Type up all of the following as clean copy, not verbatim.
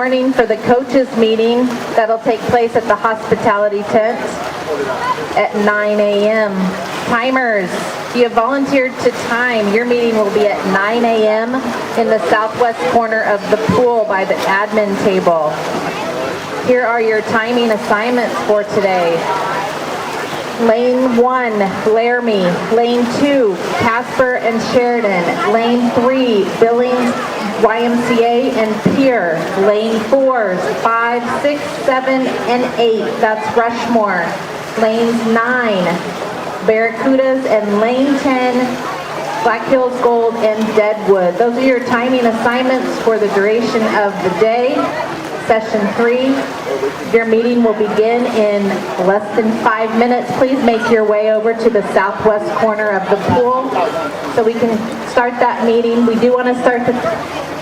morning for the coaches meeting that'll take place at the hospitality tent at 9 a.m. Timers, you have volunteered to time. Your meeting will be at 9 a.m. in the southwest corner of the pool by the admin table. Here are your timing assignments for today. Lane 1, Laramie. Lane 2, Casper and Sheridan. Lane 3, Billings, YMCA and Pier. Lane 4, 5, 6, 7, and 8. That's Rushmore. Lanes 9, Barracudas, and Lane 10, Black Hills Gold and Deadwood. Those are your timing assignments for the duration of the day. Session 3. Your meeting will begin in less than 5 minutes. Please make your way over to the southwest corner of the pool so we can start that meeting. We do want to start the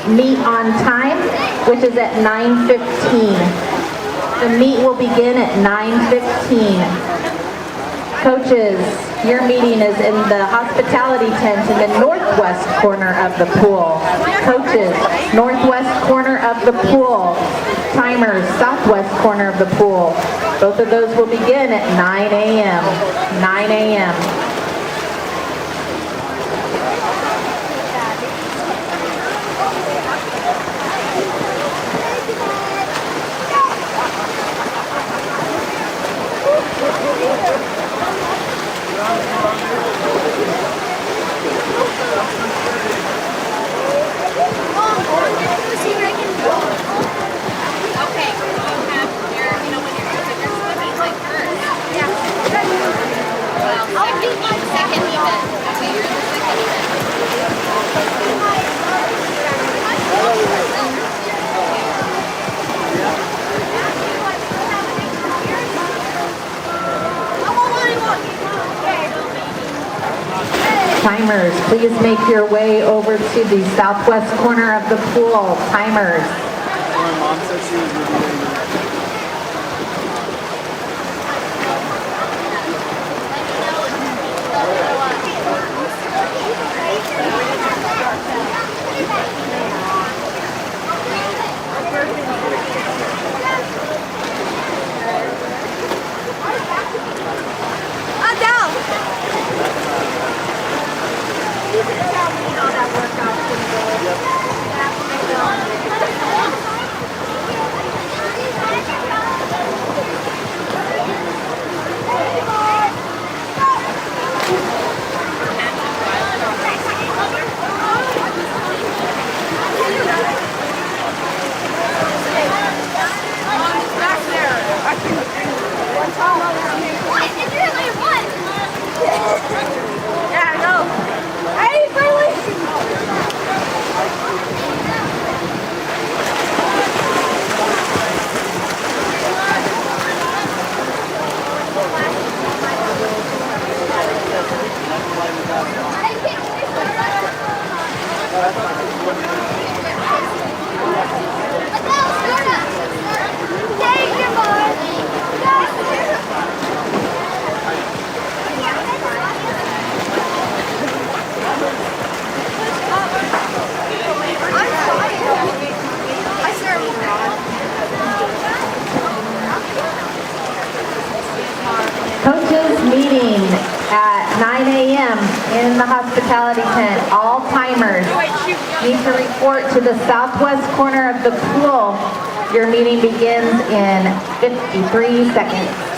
meet on time, which is at 9:15. The meet will begin at 9:15. Coaches, your meeting is in the hospitality tent in the northwest corner of the pool. Coaches, northwest corner of the pool. Timers, southwest corner of the pool. Both of those will begin at 9 a.m. 9 a.m. Timers, please make your way over to the southwest corner of the pool. Timers. My mom said she was reviewing that. Coaches meeting at 9 a.m. in the hospitality tent. All timers need to report to the southwest corner of the pool. Your meeting begins in 53 seconds.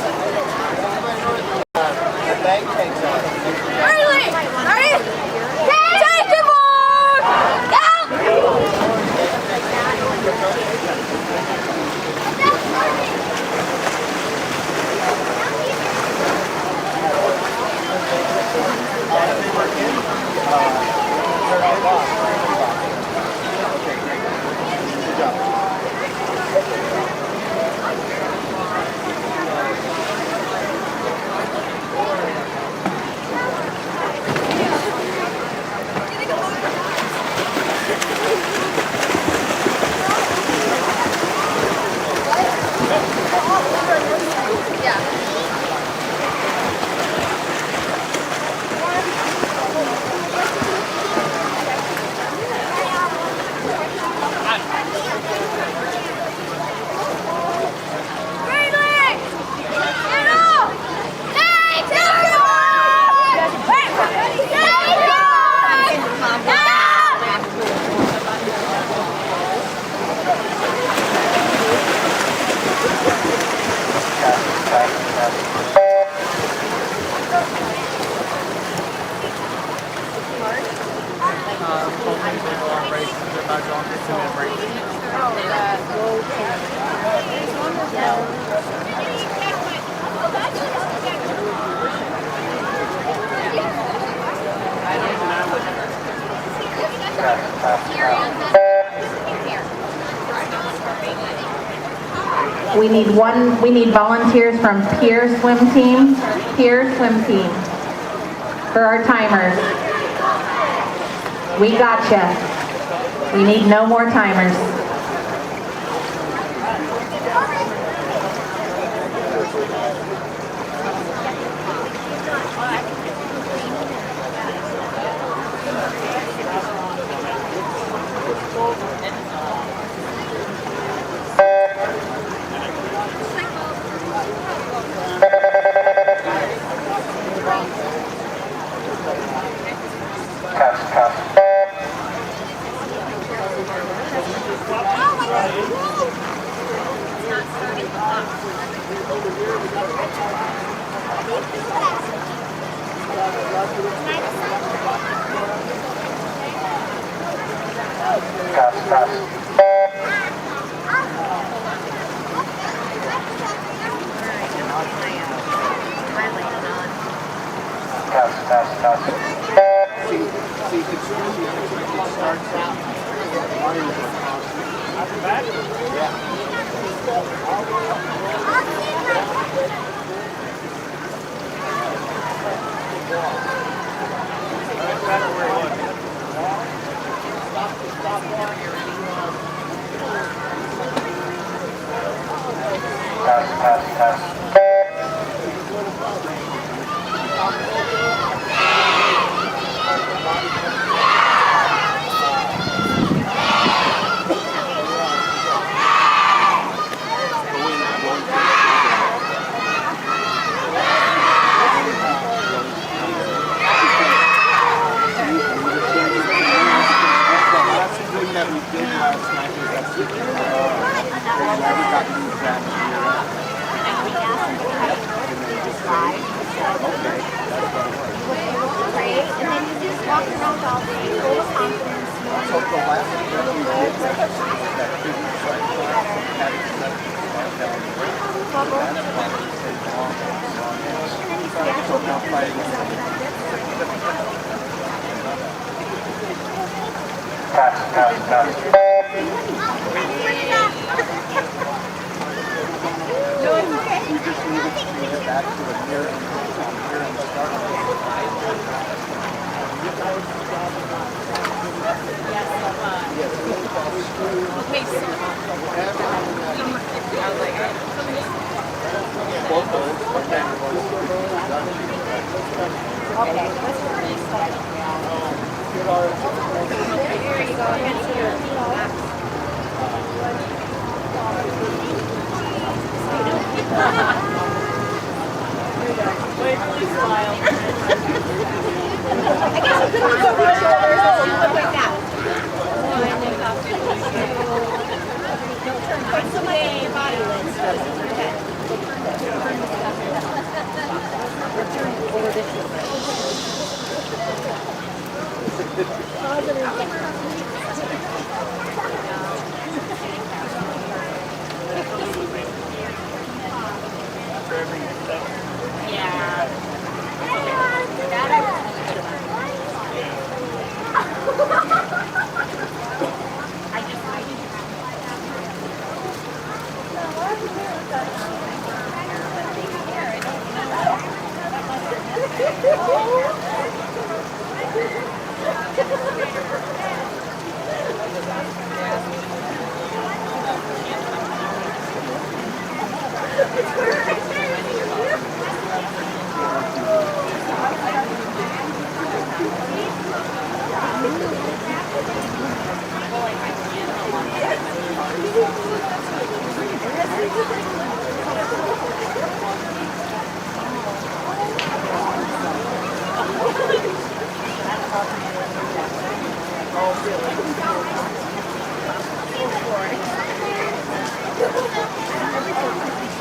We need volunteers from Pier Swim Team for our timers. We gotcha. We need no more timers.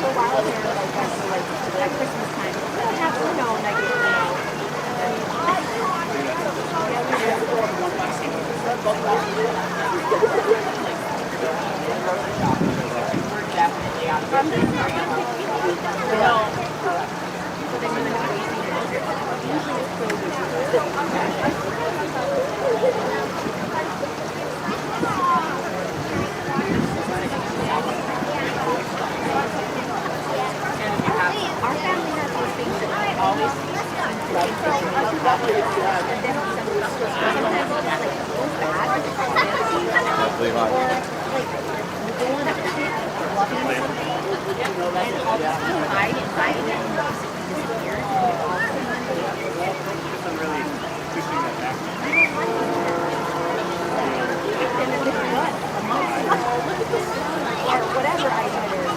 For a while there. Our family has those things that we always like. Whatever item it is.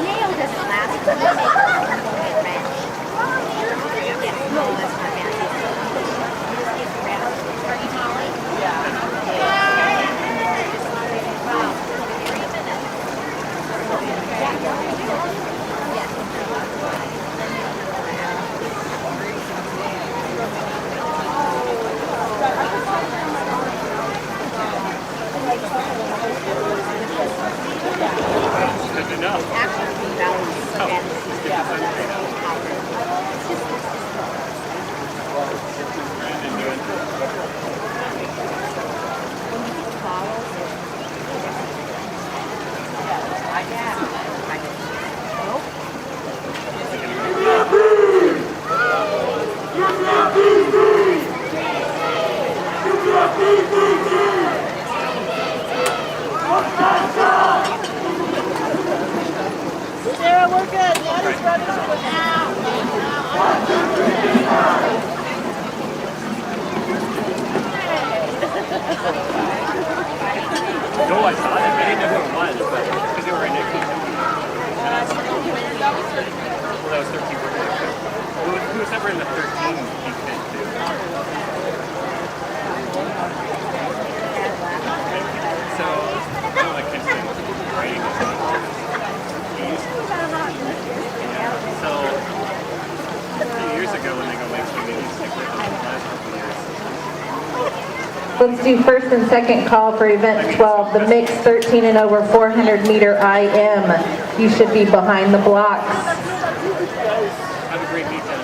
Nail doesn't last. But we make a wrench. No, that's not fancy. You just get the wrench. Are you Molly? Sarah, we're good. Daddy's ready to go now. No, I saw them. I didn't know who it was, but because they were right next to each other. Well, that was 13. Who was ever in the 13 defense, too? So, I don't like Kinston writing this on. So, a few years ago when they go like swimming, they stick with them the last couple of years. Let's do first and second call for event 12, the mixed 13 and over 400 meter IM. You should be behind the blocks. Have a great weekend.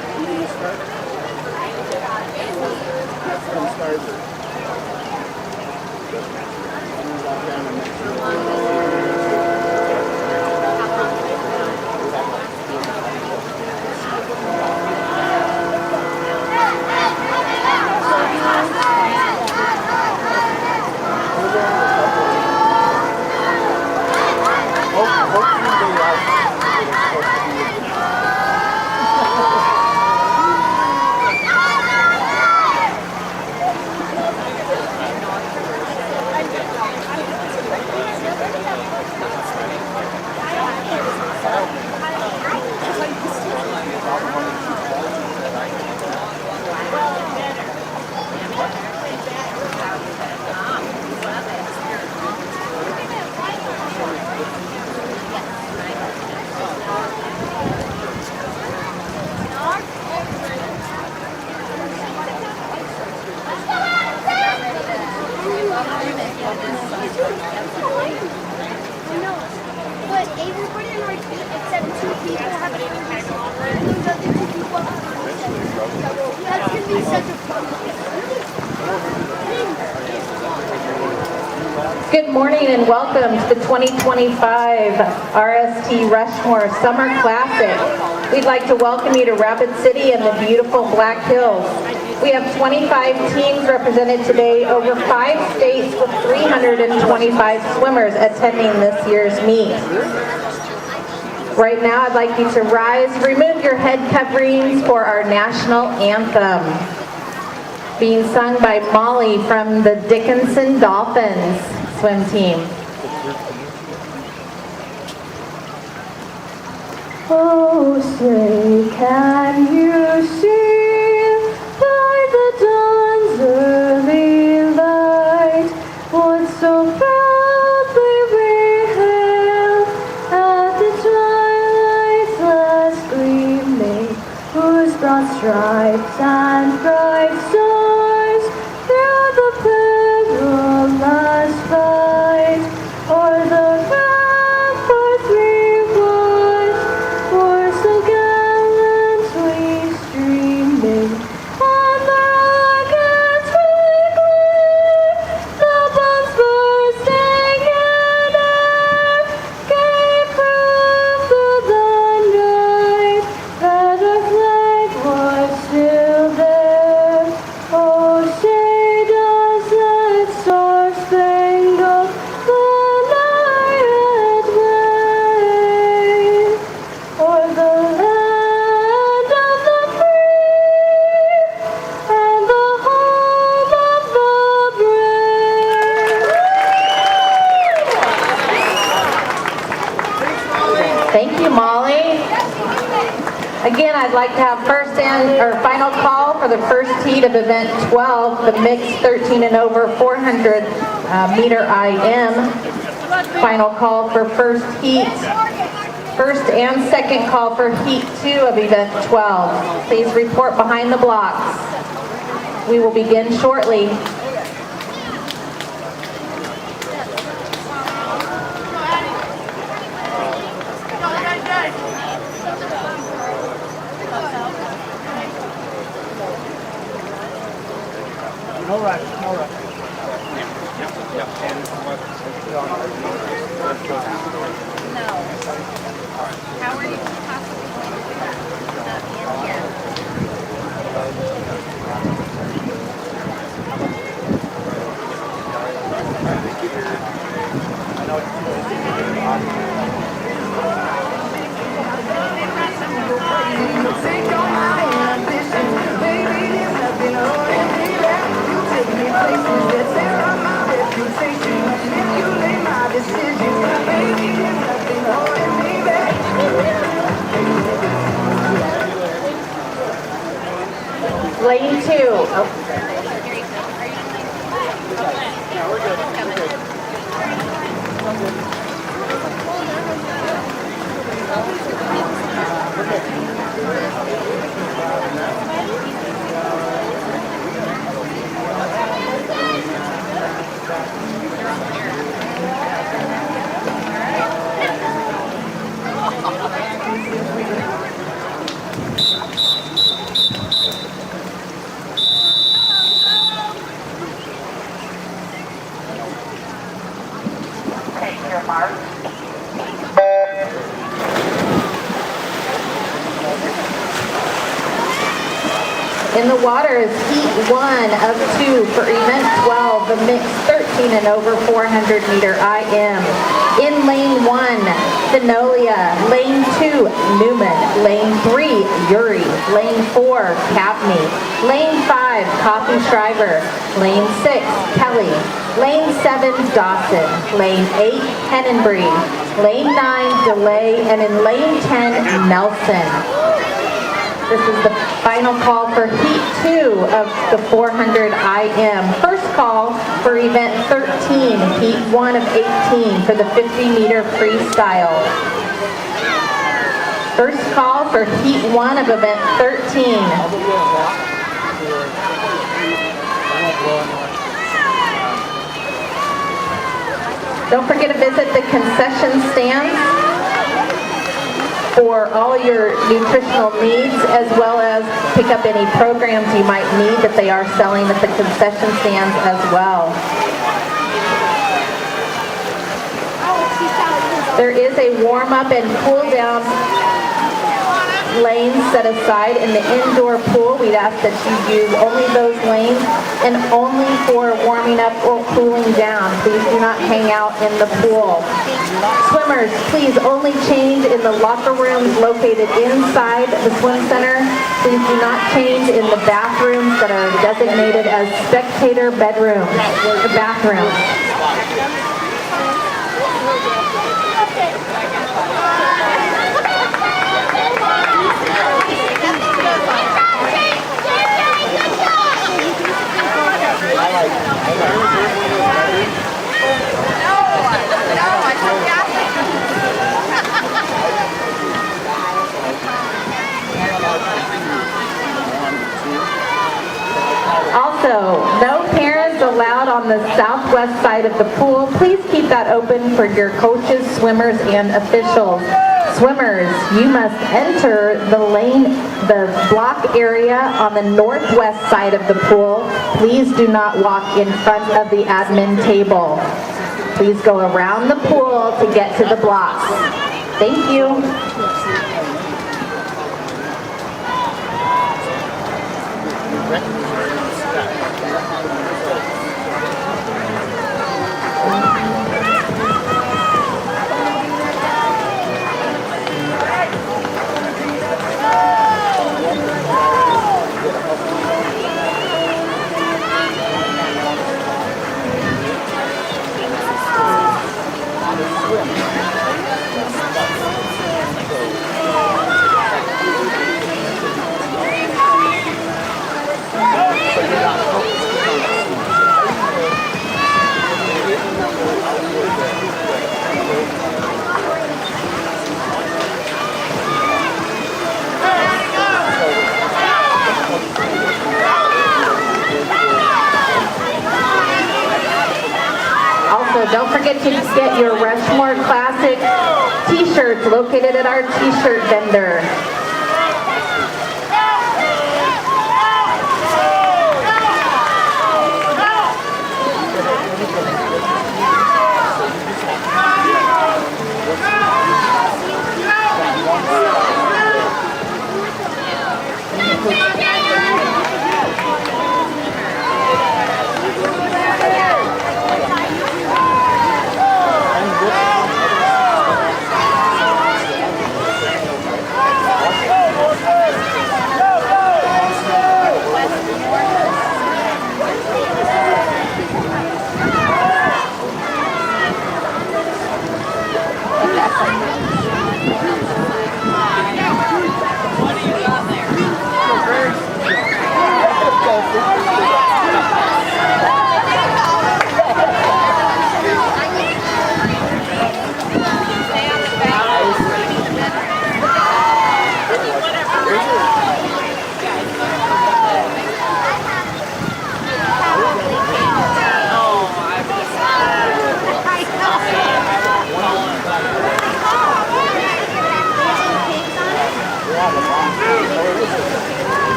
But everybody in our team, except 2 people, have a and those other 2 people that's going to be such a fun Good morning and welcome to the 2025 RST Rushmore Summer Classic. We'd like to welcome you to Rapid City and the beautiful Black Hills. We have 25 teams represented today, over 5 states with 325 swimmers attending this year's meet. Right now, I'd like you to rise, remove your head coverings for our national anthem, being sung by Molly from the Dickinson Dolphins swim team. Oh, say, can you see by the dawn's early light what so proudly we hailed at the twilight's last gleaming, whose broad stripes and bright stars through the perilous fight o'er the ramparts we watched were so gallantly streaming, and the rockets really glare, the bombs bursting in air, gave proof through the night that our flag was still there. Oh, say does that star-spangled banner yet wave o'er the land of the free and the home of the brave? Thank you, Molly. Again, I'd like to have first or final call for the first heat of event 12, the mixed 13 and over 400 meter IM. Final call for first heat. First and second call for heat 2 of event 12. Please report behind the blocks. We will begin shortly. No rush, no rush. How are you possibly in here? Take all my ambitions, baby, there's nothing holding me back. You take me places that tear up my reputation, manipulate my decisions, baby, there's nothing holding me back. Lane 2. Oh. Take your mark. In the water is heat 1 of 2 for event 12, the mixed 13 and over 400 meter IM. In lane 1, Fenolia. Lane 2, Newman. Lane 3, Uri. Lane 4, Capney. Lane 5, Coffee Shriver. Lane 6, Kelly. Lane 7, Dawson. Lane 8, Hennenbree. Lane 9, Delay. And in lane 10, Nelson. This is the final call for heat 2 of the 400 IM. First call for event 13, heat 1 of 18 for the 50-meter freestyle. First call for heat 1 of event 13. Don't forget to visit the concession stands for all your nutritional needs, as well as pick up any programs you might need that they are selling at the concession stands as well. There is a warm-up and cool-down lanes set aside in the indoor pool. We'd ask that you use only those lanes and only for warming up or cooling down. Please do not hang out in the pool. Swimmers, please only change in the locker rooms located inside the swim center. Please do not change in the bathrooms that are designated as spectator bedrooms or bathrooms. northwest side of the pool. Please keep that open for your coaches, swimmers, and officials. Swimmers, you must enter the block area on the northwest side of the pool. Please do not walk in front of the admin table. Please go around the pool to get to the blocks. Thank you. Also, don't forget to get your Rushmore Classic t-shirts located at our t-shirt vendor.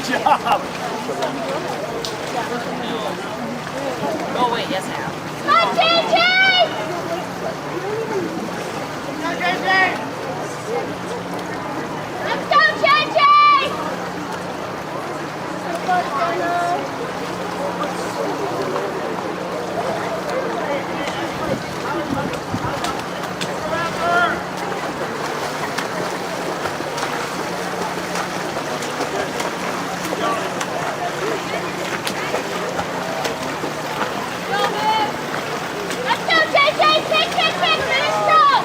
job. Oh wait, yes I have. Come on, JJ! Let's go, JJ! Let's go, JJ! Kick, kick, kick! Finish strong!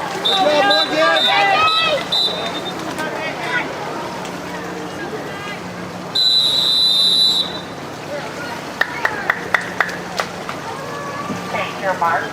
Take your mark.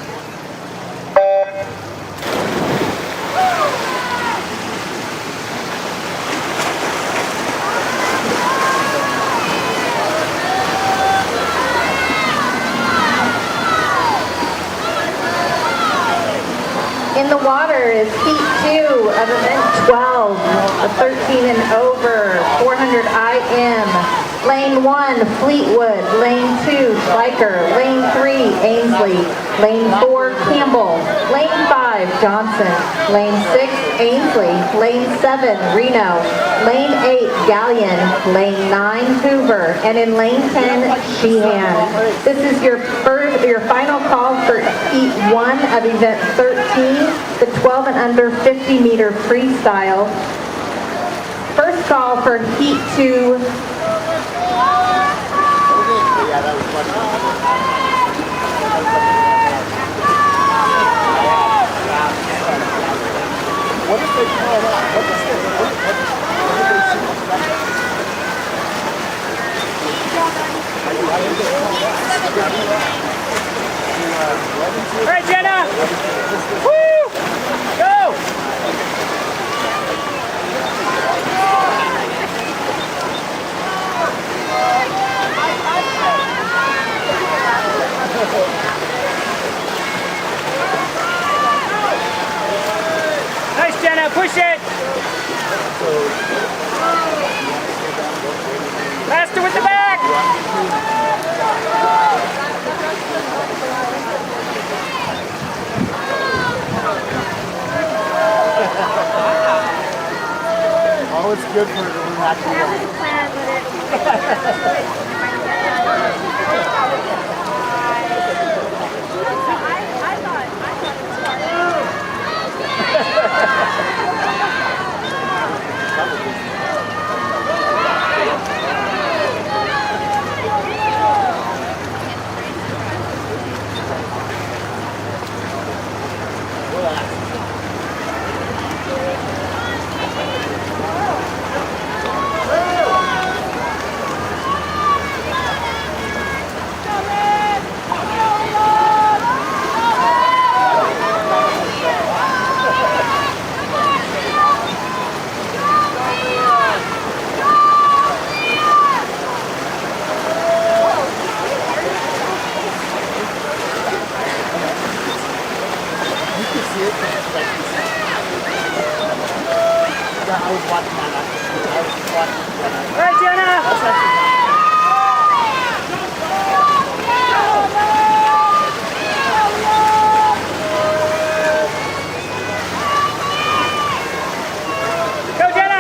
In the water is heat 2 of event 12, a 13 and over, 400 IM. Lane 1, Fleetwood. Lane 2, Schleicher. Lane 3, Ainsley. Lane 4, Campbell. Lane 5, Johnson. Lane 6, Ainsley. Lane 7, Reno. Lane 8, Gallion. Lane 9, Hoover. And in lane 10, Sheehan. This is your final call for heat 1 of event 13, the 12 and under 50 meter freestyle. First call for heat 2. Yeah, that was funny. What if they call it out? What is this? What All right, Jenna. Woo! Go! Nice, Jenna. Push it. Faster with the back. Oh, it's good for her to learn how to That was the plan, I was watching that. All right, Jenna. Go, Jenna.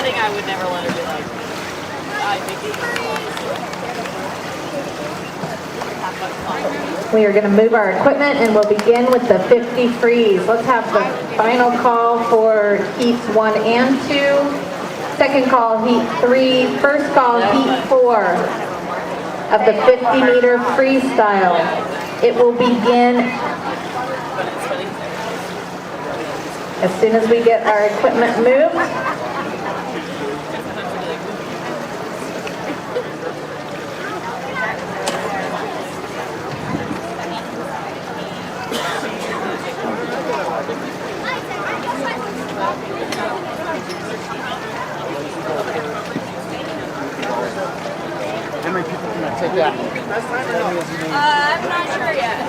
wedding, I would never let her be like, I think We are going to move our equipment and we'll begin with the 50 freeze. Let's have the final call for heats 1 and 2. Second call, heat 3. First call, heat 4 of the 50-meter freestyle. It will begin as soon as we get our equipment moved. How many people can I take that? I'm not sure yet.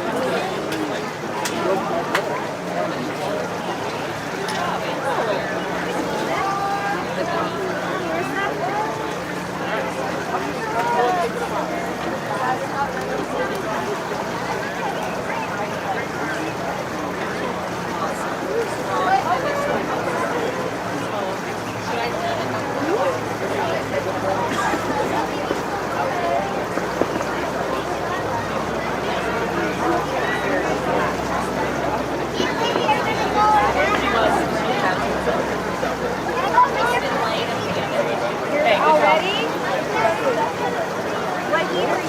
Already? What heat are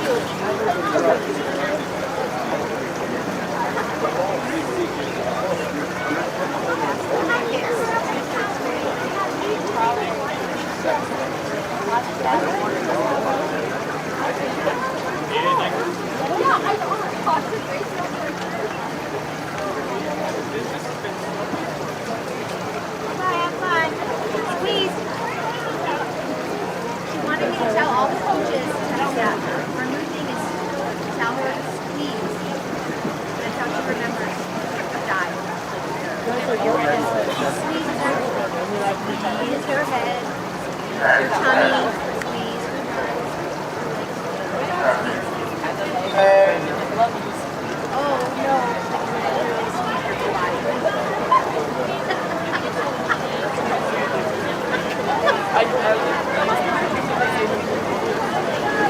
Have fun. Squeeze. She wanted me to tell all the coaches to tell her her new thing is tell her to squeeze. That's how she remembers to die. Squeeze everything. Squeeze her head, her tummy, squeeze her butt. Oh no. Squeeze her body.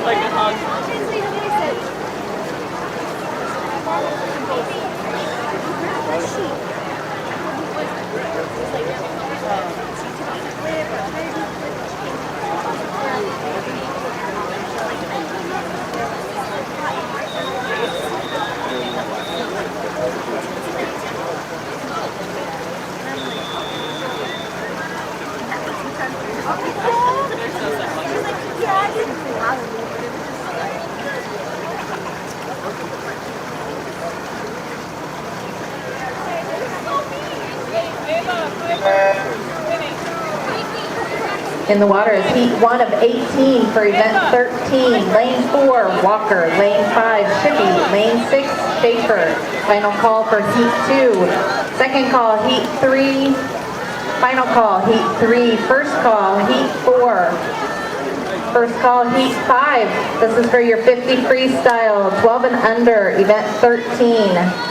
Like a hug. Yeah, I didn't know. In the water is heat 1 of 18 for event 13. Lane 4, Walker. Lane 5, Shippey. Lane 6, Schaefer. Final call for heat 2. Second call, heat 3. Final call, heat 3. First call, heat 4. First call, heat 5. This is for your 50 freestyle, 12 and under, event 13.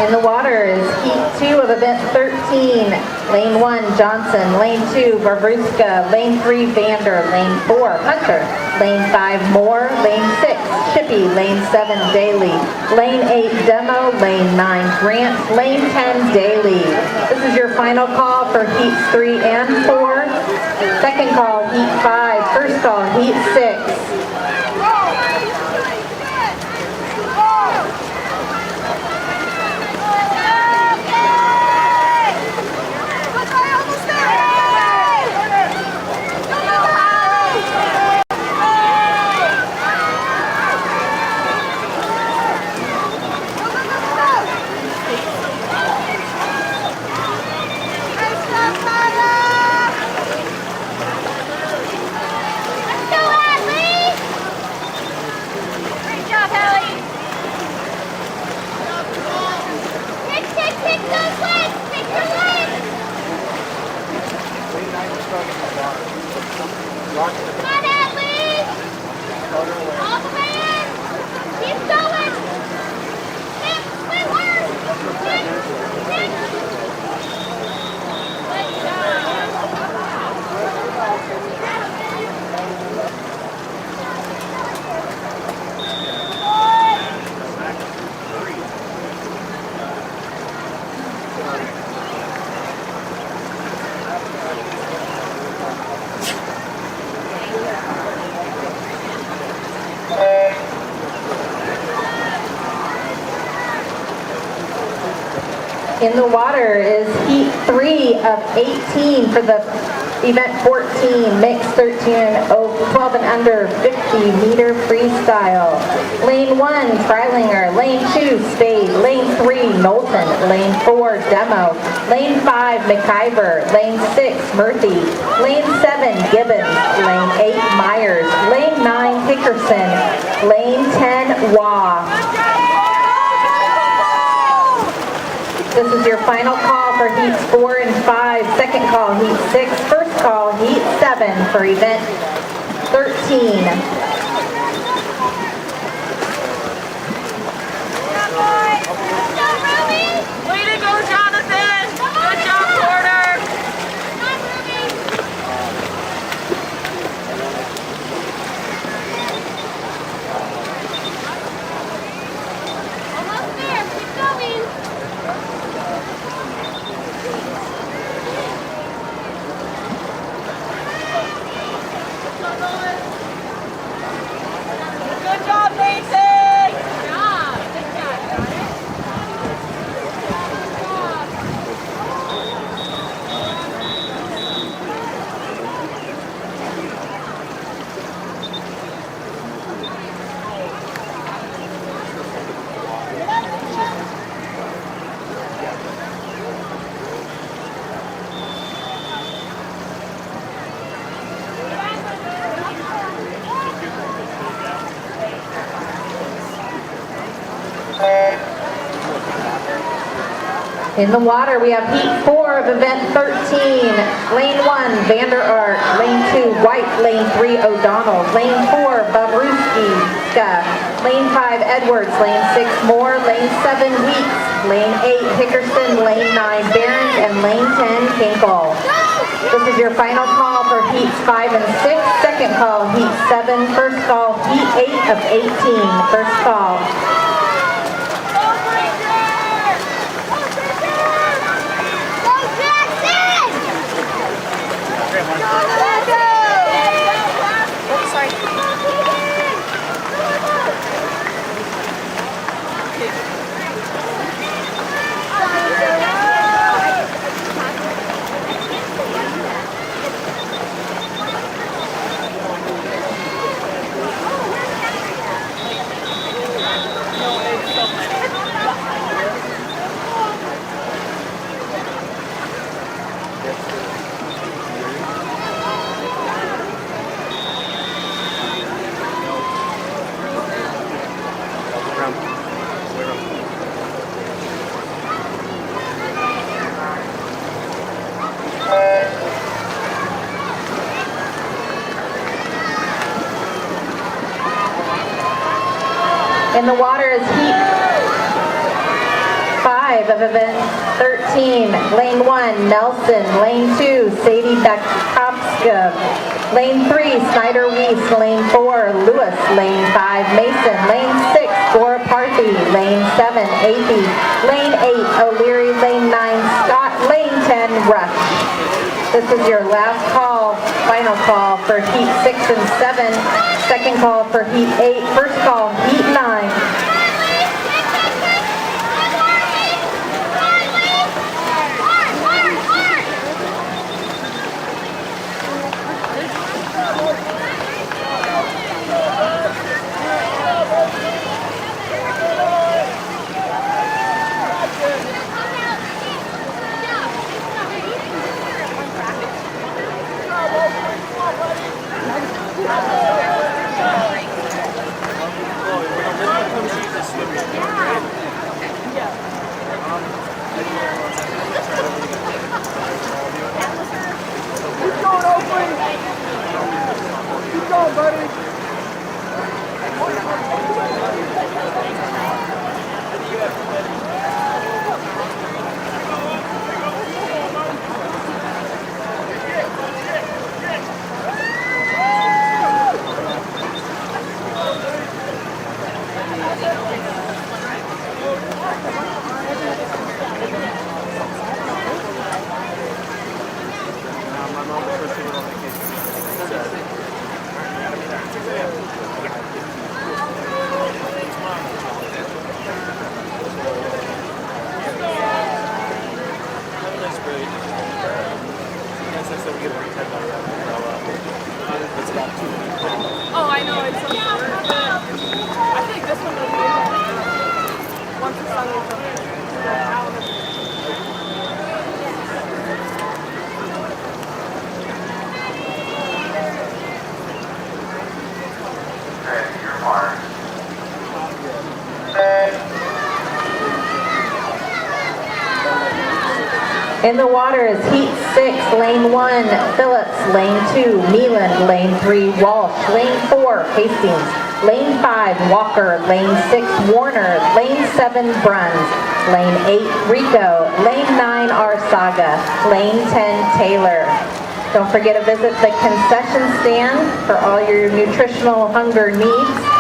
In the water is heat 2 of event 13. Lane 1, Johnson. Lane 2, Barbruska. Lane 3, Vander. Lane 4, Hunter. Lane 5, Moore. Lane 6, Shippey. Lane 7, Daly. Lane 8, Demo. Lane 9, Grant. Lane 10, Daly. This is your final call for heats 3 and 4. Second call, heat 5. First call, heat 6. In the water is heat 3 of 18 for the event 14, mixed 12 and under 50-meter freestyle. Lane 1, Freilinger. Lane 2, Spade. Lane 3, Knowlton. Lane 4, Demo. Lane 5, McIver. Lane 6, Murphy. Lane 7, Gibbons. Lane 8, Myers. Lane 9, Hickerson. Lane 10, Waugh. This is your final call for heats 4 and 5. Second call, heat 6. First call, heat 7 for event 13. Way to go, Jonathan! Good job, Porter! Almost there. Keep going. Good job, Mason! Good job. Good job, In the water, we have heat 4 of event 13. Lane 1, Vander Ark. Lane 2, White. Lane 3, O'Donnell. Lane 4, Bobruski. Lane 5, Edwards. Lane 6, Moore. Lane 7, Weeks. Lane 8, Hickerson. Lane 9, Barons. And Lane 10, Kinkle. This is your final call for heats 5 and 6. Second call, heat 7. First call, heat 8 of 18. First call. In the water is heat 5 5 of event 13. Lane 1, Nelson. Lane 2, Sadie Bakowska. Lane 3, Snyder Weiss. Lane 4, Lewis. Lane 5, Mason. Lane 6, Gora Parthy. Lane 7, Athey. Lane 8, O'Leary. Lane 9, Scott. Lane 10, Rush. This is your last call, final call for heat 6 and 7. Second call for heat 8. First call, heat 9. Keep going, Oakley! Keep going, buddy! Oh, I know, it's so good. I think this one will be once the sun is up. In the water is heat 6, lane 1, Phillips, lane 2, Meelan, lane 3, Walsh, lane 4, Hastings, lane 5, Walker, lane 6, Warner, lane 7, Bruns, lane 8, Rico, lane 9, Arsaga, lane 10, Taylor. Don't forget to visit the concession stand for all your nutritional hunger needs.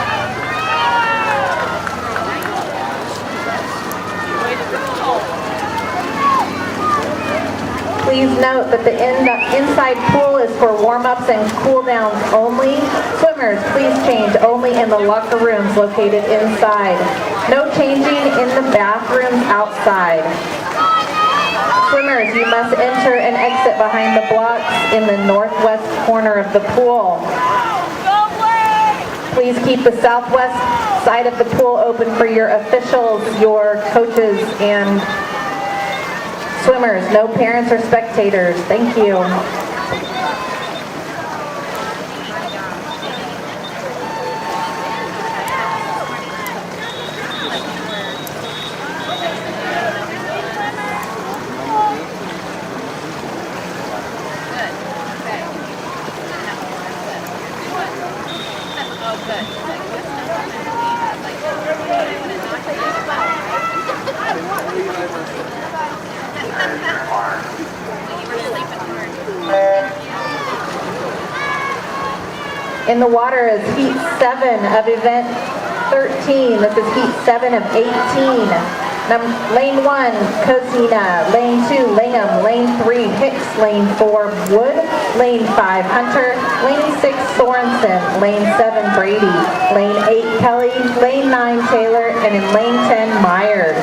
Please note that the inside pool is for warm-ups and cool-downs only. Swimmers, please change only in the locker rooms located inside. No changing in the bathrooms outside. Swimmers, you must enter and exit behind the blocks in the northwest corner of the pool. Please keep the southwest side of the pool open for your officials, your coaches, and swimmers. No parents or spectators. Thank you. In the water is heat 7 of event 13. This is heat 7 of 18. Lane 1, Cosina. Lane 2, Lingham. Lane 3, Hicks. Lane 4, Wood. Lane 5, Hunter. Lane 6, Sorensen. Lane 7, Brady. Lane 8, Kelly. Lane 9, Taylor. And in lane 10, Myers.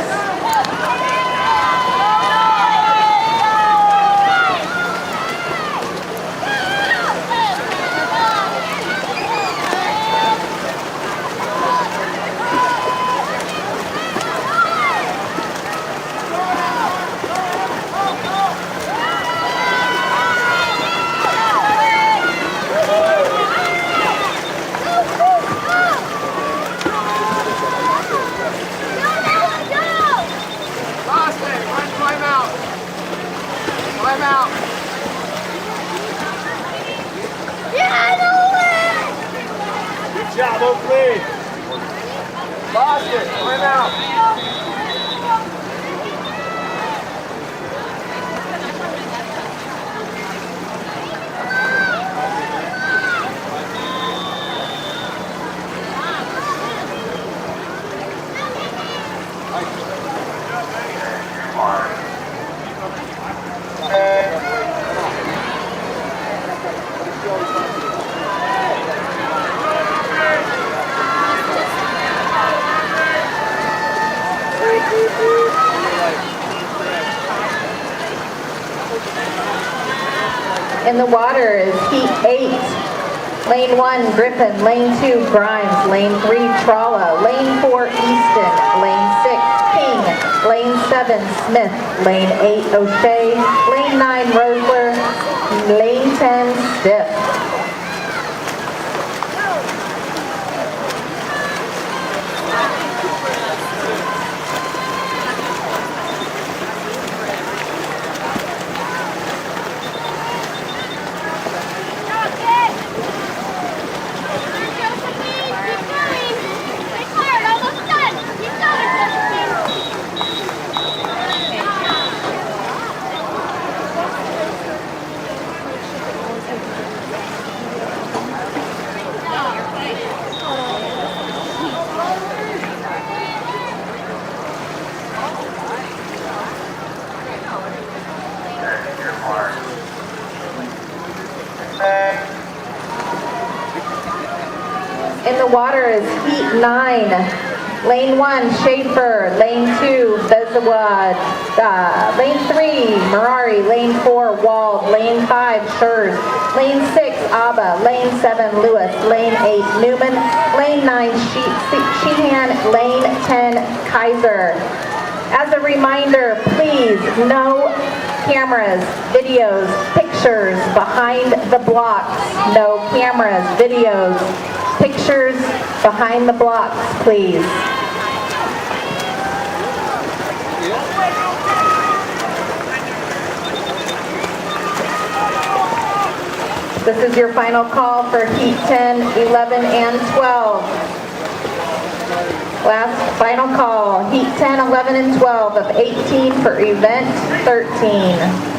Good job, Oakley. Lost it. Time out. In the water is Heat 8. Lane 1, Griffin. Lane 2, Grimes. Lane 3, Trolla. Lane 4, Easton. Lane 6, King. Lane 7, Smith. Lane 8, O'Shea. Lane 9, Rosler. Lane 10, Stiff. In the water is Heat 9. Lane 1, Schaefer. Lane 2, Bezawad. Lane 3, Merari. Lane 4, Wald. Lane 5, Schurz. Lane 6, Abba. Lane 7, Lewis. Lane 8, Newman. Lane 9, Sheehan. Lane 10, Kaiser. As a reminder, please, no cameras, videos, pictures behind the blocks. No cameras, videos, pictures behind the blocks, please. This is your final call for Heat 10, 11, and 12. Last final call, Heat 10, 11, and 12 of 18 for Event 13.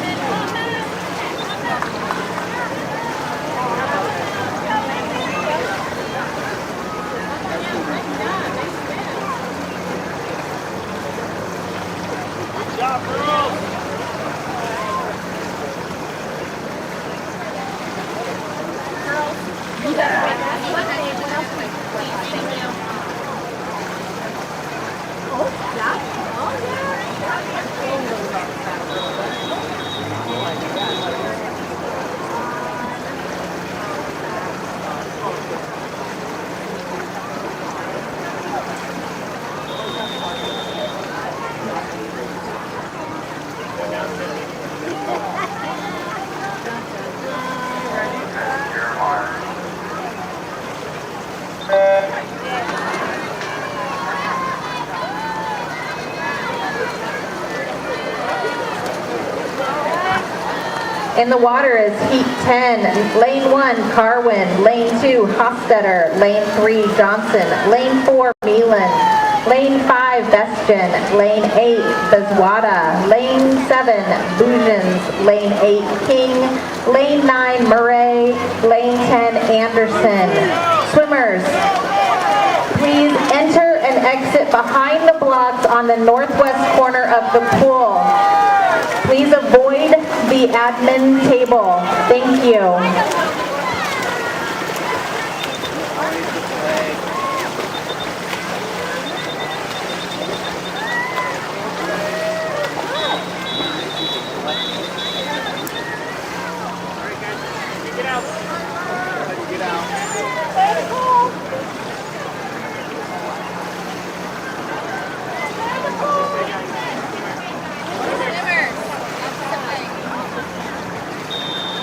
In the water is Heat 10, Lane 1, Carwin, Lane 2, Hofstetter, Lane 3, Johnson, Lane 4, Meelan, Lane 5, Bestien, Lane 8, Bezwada, Lane 7, Bujans, Lane 8, King, Lane 9, Murray, Lane 10, Anderson. Swimmers, please enter and exit behind the blocks on the northwest corner of the pool. Please avoid the admin table. Thank you.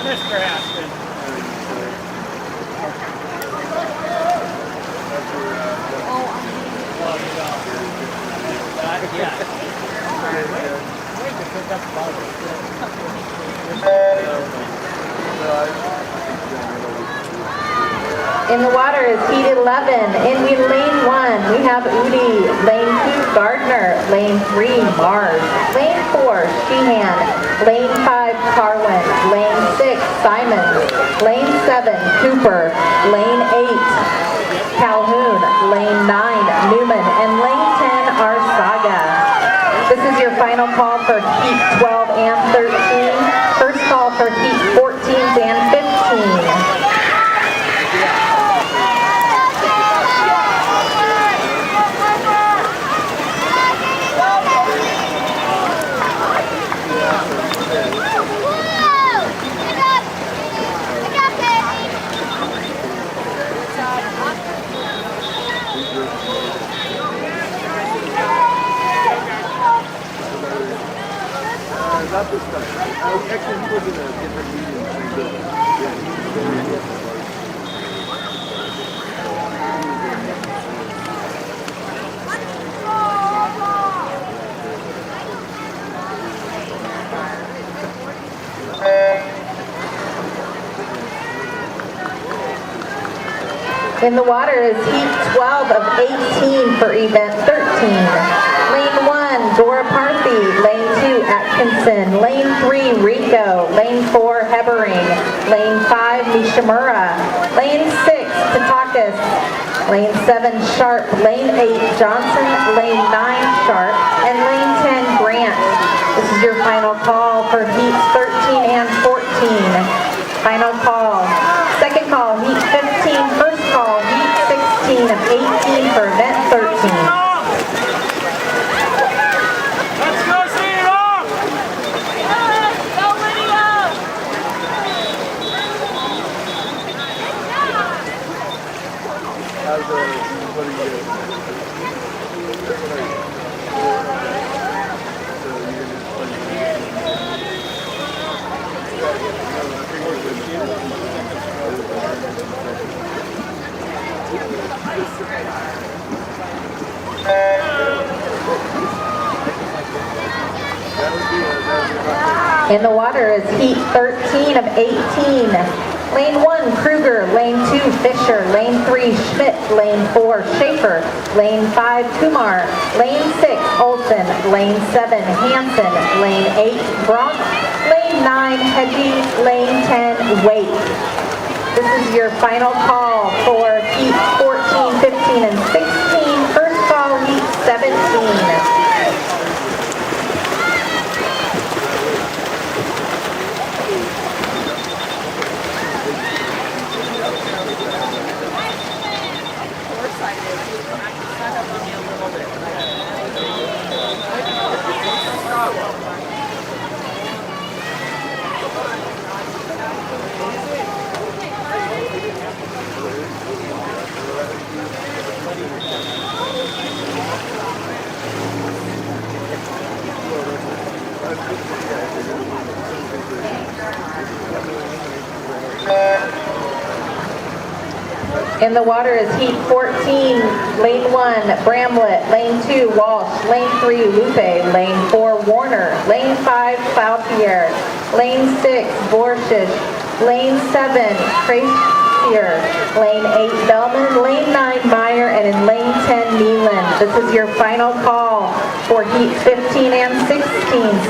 Mr. Aston. In the water is Heat 11. In Lane 1, we have Udi. Lane 2, Gardner. Lane 3, Mars. Lane 4, Sheehan. Lane 5, Carwin. Lane 6, Simons. Lane 7, Cooper. Lane 8, Calhoun. Lane 9, Newman. And Lane 10, Arsaga. This is your final call for Heat 12 and 13. First call for Heat 14 and 15. Not this time. I actually was in a different meeting. Yeah, he's very good. In the water is heat 12 of 18 for event 13. Lane 1, Dora Parthy. Lane 2, Atkinson. Lane 3, Rico. Lane 4, Hebering. Lane 5, Mishimura. Lane 6, Tatakis. Lane 7, Sharp. Lane 8, Johnson. Lane 9, Sharp. And Lane 10, Grant. This is your final call for heats 13 and 14. Final call. Second call, heat 15. First call, heat 16 of 18 for event 13. Let's go see it off! Yes, go Lydia! What are you doing? In the water is heat 13 of 18. Lane 1, Kruger. Lane 2, Fisher. Lane 3, Schmidt. Lane 4, Schaefer. Lane 5, Kumar. Lane 6, Olson. Lane 7, Hansen. Lane 8, Bronx. Lane 9, Hedgie. Lane 10, Wake. This is your final call for heat 14, 15, and 16. First call, heat 17. In the water is heat 14, lane 1, Bramlett, lane 2, Walsh, lane 3, Lupe, lane 4, Warner, lane 5, Cloutier, lane 6, Borschish, lane 7, Crazier, lane 8, Bellman, lane 9, Meyer, and in lane 10, Neelan. This is your final call for heat 15 and 16.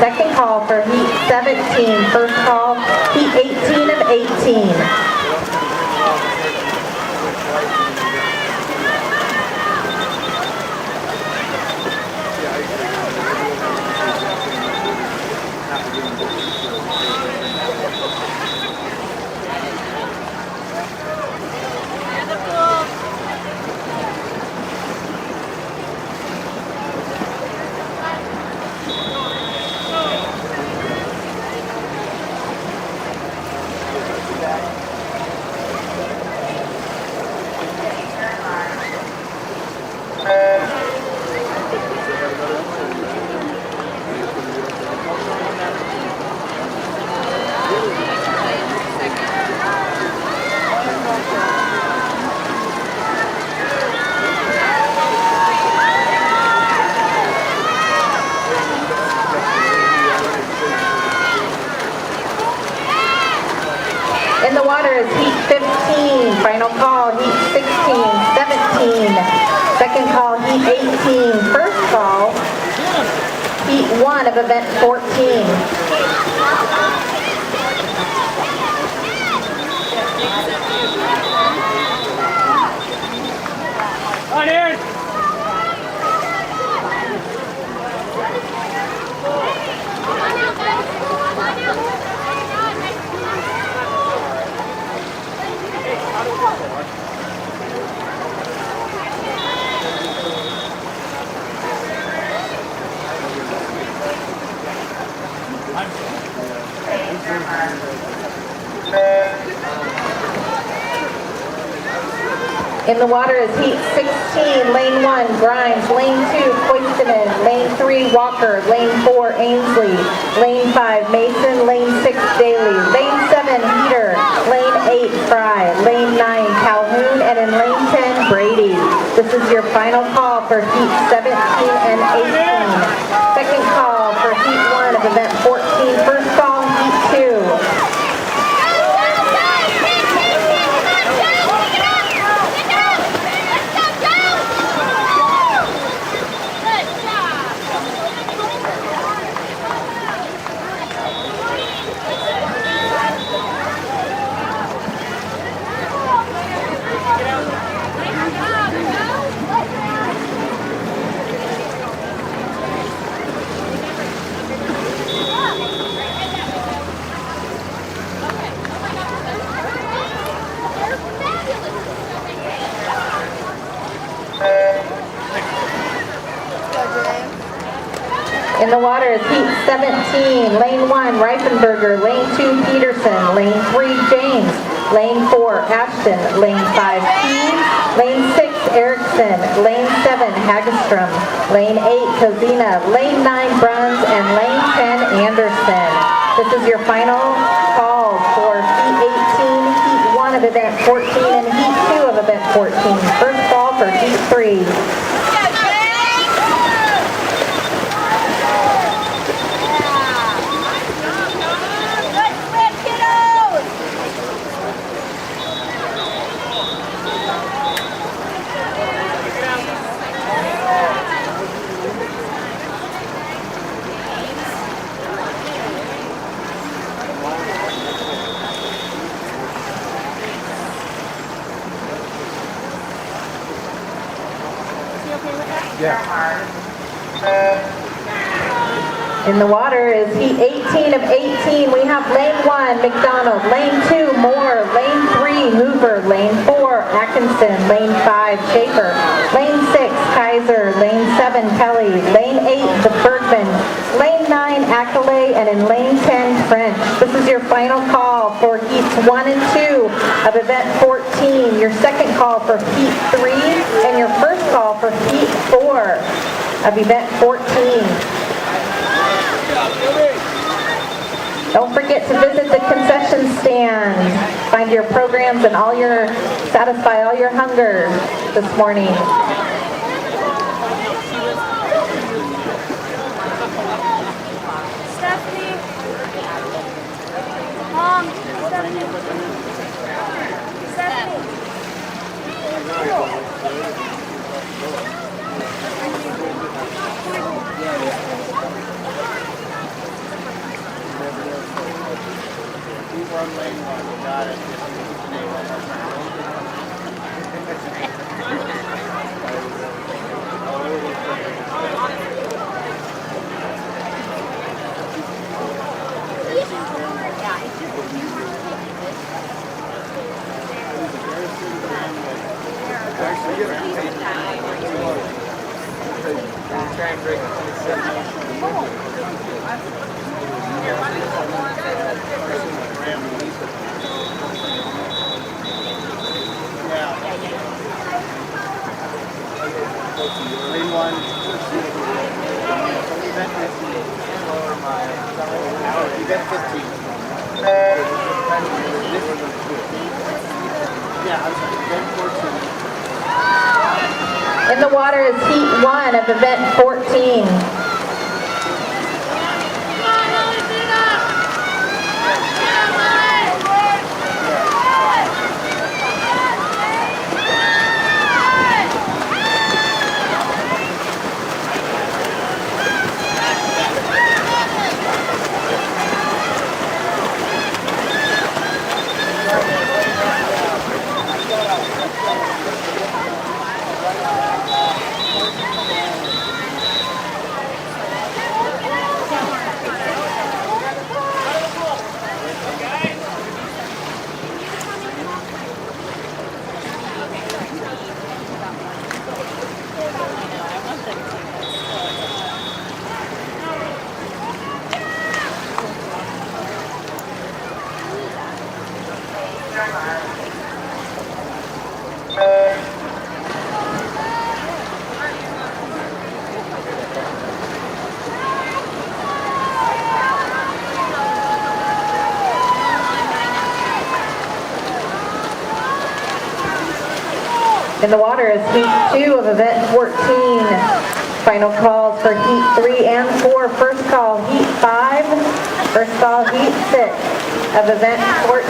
Second call for heat 17. First call, heat 18 of 18. In the water is heat 15, final call, heat 16, 17, second call, heat 18, first call, heat 1 of event 14. On Aaron! In the water is heat 16, lane 1, Grimes, lane 2, Koistinen, lane 3, Walker, lane 4, Ainsley, Lane 5, Mason. Lane 6, Daly. Lane 7, Heater. Lane 8, Fry. Lane 9, Calhoun. And in lane 10, Brady. This is your final call for heat 17 and 18. Second call for heat 1 of event 14. First call, heat 2. In the water is heat 17, lane 1, Reifenberger, lane 2, Peterson, lane 3, James, lane 4, Ashton, lane 5, Keys, lane 6, Erickson, lane 7, Hagestrom, lane 8, Kozina, lane 9, Bruns, and lane 10, Anderson. This is your final call for heat 18, heat 1 of event 14, and heat 2 of event 14. First call for heat 3. In the water is heat 18 of 18. We have lane 1, McDonald, lane 2, Moore, lane 3, Hoover, lane 4, Atkinson, lane 5, Schaefer, lane 6, Kaiser, lane 7, Kelly, lane 8, the Bergman, lane 9, Accolade, and in lane 10, French. This is your final call for heats 1 and 2 of event 14, your second call for heat 3, and your first call for heat 4 of event 14. Don't forget to visit the concession stand. Find your programs and satisfy all your hunger this morning. Stephanie. Mom. Stephanie. Got it. In the water is heat 1 of event 14. In the water is heat 2 of event 14. Final calls for heat 3 and 4. First call, heat 5. First call, heat 6 of event 14.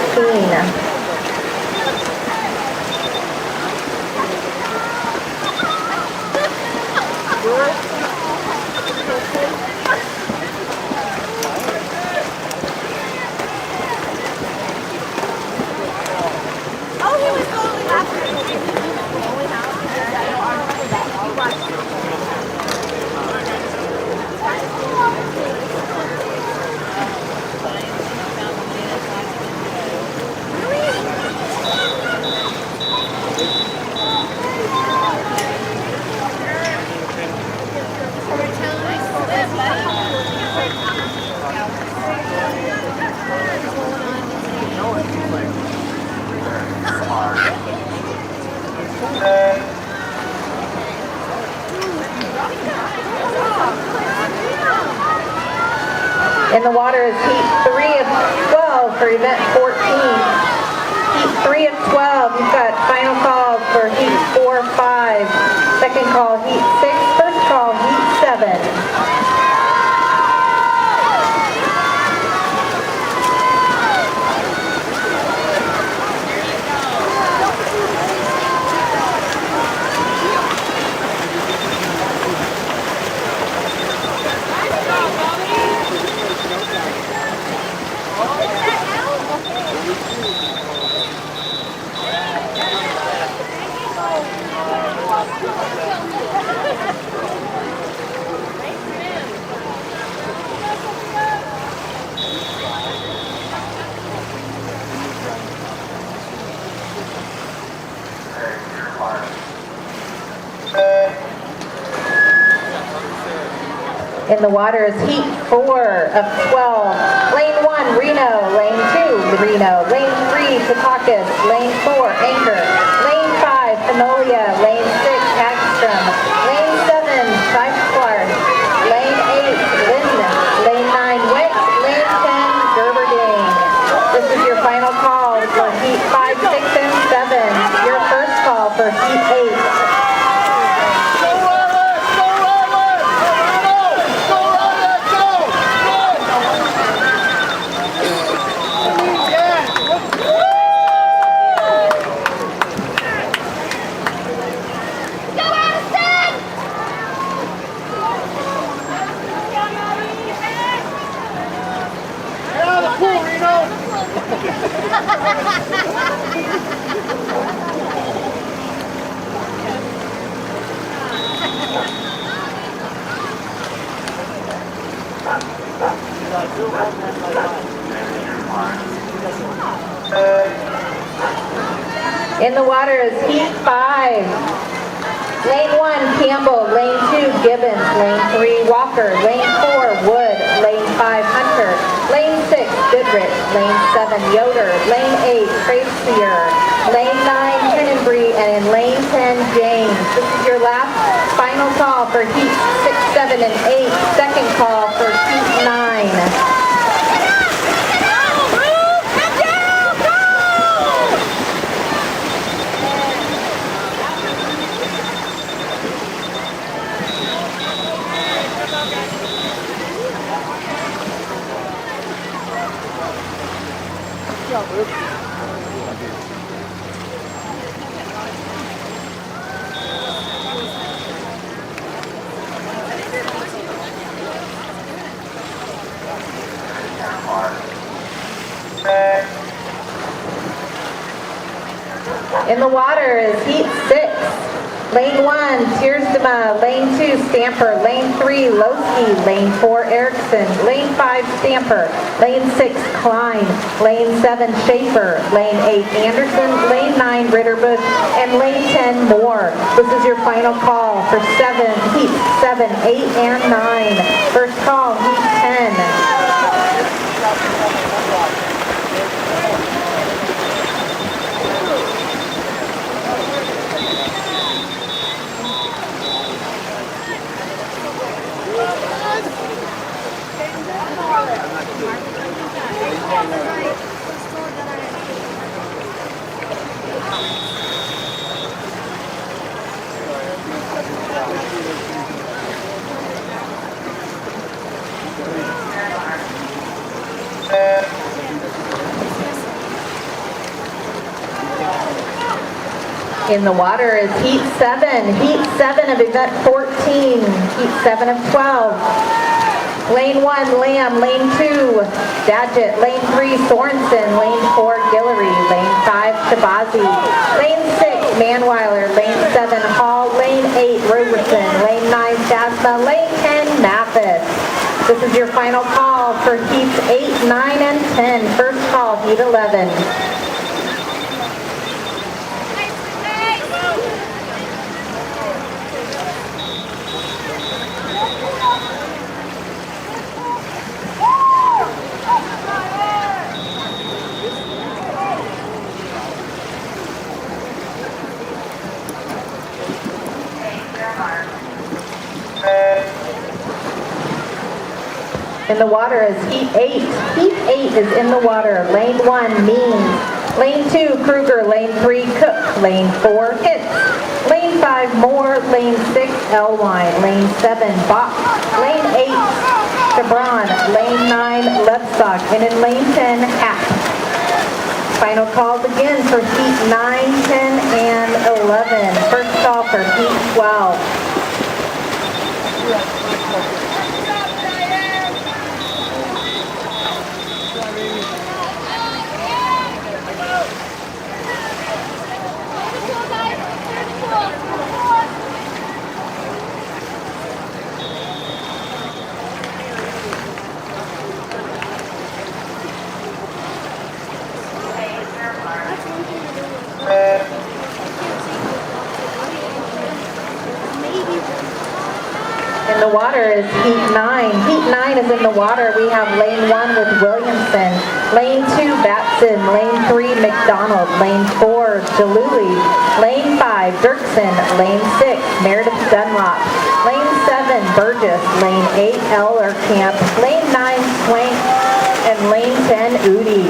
Oh, he was totally laughing. In the water is heat 3 of 12 for event 14. Heat 3 of 12, you've got final calls for heat 4, 5. Second call, heat 6. First call, heat 7. In the water is heat 4 of 12. Lane 1, Reno. Lane 2, Reno. Lane 3, Secaucus. Lane 4, Anchor. Lane 5, Fenolia. Lane 6, Hagstrom. Lane 7, Clark. Lane 8, Linden. Lane 9, Wick. Lane 10, Gerberding. This is your final call for heat 5, 6, and 7. Your first call for heat 8. In the water is heat 5. Lane 1, Campbell. Lane 2, Gibbons. Lane 3, Walker. Lane 4, Wood. Lane 5, Hunter. Lane 6, Goodrich. Lane 7, Yoder. Lane 8, Tracier. Lane 9, Hinnenbree. And in lane 10, James. This is your last final call for heat 6, 7, and 8. Second call for heat 9. In the water is heat 6. Lane 1, Tiersdema. Lane 2, Stamper. Lane 3, Lowski. Lane 4, Erickson. Lane 5, Stamper. Lane 6, Klein. Lane 7, Schaefer. Lane 8, Anderson. Lane 9, Ritterbusch. And lane 10, Moore. This is your final call for heat 7, 8, and 9. First call, heat 10. In the water is heat 7. Heat 7 of event 14. Heat 7 of 12. Lane 1, Lamb. Lane 2, Dadget. Lane 3, Sorensen. Lane 4, Guillory. Lane 5, Shabazi. Lane 6, Manweiler. Lane 7, Hall. Lane 8, Roberson. Lane 9, Jasma. Lane 10, Mathis. This is your final call for heats 8, 9, and 10. First call, heat 11. In the water is heat 8. Heat 8 is in the water. Lane 1, Means. Lane 2, Kruger. Lane 3, Cook. Lane 4, Hits. Lane 5, Moore. Lane 6, Elwine. Lane 7, Bach. Lane 8, Chabron. Lane 9, Levestock. And in lane 10, Hack. Final calls again for heat 9, 10, and 11. First call for heat 12. In the water is heat 9. Heat 9 is in the water. We have lane 1 with Williamson, lane 2 Batson, lane 3 McDonald, lane 4 Jaluli, lane 5 Dirksen, lane 6 Meredith Dunlop, lane 7 Burgess, lane 8 Eller Camp, lane 9 Swank, and lane 10 Udi.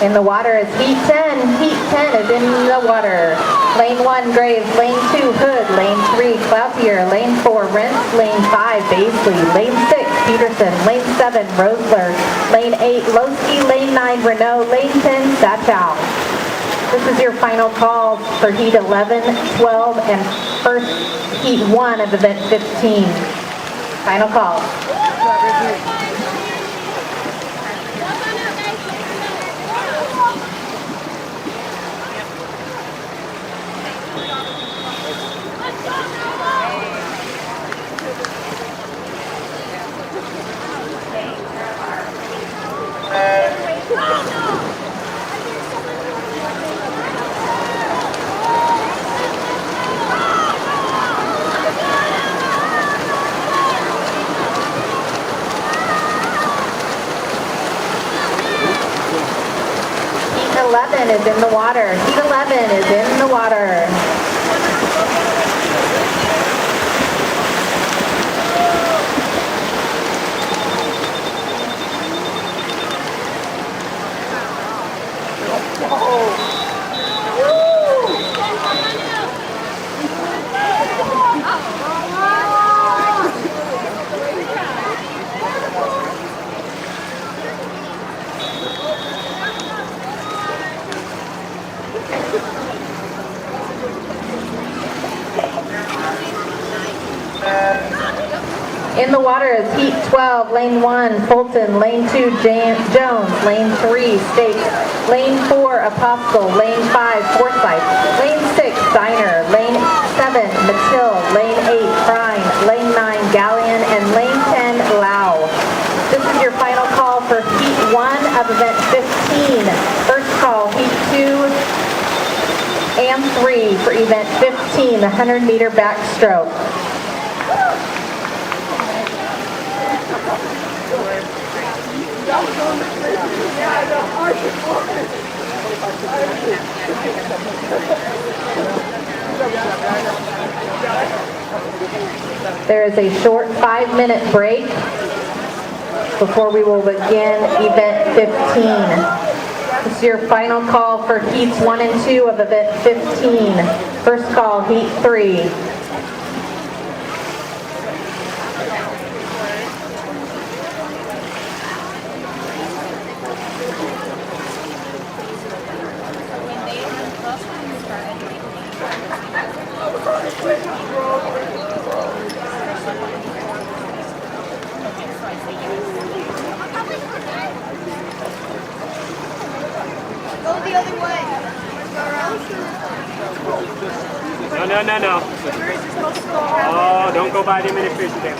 In the water is heat 10. Heat 10 is in the water. Lane 1 Graves, lane 2 Hood, lane 3 Cloutier, lane 4 Rentz, lane 5 Baisley, lane 6 Peterson, lane 7 Rosler, lane 8 Lowski, lane 9 Renault, lane 10 Sachow. This is your final call for heat 11, 12, and first heat 1 of event 15. Final call. Heat 11 is in the water. Heat 11 is in the water. In the water is heat 12, lane 1, Fulton, lane 2, Jones, lane 3, Stakes, lane 4, Apostle, lane 5, Forsyth, lane 6, Steiner, lane 7, Matil, lane 8, Prine, lane 9, Galleon, and lane 10, Lau. This is your final call for heat 1 of event 15. First call, heat 2 and 3 for event 15, the 100-meter backstroke. There is a short 5-minute break before we will begin event 15. This is your final call for heats 1 and 2 of event 15. First call, heat 3. Go the other way. No. Oh, don't go by them in the fish tank.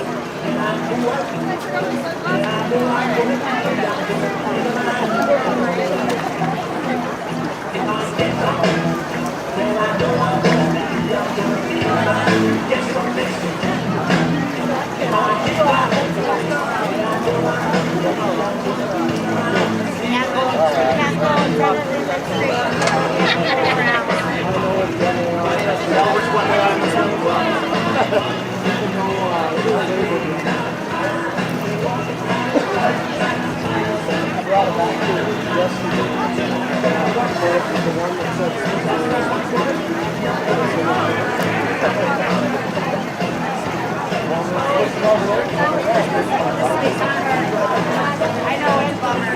Can't go in front of the street. I know it's a bummer.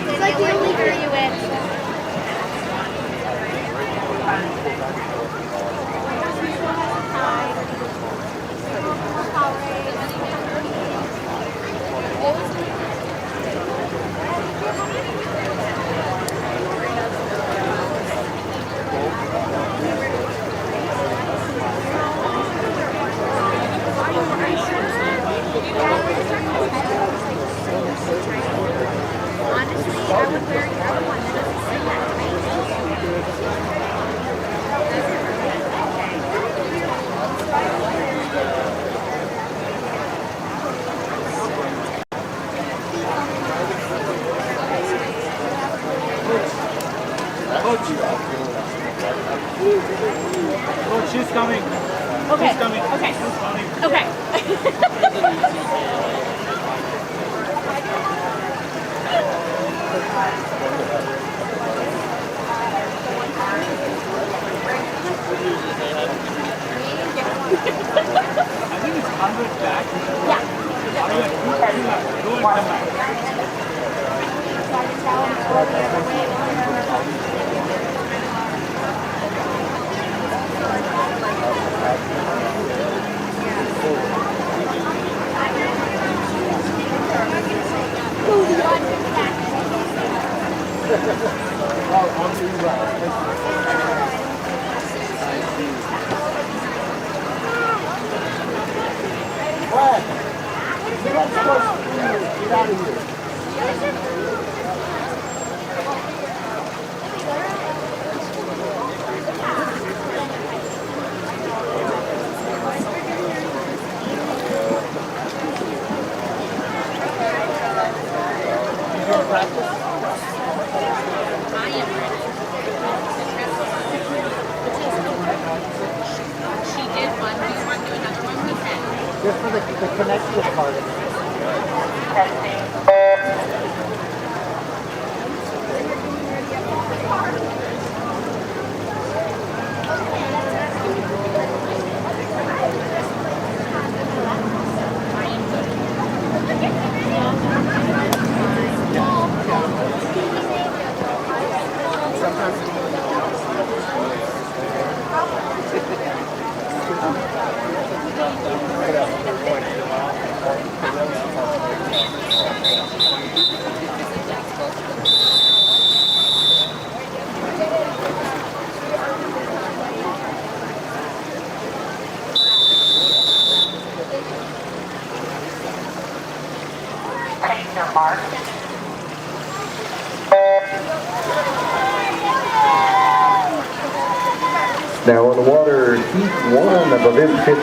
It's like the only girl you win. Honestly, I would wear the other one that doesn't say that Oh, she's coming. Okay. She's coming. Okay. She's coming. Okay. I think it's 100 back. Yeah. Go and come back. Get out of here. She did one. Do you want to do another one? We can. Just for the connection part of it. Now on the water, heat 1 of event 15,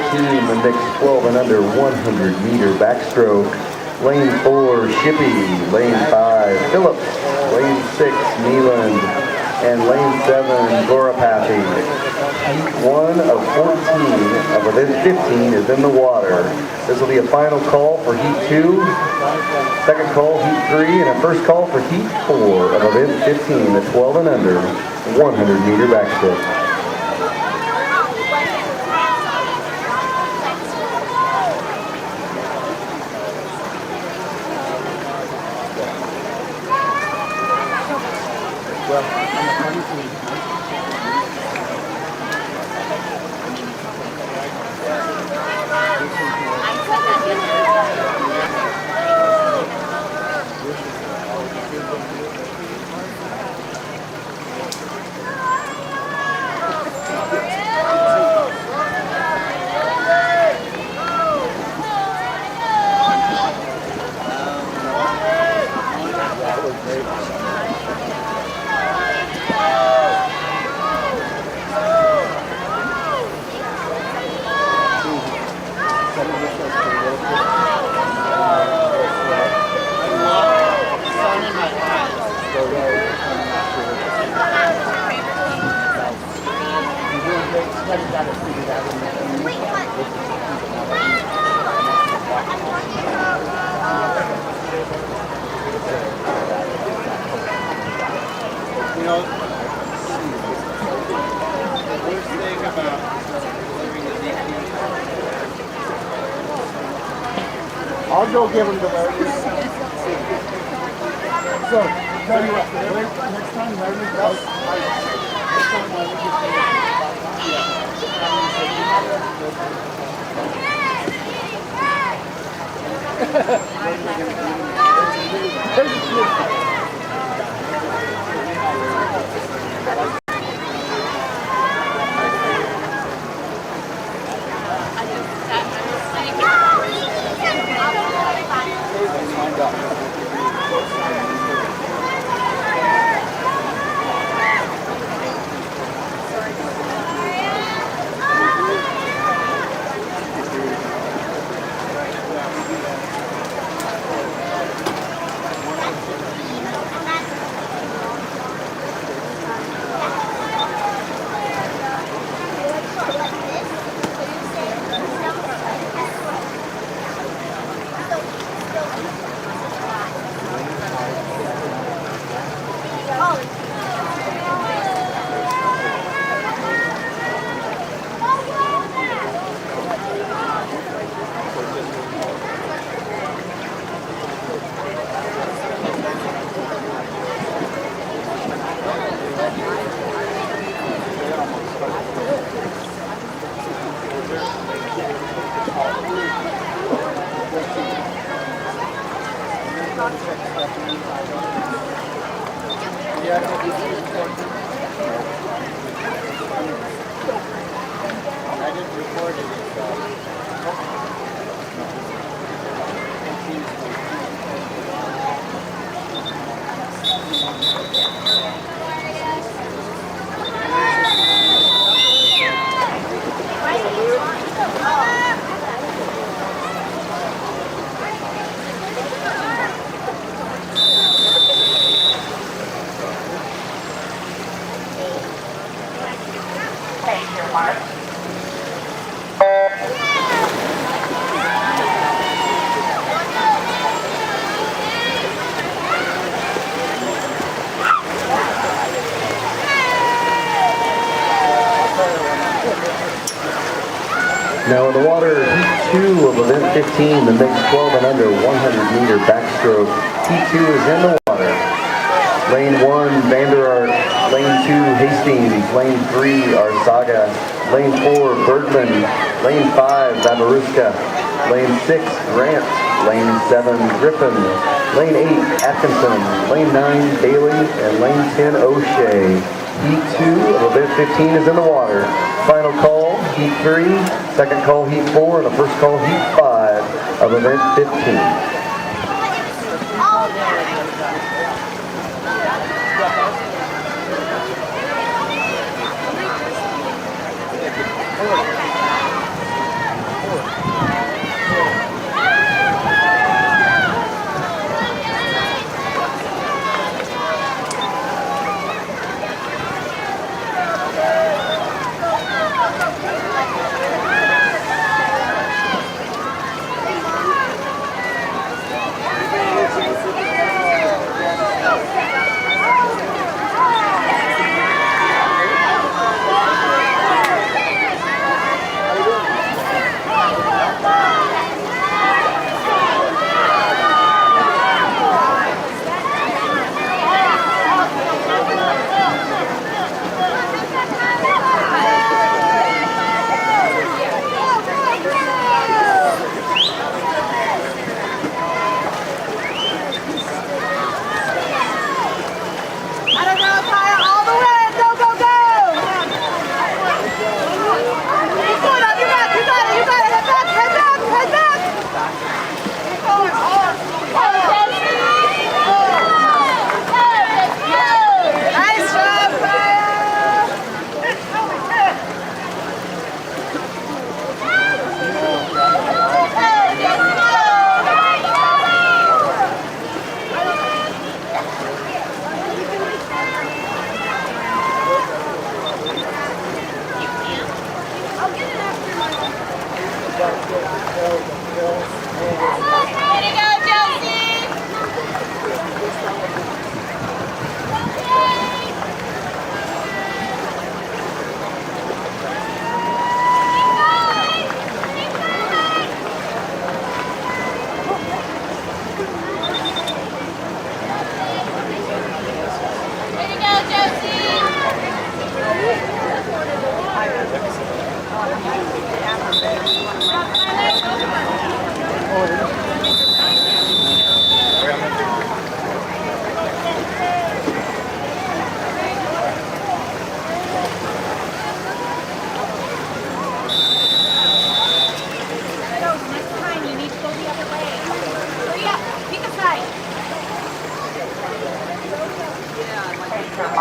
the mixed 12 and under 100 meter backstroke. Lane 4, Shippey. Lane 5, Phillips. Lane 6, Neeland. And lane 7, Gorapathy. Heat 1 of 14 of event 15 is in the water. This will be a final call for heat 2, second call heat 3, and a first call for heat 4 of event 15, the 12 and under 100 meter backstroke. You know, the worst thing about delivering the DP. I'll go give them to Larry. So, tell you what, next time Larry does, next time Larry I didn't record it. Now in the water, heat 2 of event 15, the mixed 12 and under 100 meter backstroke. Heat 2 is in the water. Lane 1, Vanderart. Lane 2, Hastings. Lane 3, Arzaga. Lane 4, Bergman. Lane 5, Babaruska. Lane 6, Grant. Lane 7, Griffin. Lane 8, Atkinson. Lane 9, Bailey. And lane 10, O'Shea. Heat 2 of event 15 is in the water. Final call, heat 3, second call, heat 4, and a first call, heat 5 of event 15.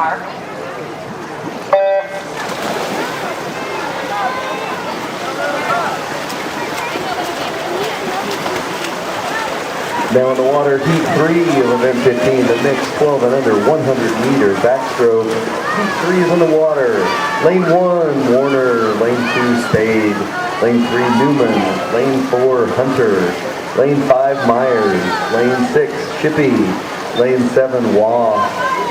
mark. Now in the water, heat 3 of event 15, the mixed 12 and under 100-meter backstroke. Heat 3 is in the water. Lane 1, Warner. Lane 2, Spade. Lane 3, Newman. Lane 4, Hunter. Lane 5, Myers. Lane 6, Shippey. Lane 7, Waugh.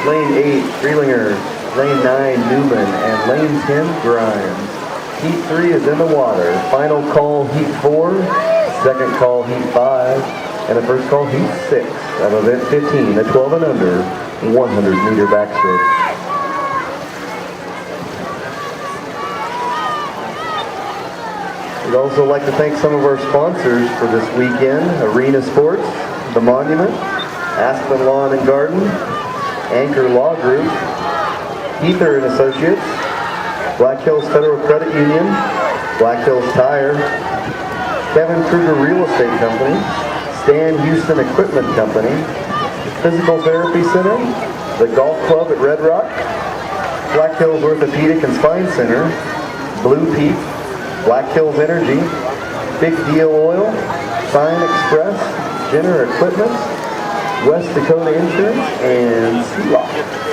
Lane 8, Freelinger. Lane 9, Newman. And lane 10, Grimes. Heat 3 is in the water. Final call, heat 4. Second call, heat 5. And the first call, heat 6 of event 15, the 12 and under 100-meter backstroke. We'd also like to thank some of our sponsors for this weekend: Arena Sports, The Monument, Aspen Lawn and Garden, Anchor Law Group, Heather and Associates, Black Hills Federal Credit Union, Black Hills Tire, Kevin Kruger Real Estate Company, Stan Houston Equipment Company, Physical Therapy Center, the Golf Club at Red Rock, Black Hills Orthopedic and Spine Center, Blue Peak, Black Hills Energy, Big Deal Oil, Sign Express, Jenner Equipment, West Dakota Insurance, and Sea-Lock.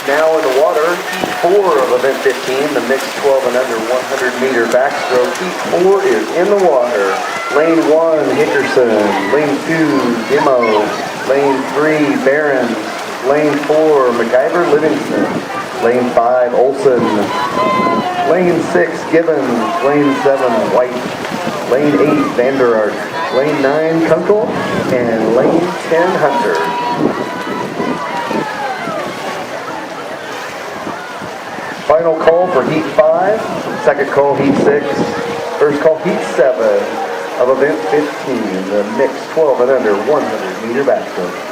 Now in the water, heat 4 of event 15, the mixed 12 and under 100-meter backstroke. Heat 4 is in the water. Lane 1, Hickerson. Lane 2, Demo. Lane 3, Barron. Lane 4, MacGyver Livingston. Lane 5, Olson. Lane 6, Gibbons. Lane 7, White. Lane 8, Vander Ark. Lane 9, Kunkel. And lane 10, Hunter. Final call for heat 5, second call heat 6, first call heat 7 of event 15, the mixed 12 and under 100-meter backstroke.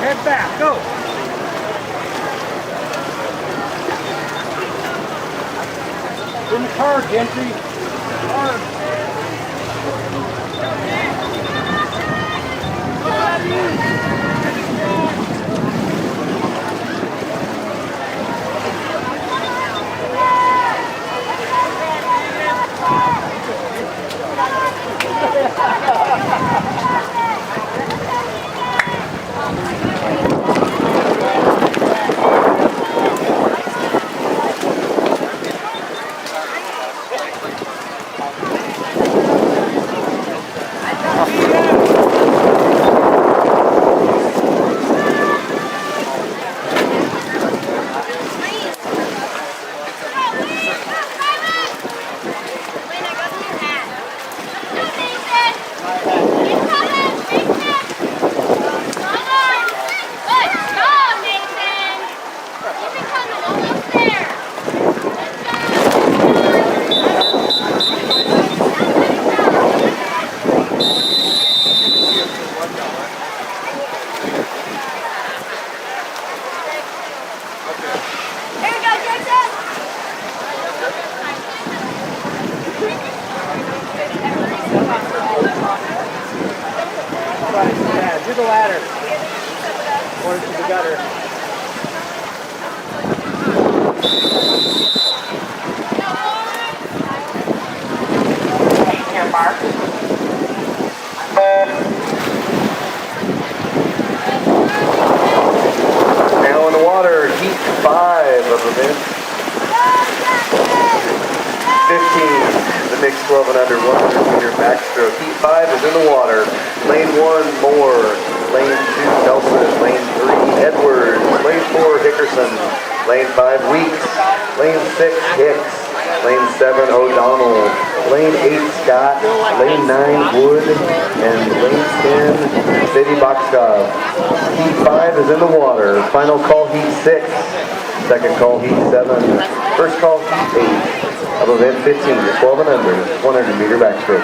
Head back, go. In the car, Gentry. Car. Do the ladder. Or to the gutter. Here, Mark. Now in the water, heat 5 of event 15, the mixed 12 and under 100-meter backstroke. Heat 5 is in the water. Lane 1, Moore. Lane 2, Nelson. Lane 3, Edwards. Lane 4, Hickerson. Lane 5, Weeks. Lane 6, Hicks. Lane 7, O'Donnell. Lane 8, Scott. Lane 9, Wood. And lane 10, City Boxkov. Heat 5 is in the water. Final call, Heat 6. Second call, Heat 7. First call, Heat 8. Of event 15, the 12 and under, 100-meter backstroke.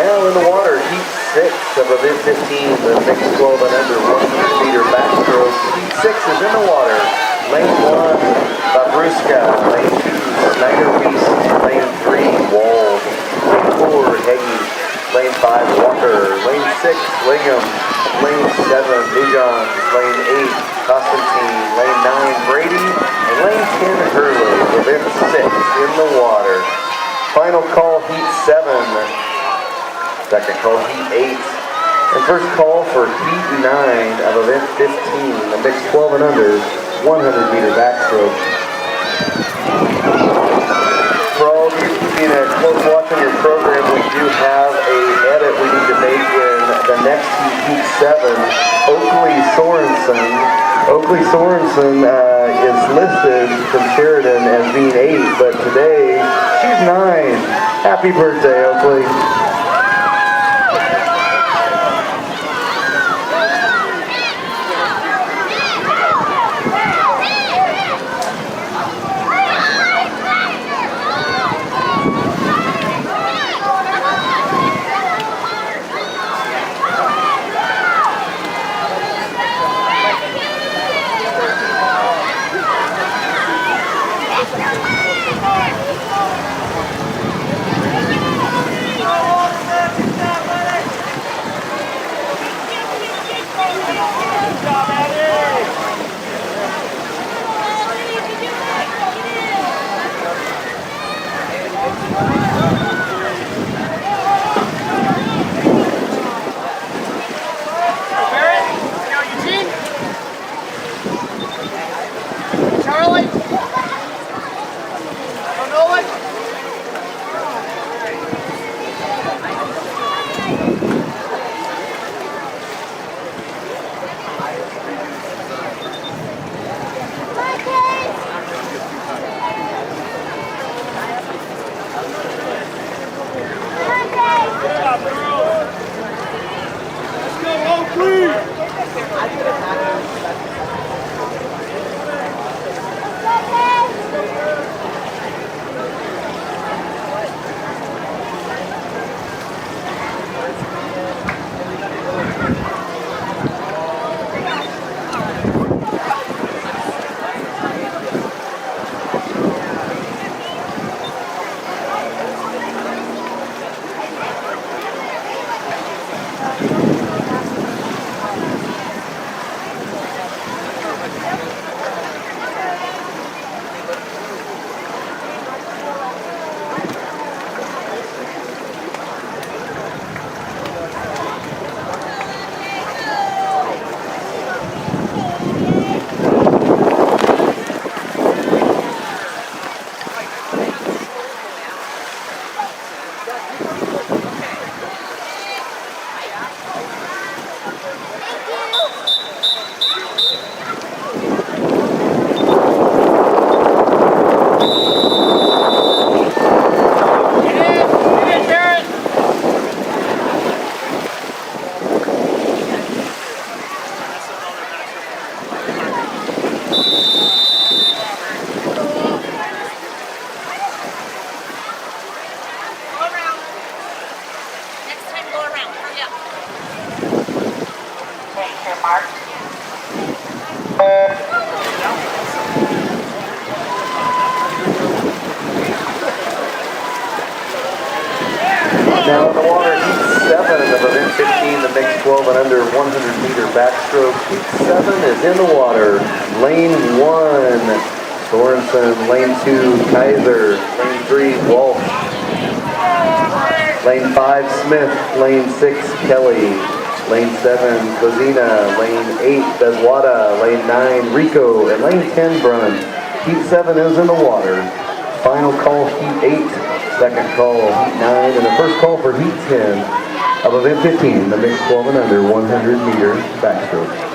Now in the water, heat 6 of event 15, the mixed 12 and under 100 meter backstroke. Heat 6 is in the water. Lane 1, Babruska. Lane 2, Snyder Beast. Lane 3, Wall. Lane 4, Heggie. Lane 5, Walker. Lane 6, Lingham. Lane 7, Lujan. Lane 8, Constantine. Lane 9, Brady. And lane 10, Hurley. Event 6 in the water. Final call, heat 7. Second call, heat 8. And first call for heat 9 of event 15, the mixed 12 and under, 100 meter backstroke. For all of you keeping a close watch on your program, we do have a edit we need to make in the next heat, heat 7. Oakley Sorensen. Oakley Sorensen is listed from Sheridan as being 8, but today she's 9. Happy birthday, Oakley. Now in the water, heat 7 of event 15, the mixed 12 and under 100 meter backstroke. Heat 7 is in the water. Lane 1, Sorensen. Lane 2, Kaiser. Lane 3, Walsh. Lane 5, Smith. Lane 6, Kelly. Lane 7, Cozina. Lane 8, Bezwada. Lane 9, Rico. And lane 10, Brun. Heat 7 is in the water. Final call, heat 8. Second call, heat 9, and the first call for heat 10 of event 15, the mixed 12 and under 100 meter backstroke.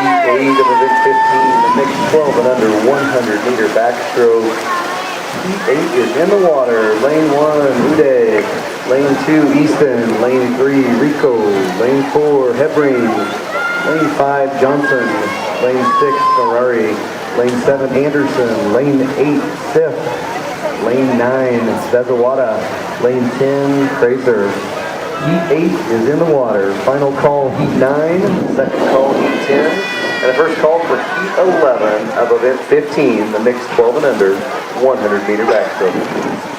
Heat 8 of event 15, the mixed 12 and under 100-meter backstroke. Heat 8 is in the water. Lane 1, Uday. Lane 2, Easton. Lane 3, Rico. Lane 4, Hebring. Lane 5, Johnson. Lane 6, Ferrari. Lane 7, Anderson. Lane 8, Sif. Lane 9, Bezawada. Lane 10, Crazer. Heat 8 is in the water. Final call, Heat 9. Second call, Heat 10. And the first call for Heat 11 of event 15, the mixed 12 and under, 100-meter backstroke.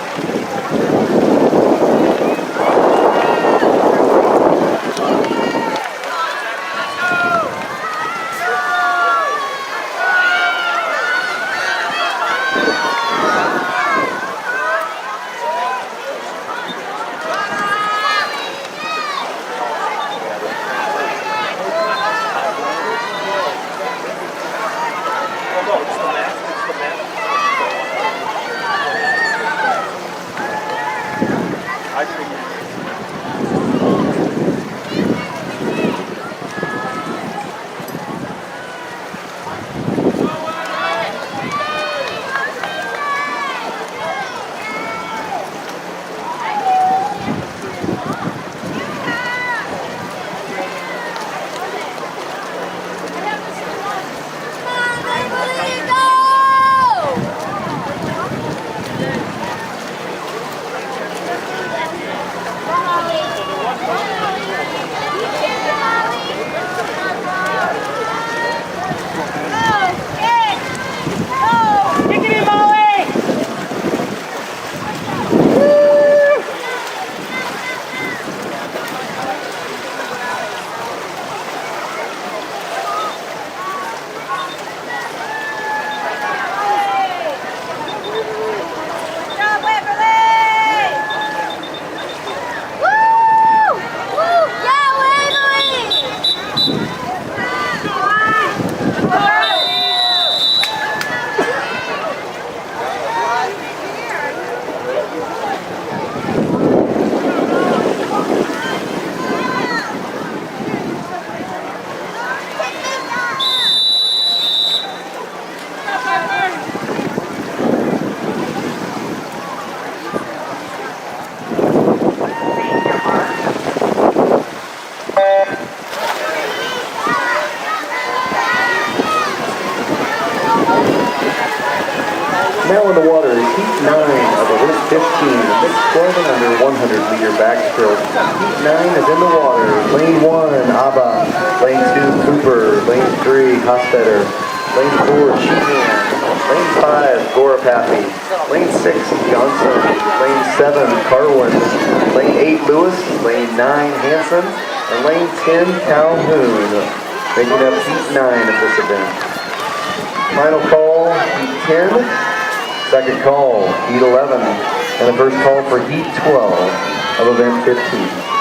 Now in the water is Heat 9 of event 15, the mixed 12 and under 100-meter backstroke. Heat 9 is in the water. Lane 1, Abba. Lane 2, Cooper. Lane 3, Hostetter. Lane 4, Sheehan. Lane 5, Gorapathy. Lane 6, Johnson. Lane 7, Carwin. Lane 8, Lewis. Lane 9, Hanson. And Lane 10, Calhoun. Making up Heat 9 of this event. Final call, Heat 10. Second call, Heat 11, and the first call for Heat 12 of event 15.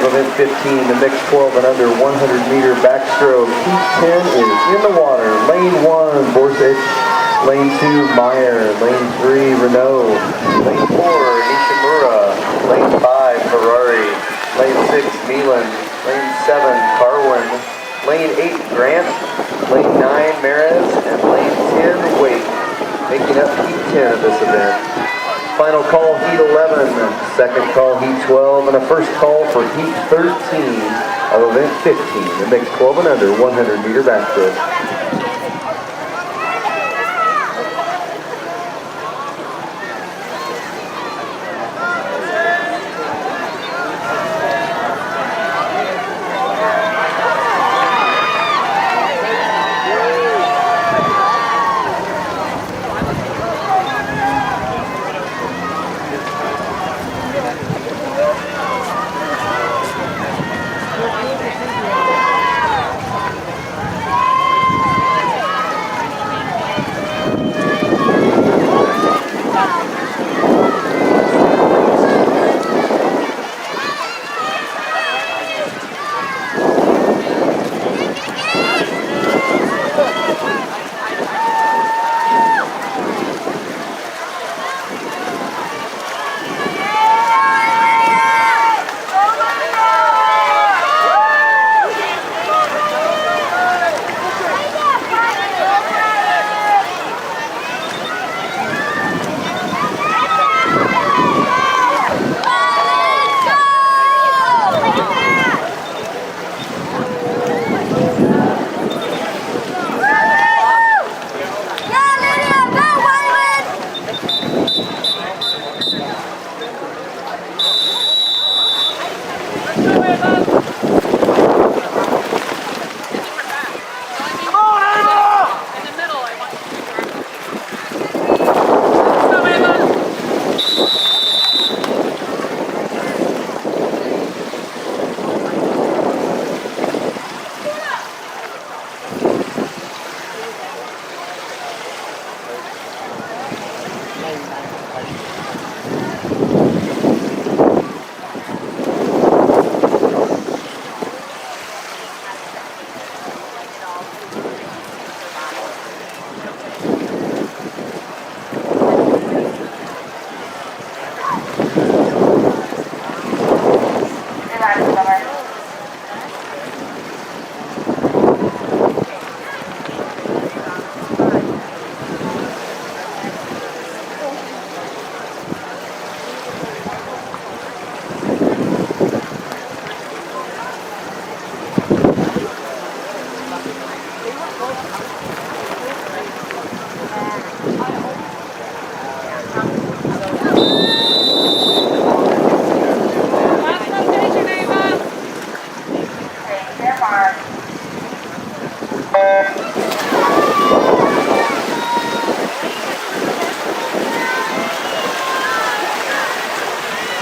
event 15, the mixed 12 and under 100-meter backstroke. Heat 10 is in the water. Lane 1, Borsich. Lane 2, Meyer. Lane 3, Renault. Lane 4, Nishimura. Lane 5, Ferrari. Lane 6, Milan. Lane 7, Carwin. Lane 8, Grant. Lane 9, Maris. And lane 10, Wake. Making up Heat 10 of this event. Final call, Heat 11. Second call, Heat 12. And a first call for Heat 13 of event 15. The mixed 12 and under 100-meter backstroke.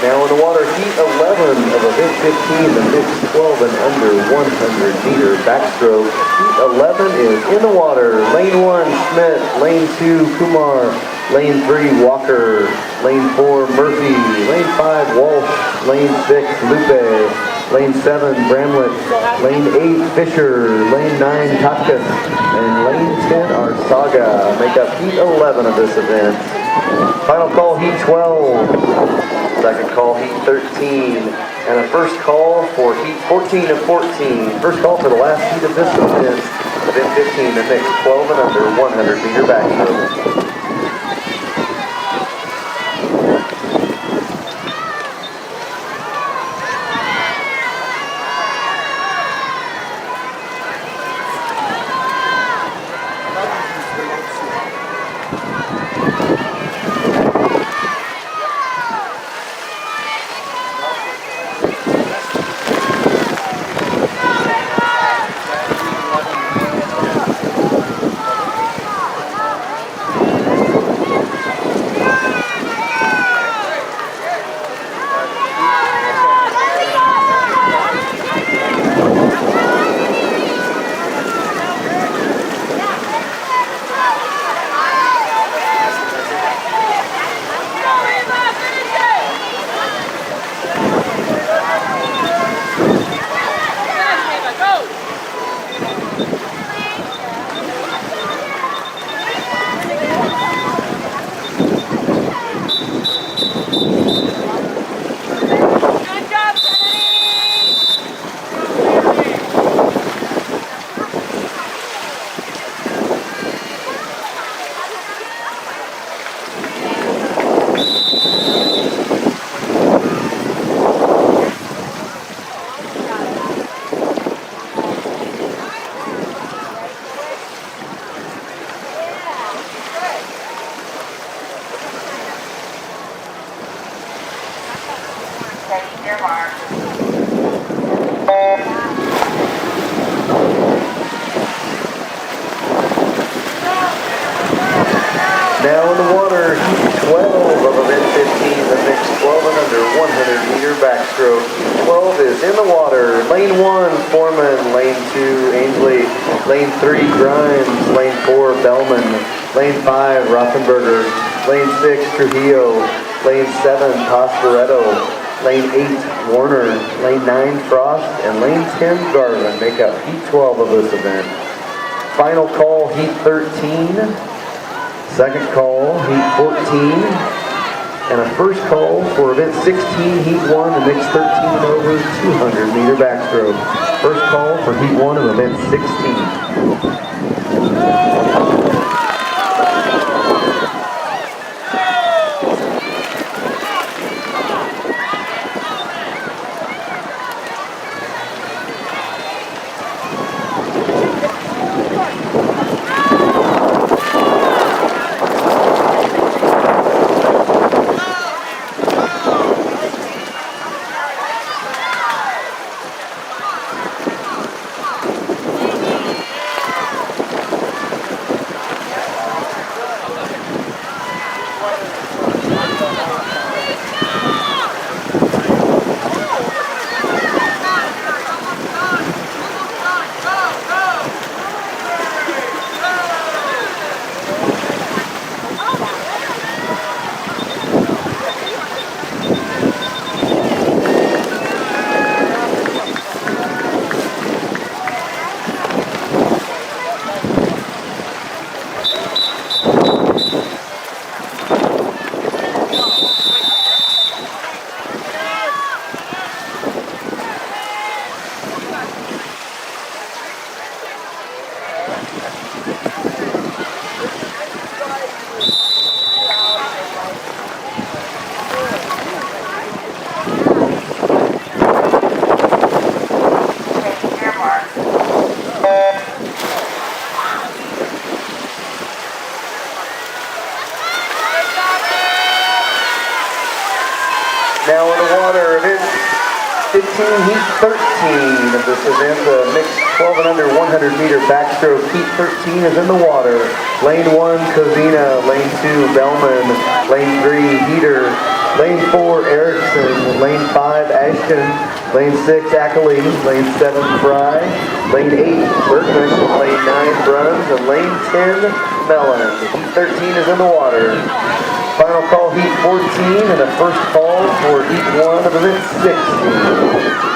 Now in the water, Heat 11 of event 15, the mixed 12 and under 100-meter backstroke. Heat 11 is in the water. Lane 1, Schmidt. Lane 2, Kumar. Lane 3, Walker. Lane 4, Murphy. Lane 5, Walsh. Lane 6, Lupe. Lane 7, Bramlett. Lane 8, Fisher. Lane 9, Topkus. And lane 10, Arsaga. Make up Heat 11 of this event. Final call, Heat 12. Second call, Heat 13. And a first call for Heat 14 and 14. First call for the last heat of this event. Event 15, the mixed 12 and under 100-meter backstroke. Now in the water, heat 12 of event 15, the mixed 12 and under 100-meter backstroke. Heat 12 is in the water. Lane 1, Foreman. Lane 2, Ainsley. Lane 3, Grimes. Lane 4, Bellman. Lane 5, Rothenberger. Lane 6, Trujillo. Lane 7, Tosperetto. Lane 8, Warner. Lane 9, Frost. And Lane 10, Garland make up heat 12 of this event. Final call, heat 13. Second call, heat 14, and a first call for event 16, heat 1, the mixed 13 and over 200-meter backstroke. First call for heat 1 of event 16. Now in the water, event 15, heat 13 of this event, the mixed 12 and under 100-meter backstroke. Heat 13 is in the water. Lane 1, Covina. Lane 2, Bellman. Lane 3, Heater. Lane 4, Erickson. Lane 5, Ashton. Lane 6, Ackley. Lane 7, Fry. Lane 8, Bergman. Lane 9, Bruns. And lane 10, Mellon. Heat 13 is in the water. Final call, heat 14, and a first call for heat 1 of event 16.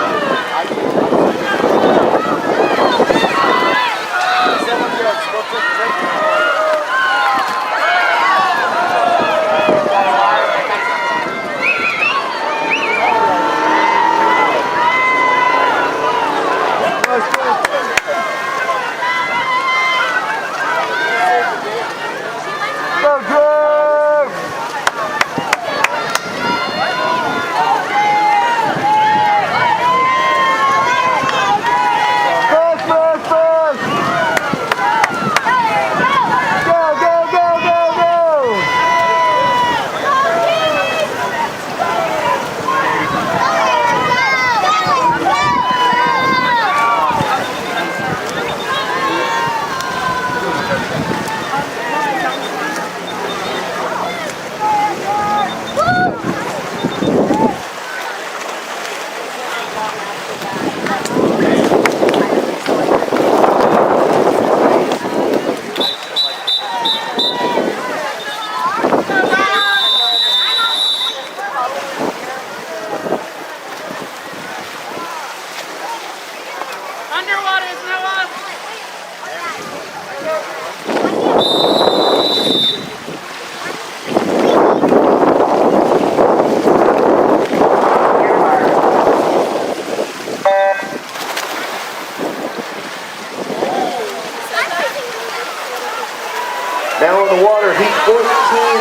Now in the water, heat 14,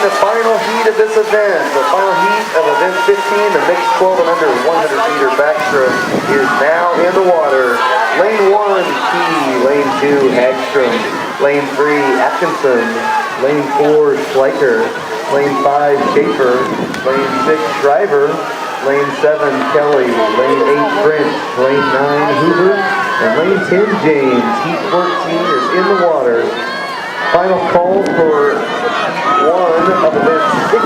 the final heat of this event. The final heat of event 15, the mixed 12 and under 100-meter backstroke is now in the water. Lane 1, Key. Lane 2, Hagstrom. Lane 3, Atkinson. Lane 4, Schleicher. Lane 5, Schaefer. Lane 6, Shriver. Lane 7, Kelly. Lane 8, French. Lane 9, Hoover. And lane 10, James. Heat 14 is in the water. Final call for one of event 16,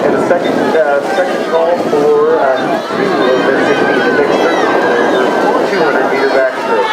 and the second call for heat 2 of event 16, the mixed 13 over 200 meter backstroke.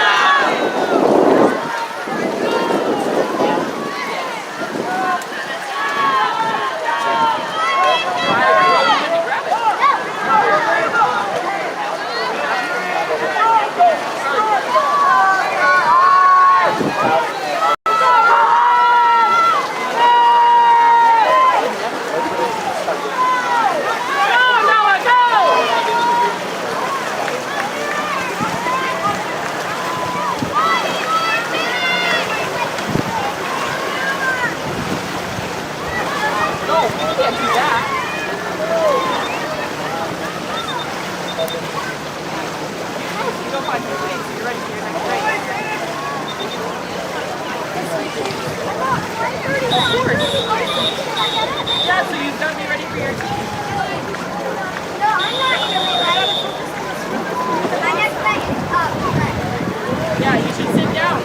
Yeah, so you've got to be ready for your team. No, I'm not really ready. My next night is up. Yeah, you should sit down.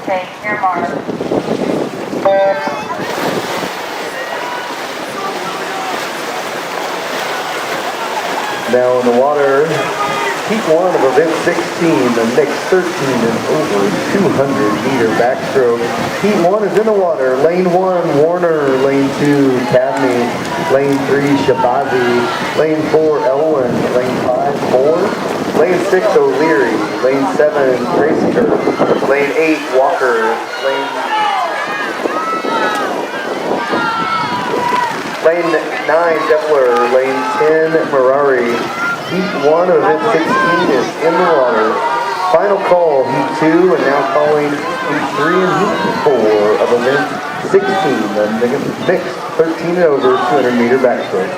Take your mark. Now in the water, heat 1 of event 16, the mixed 13 and over 200 meter backstroke. Heat 1 is in the water. Lane 1, Warner. Lane 2, Tabney. Lane 3, Shabazi. Lane 4, Elwin. Lane 5, Moore. Lane 6, O'Leary. Lane 7, Graceker. Lane 8, Walker. Lane 9, Depler. Lane 10, Marari. Heat 1 of event 16 is in the water. Final call, heat 2, and now calling heat 3 and heat 4 of event 16, the mixed 13 and over 200 meter backstroke.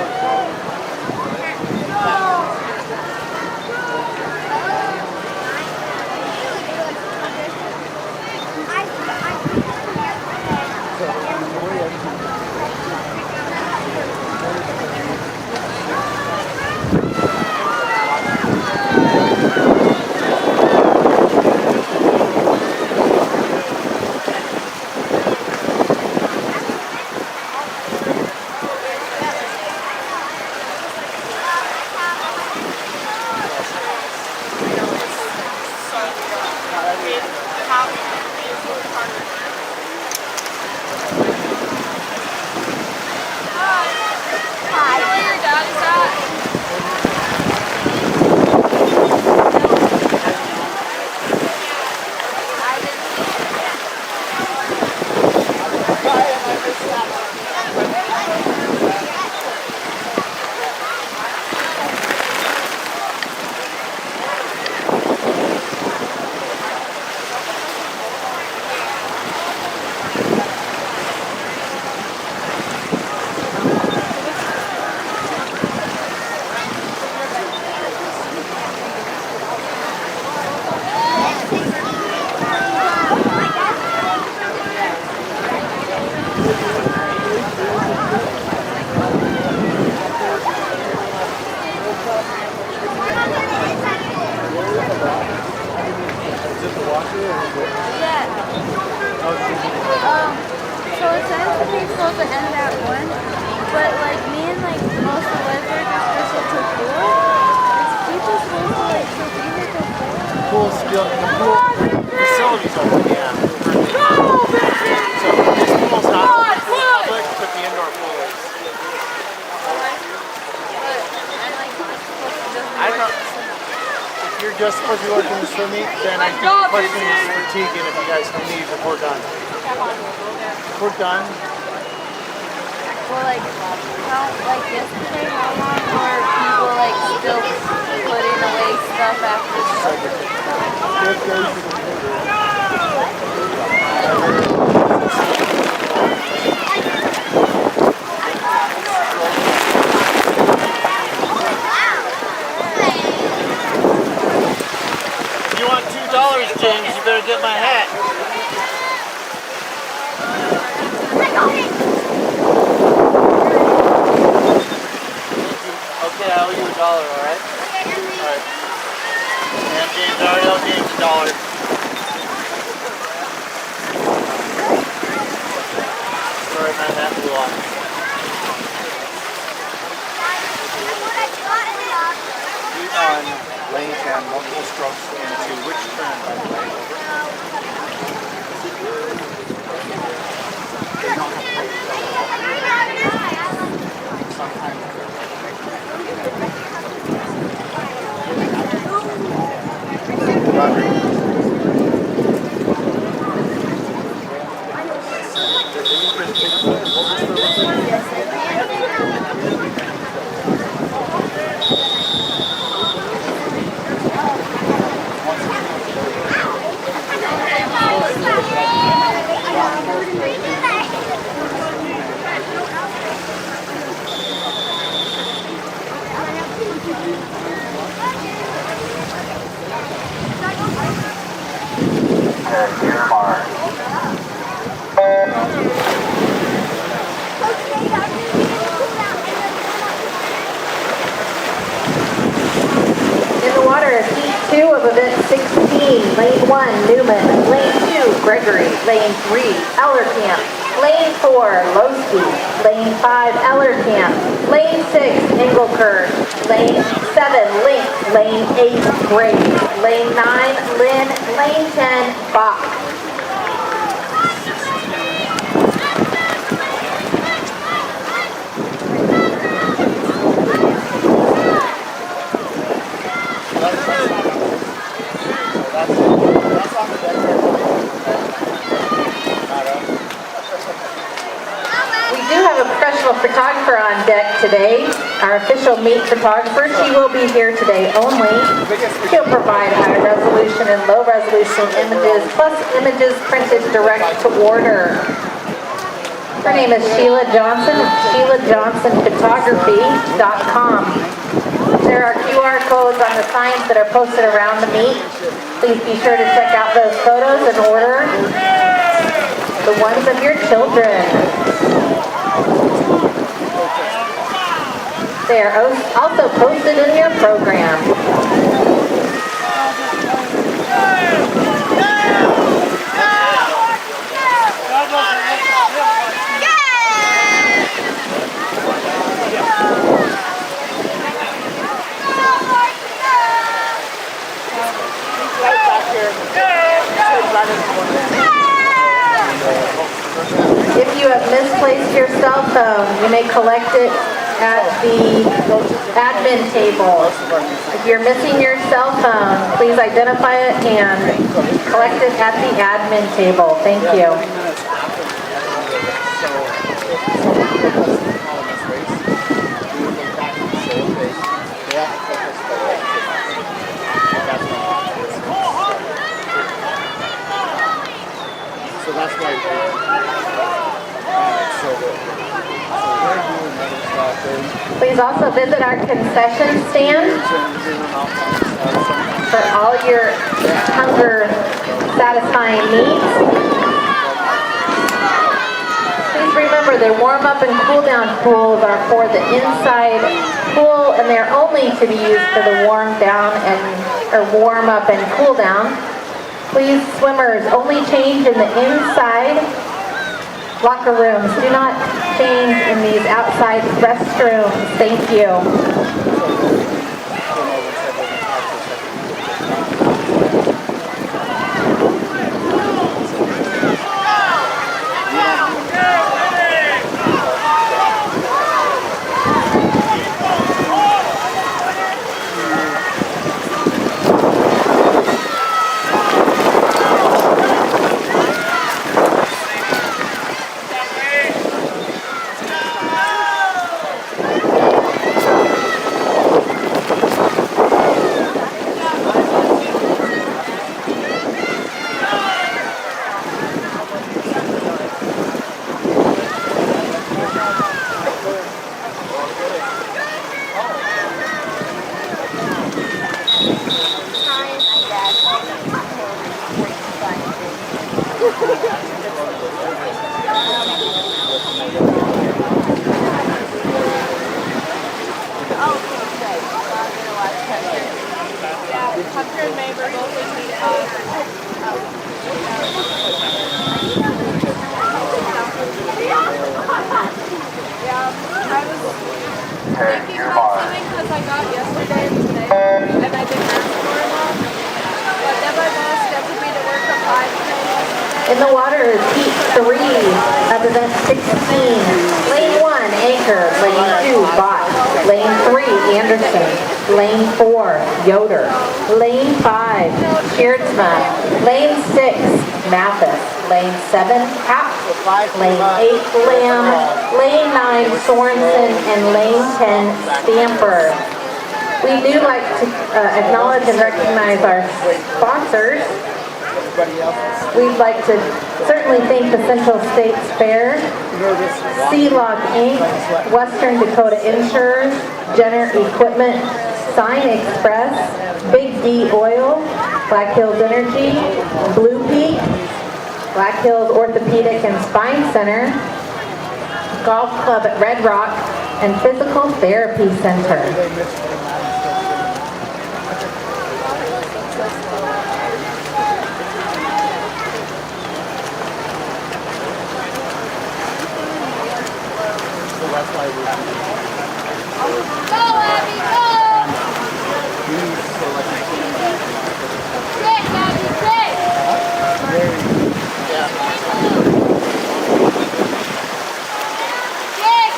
So it says that we're supposed to end at 1, but like me and like most of the lifeguards are scheduled till 4. Is people supposed to like so either till 4? Pool still, the pool facilities open, yeah. So this pool's not open to the public, but the indoor pool is. I don't know. If you're just supposed to be working the swim meet, then I think the question is fatigue and if you guys can leave if we're done. If we're done. Well, like, how, like yesterday, how long were people like still putting away stuff after school? alright? Alright. And James already owed James $1. Sorry, man, that blew off. On lane 10, multiple strokes into which turn, by the way? They don't have to wait sometimes. In the water, heat 2 of event 16, lane 1, Newman, lane 2, Gregory, lane 3, Ellerkamp, lane 4, Lowski, lane 5, Ellerkamp, lane 6, Engelkirk, lane 7, Link, lane 8, Graves, lane 9, Lynn, lane 10, Bach. We do have a professional photographer on deck today, our official meet photographer. She will be here today only. She'll provide high resolution and low resolution images, plus images printed direct to order. Her name is Sheila Johnson, SheilaJohnsonPhotography.com. There are QR codes on the signs that are posted around the meet. Please be sure to check out those photos and order the ones of your children. They are also posted in your program. If you have misplaced your cell phone, you may collect it at the admin table. If you're missing your cell phone, please identify it and collect it at the admin table. Thank you. So that's why Please also visit our concession stand for all your hunger satisfying needs. Please remember the warm up and cool down pools are for the inside pool and they're only to be used for the warm up and cool down. Please, swimmers, only change in the inside locker rooms. Do not change in these outside restrooms. Thank you. Hunter and May were both with me. Yeah, I was thinking about swimming because I got yesterday and today, and I didn't ask for it all. But then my boss scheduled me to work at 5 today yesterday. In the water is heat 3 of event 16. Lane 1, Anchor. Lane 2, Bot. Lane 3, Anderson. Lane 4, Yoder. Lane 5, Sheardsma. Lane 6, Mathis. Lane 7, Cap. Lane 8, Lamb. Lane 9, Sorensen. And Lane 10, Stamper. We do like to acknowledge and recognize our sponsors. We'd like to certainly thank the Central States Fair, Sea-Lock Inc., Western Dakota Insurers, Jenner Equipment, Sign Express, Big D Oil, Black Hills Energy, Blue Peak, Black Hills Orthopedic and Spine Center, Golf Club at Red Rock, and Physical Therapy Center. That's why we're Go, Abby, go! Quick, Abby, quick! Quick,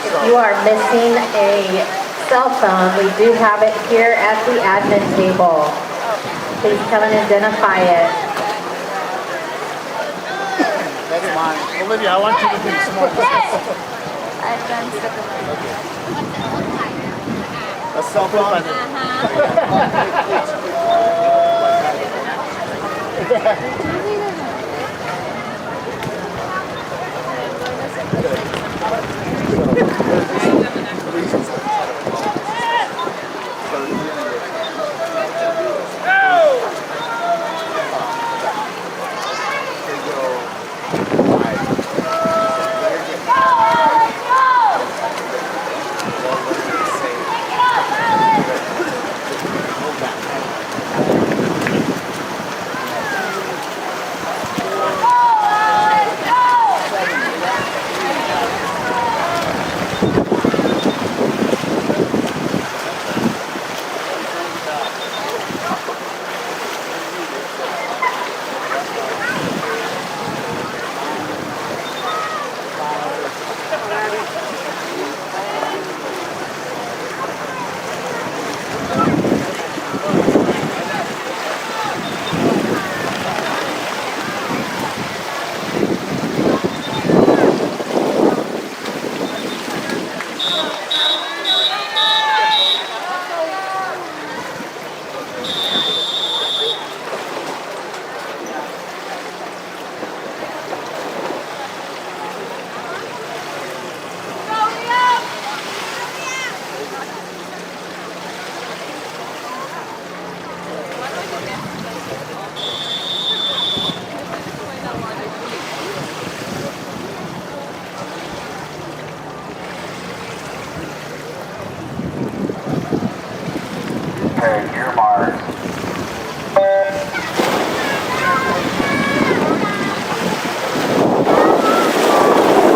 If you are missing a cell phone, we do have it here at the admin table. Please come and identify it. That's mine. Olivia, I want you to do some more. I've done stuff A cell phone.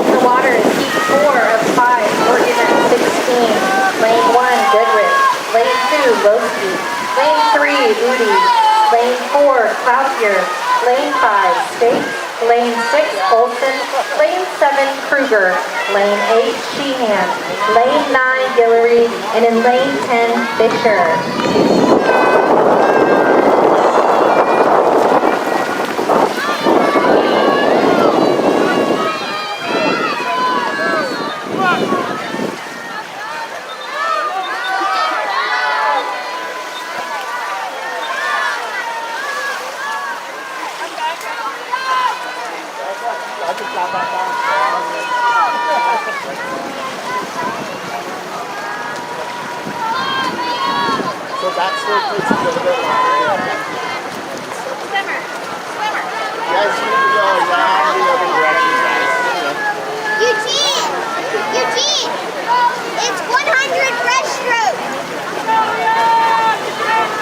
The water is heat 4 of 5 for event 16. Lane 1, Goodrich. Lane 2, Lowski. Lane 3, Udi. Lane 4, Cloutier. Lane 5, State. Lane 6, Olson. Lane 7, Kruger. Lane 8, Sheehan. Lane 9, Guillory. And in lane 10, Fisher. that still takes a little bit longer. You guys need to go down the other direction, guys. Eugene! Eugene! It's 100 breaststroke! Move your arms, Liam!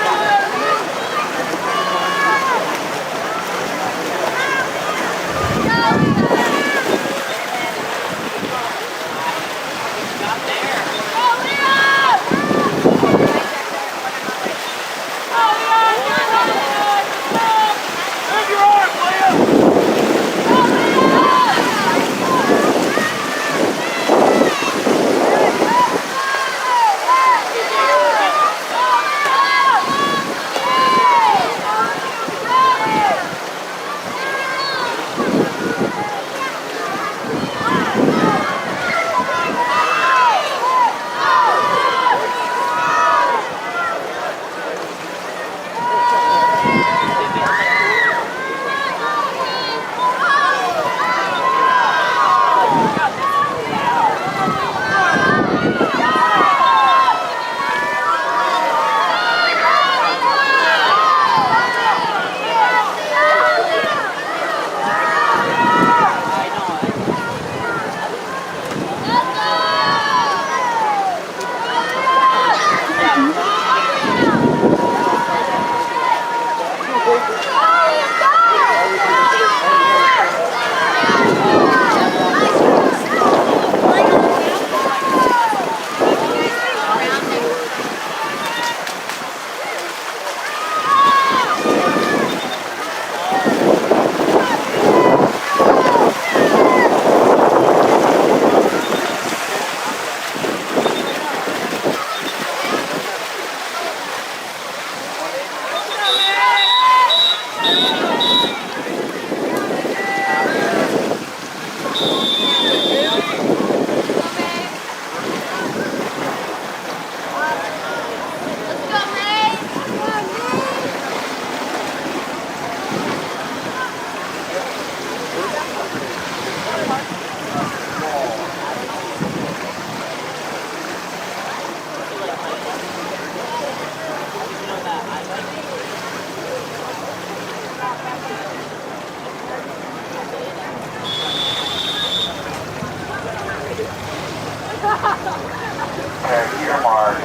Your mark.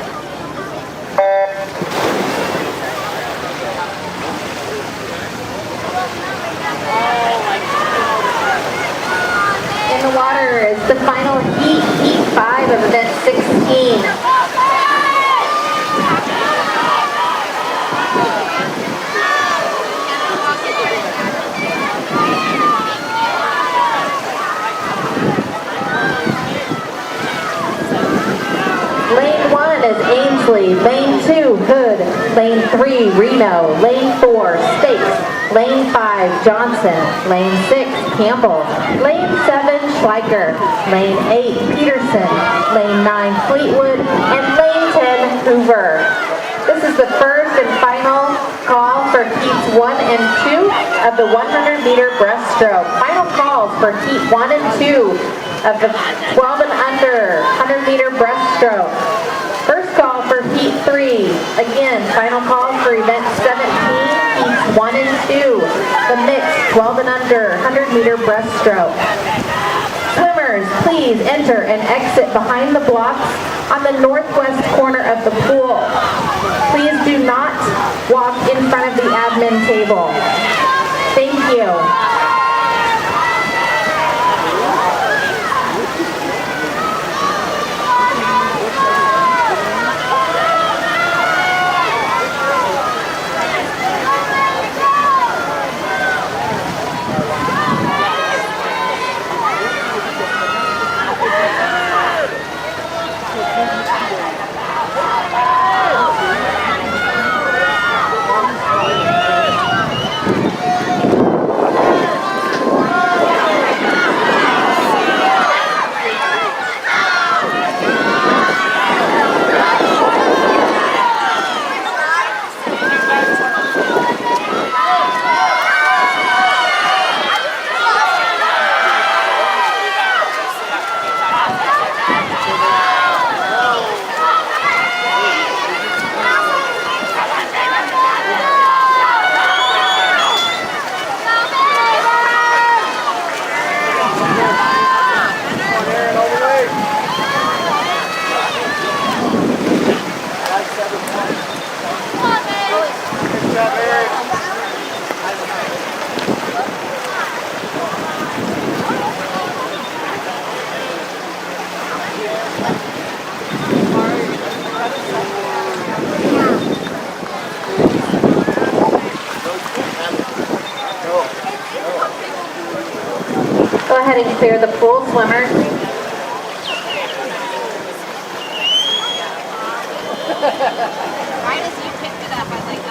In the water is the final heat, heat 5 of event 16. Lane 1 is Ainsley, Lane 2, Hood, Lane 3, Reno, Lane 4, Stakes, Lane 5, Johnson, Lane 6, Campbell, Lane 7, Schleicher, Lane 8, Peterson, Lane 9, Fleetwood, and Lane 10, Hoover. This is the first and final call for heats 1 and 2 of the 100-meter breaststroke. Final calls for heat 1 and 2 of the 12 and under 100-meter breaststroke. First call for heat 3. Again, final call for event 17, heats 1 and 2. The mixed 12 and under 100-meter breaststroke. Swimmers, please enter and exit behind the blocks on the northwest corner of the pool. Please do not walk in front of the admin table. Thank you. ahead and clear the pool swimmers. Right as you picked it up, I was like,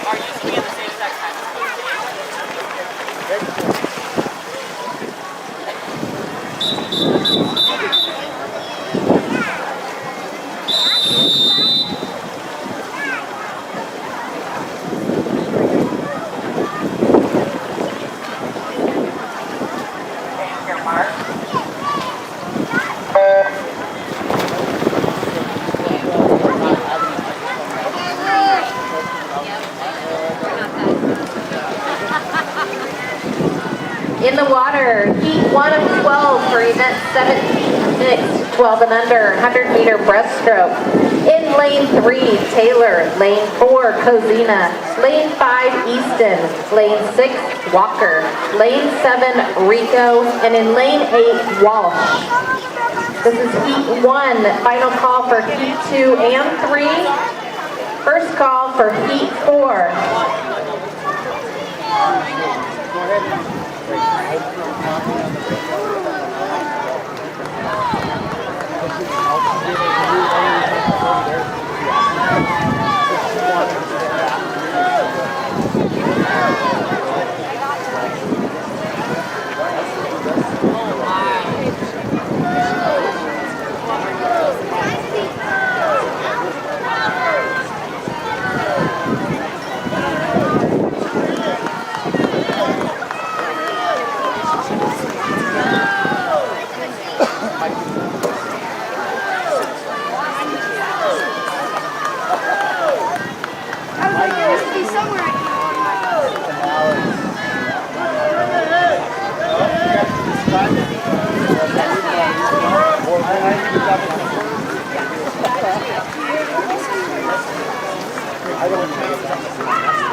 Are you swimming at the same exact time? In the water, heat 1 of 12 for event 17 mixed, 12 and under, 100-meter breaststroke. In lane 3, Taylor. Lane 4, Cozina. Lane 5, Easton. Lane 6, Walker. Lane 7, Rico. And in lane 8, Walsh. This is heat 1. Final call for heat 2 and 3. First call for heat 4.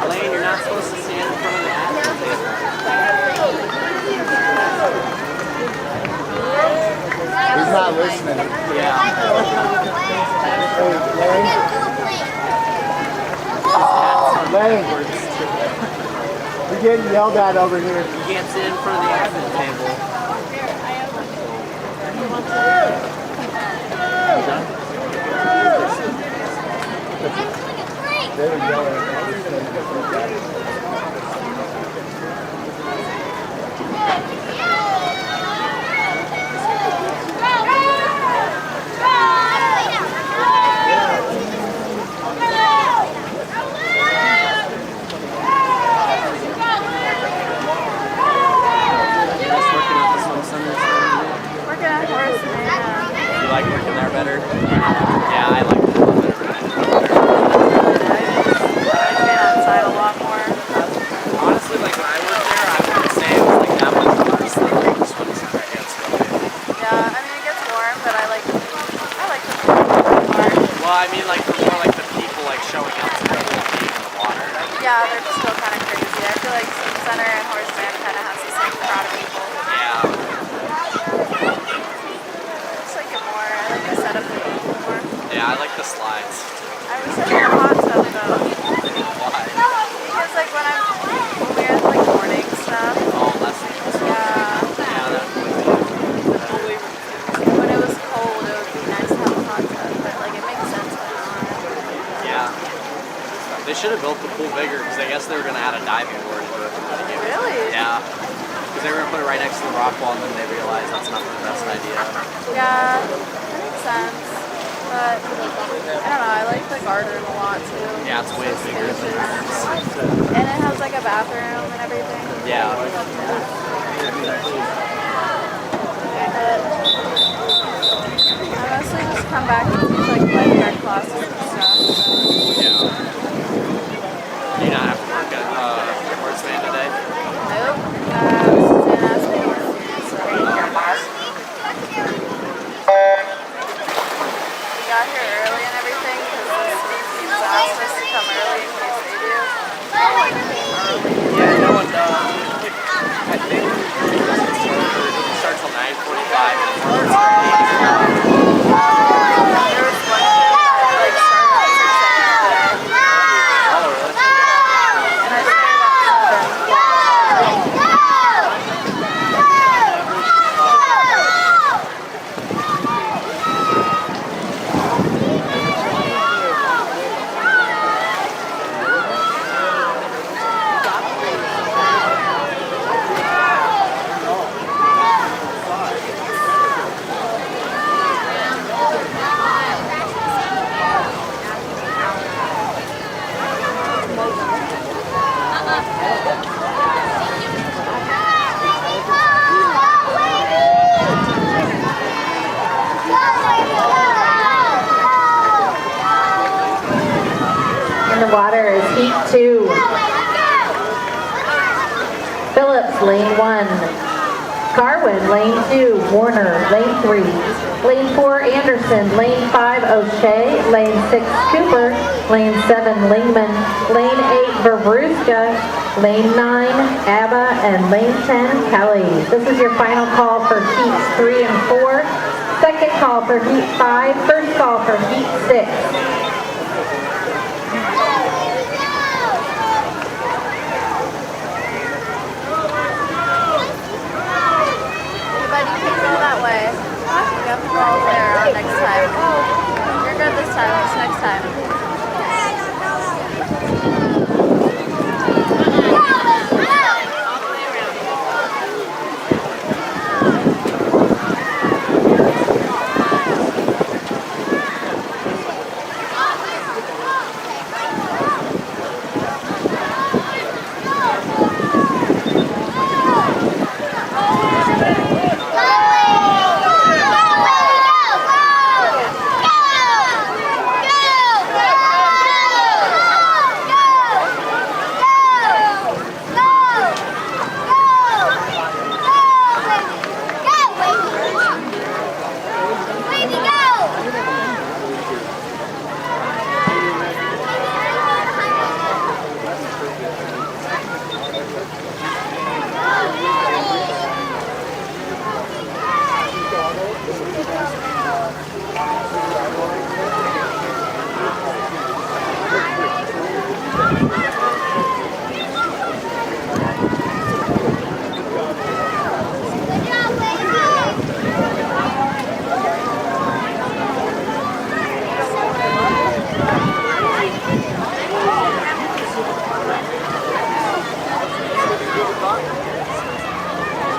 Lane, you're not supposed to stand in front of the asphalt table. He's not listening. Yeah. Lane, you're getting yelled at over here. You can't sit in front of the admin table. They were yelling. Working at Horace Mann. You like working there better? Yeah, I like it a lot better. I get outside a lot more. Honestly, like when I worked there, I wouldn't say it was like that much worse than this one is right now. Yeah, I mean it gets warm, but I like the part. Well, I mean like for more like the people like showing up to the whole game in the water. Yeah, they're still kind of crazy. I feel like Sim Center and Horace Mann kind of has the same crowd of people. Yeah. I just like it more. I like the setup of it more. Yeah, I like the slides. I wish I had a hot tub though. Why? Because like when we had like morning stuff. Oh, that's nice. Yeah. Yeah, that would be. When it was cold, it would be nice to have a hot tub, but like it makes sense when not. Yeah. They should have built the pool bigger because I guess they were going to add a diving board into it. Really? Yeah. Because they were going to put it right next to the rock wall and then they realized that's not the best idea. Yeah, that makes sense. But I don't know, I like the guard room a lot too. Yeah, it's way bigger. And it has like a bathroom and everything. Yeah. But I mostly just come back and teach like lifeguard classes and stuff. So. Yeah. Do you not have to work at Horace Mann today? Nope. Suzanne asked me to work here, so. We got here early and everything because the speed teams asked us to come early in case they do. No one came early. Yeah, no one does. I think it doesn't start till 9:45 and it starts at 8. There was one kid that water is Heat 2. Phillips, Lane 1. Carwin, Lane 2. Warner, Lane 3. Lane 4, Anderson. Lane 5, O'Shea. Lane 6, Cooper. Lane 7, Lingman. Lane 8, Verbruska. Lane 9, Abba. And Lane 10, Kelly. This is your final call for Heats 3 and 4. Second call for Heat 5. First call for Heat 6. Everybody can go that way. We have to go over there next time. You're good this time, just next time.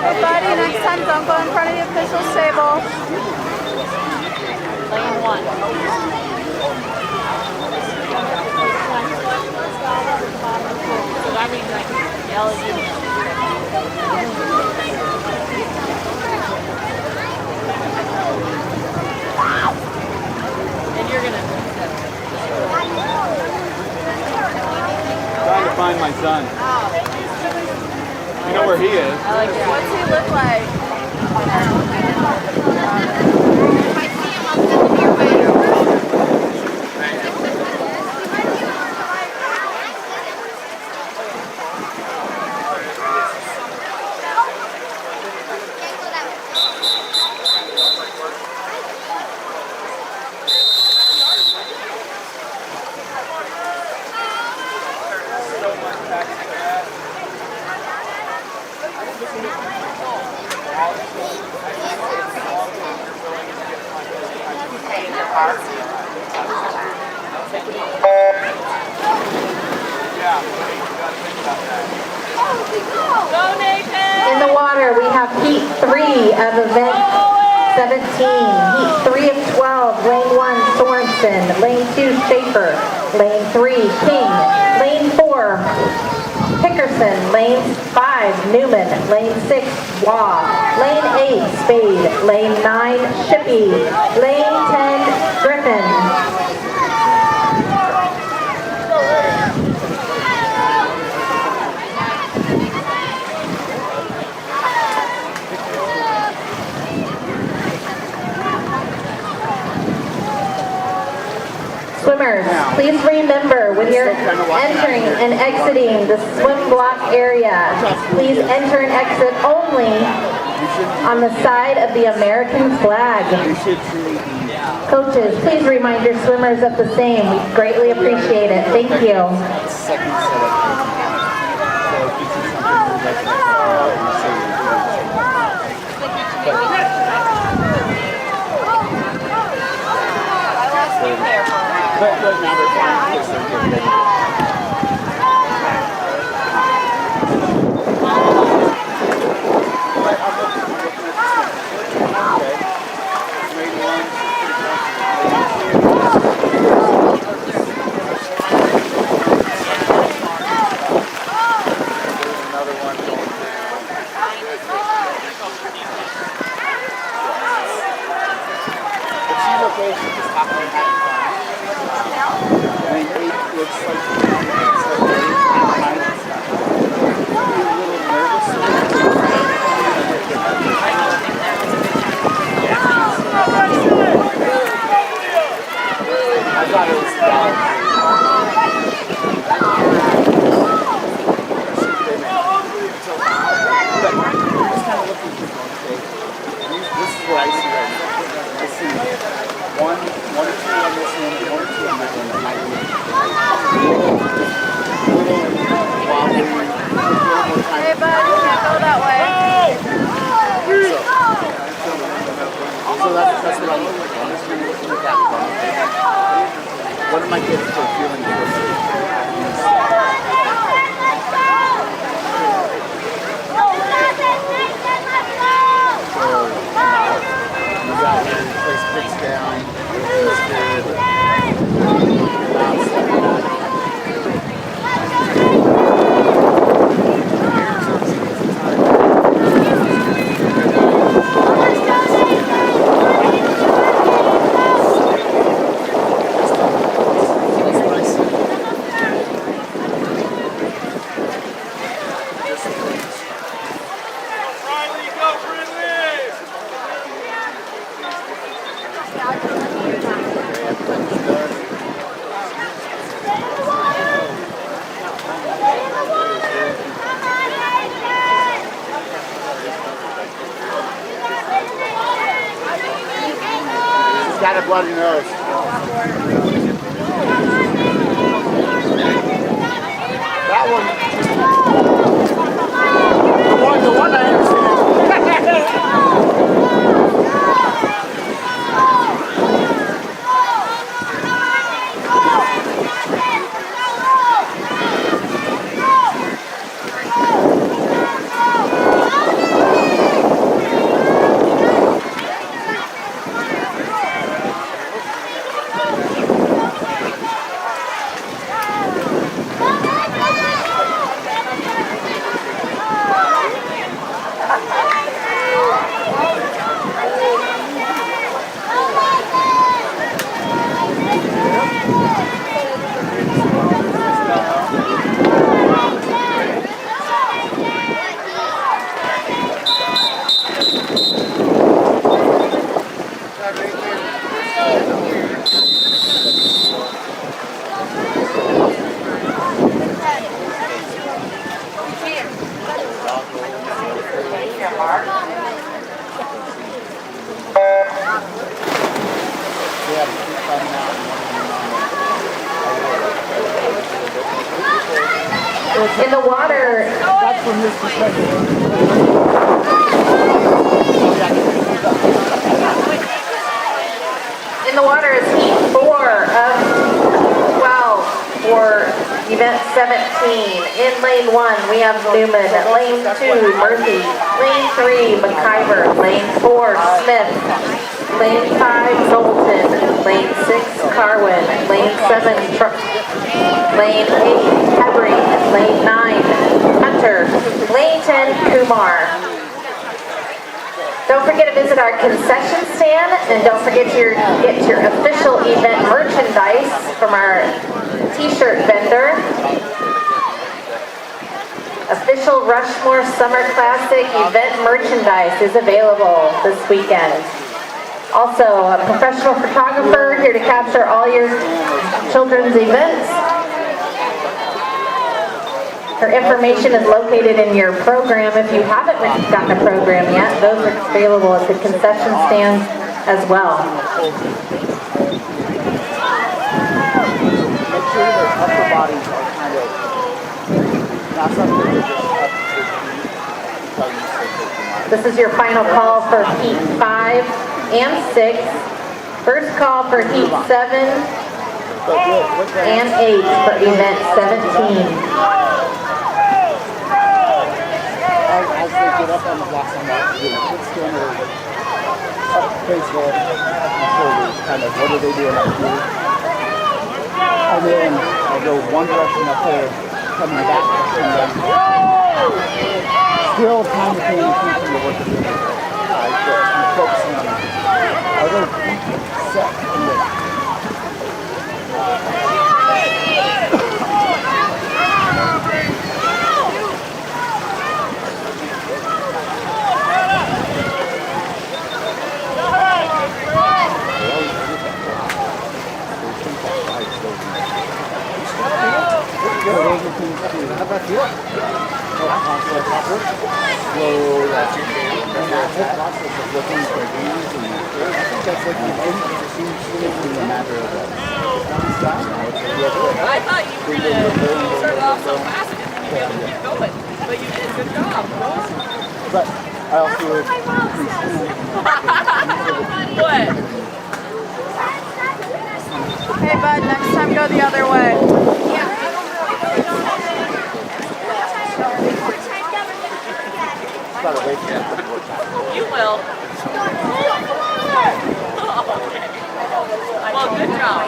Everybody, next time don't go in front of the officials table. Lane 1. So that means like yell at you. And you're gonna Trying to find my son. You know where he is. I like it. What's he look like? If I see him, I'll send him your way. In the water, we have Heat 3 of event 17. Heat 3 of 12, Lane 1, Sorensen. Lane 2, Schaefer. Lane 3, King. Lane 4, Pickerson. Lane 5, Newman. Lane 6, Waugh. Lane 8, Spade. Lane 9, Shippey. Lane 10, Griffin. Swimmers, please remember when you're entering and exiting the swim block area, please enter and exit only on the side of the American flag. Coaches, please remind your swimmers of the same. We greatly appreciate it. Thank you. But now they're fine. got my kids still feeling good. We got here, the place picks down, everything's got a bloody nose. That one. The one I understand. In the water, That's from this perspective. in the water is heat 4 of 12 for event 17. In lane 1, we have Newman. Lane 2, Murphy. Lane 3, McIver. Lane 4, Smith. Lane 5, Knowlton. Lane 6, Carwin. Lane 7, Lane 8, Hebring. Lane 9, Hunter. Lane 10, Kumar. Don't forget to visit our concession stand, and don't forget to get your official event merchandise from our t-shirt vendor. Official Rushmore Summer Classic event merchandise is available this weekend. Also, a professional photographer here to capture all your children's events. Her information is located in your program. If you haven't gotten a program yet, those are available at the concession stands as well. Make sure their upper bodies are kind of not something that just This is your final call for heat 5 and 6. First call for heat 7 and 8 for event 17. as they get up on the blocks, I'm like, what's going on? Up face head and shoulders, kind of, what are they doing up here? And then I go one direction up there, coming back, and then still kind of paying attention to what they're doing. I'm focusing on are their feet set in the how about you? Slow, that whole process of looking for views, and I think that's like the huge in the matter of I thought you were going to start off so fast and then you'd be able to keep going. But you did. Good job. but I also What? Hey, bud, next time go the other way. You will. Well, good job.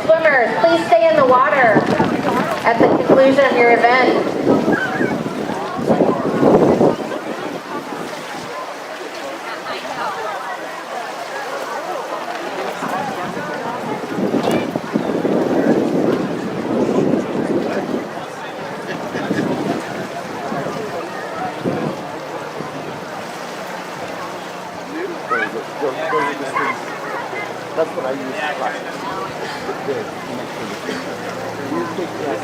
Swimmers, please stay in the water at the conclusion of your event. That's what I use to practice. Good. You take that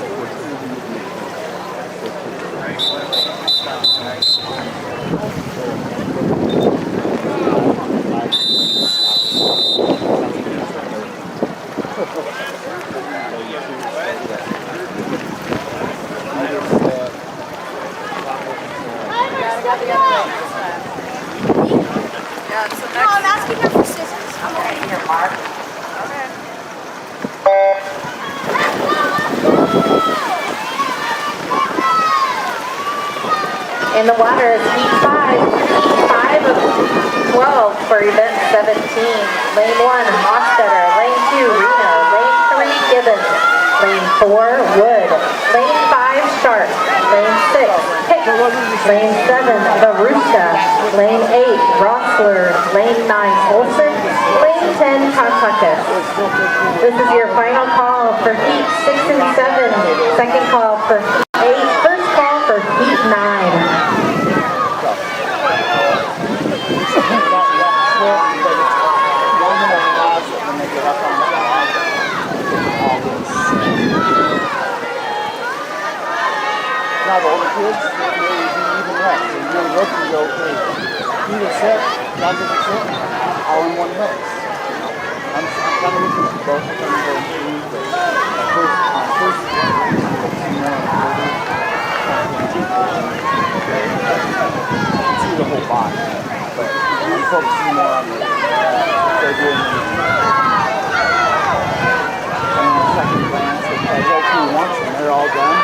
Yeah, so next. I'm asking her for scissors. Okay, here, Mark. Okay. In the water is heat 5. Heat 5 of 12 for event 17. Lane 1, Hostetter. Lane 2, Reno. Lane 3, Gibbons. Lane 4, Wood. Lane 5, Sharp. Lane 6, Pick. Lane 7, Veruska. Lane 8, Rossler. Lane 9, Olson. Lane 10, Pawtucket. This is your final call for heat 6 and 7. Second call for heat 8. First call for heat 9. Now the older kids, they do even less. They really look and go, okay, either set, y'all get the set, all in one race. I'm kind of looking at both of them going through the first see the whole body. But I'm focusing more on they're doing and then the second glance, if I go through once and they're all done,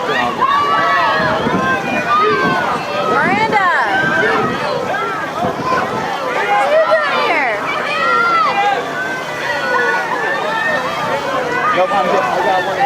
then I'll get Miranda! What are you doing here? nope, I got one.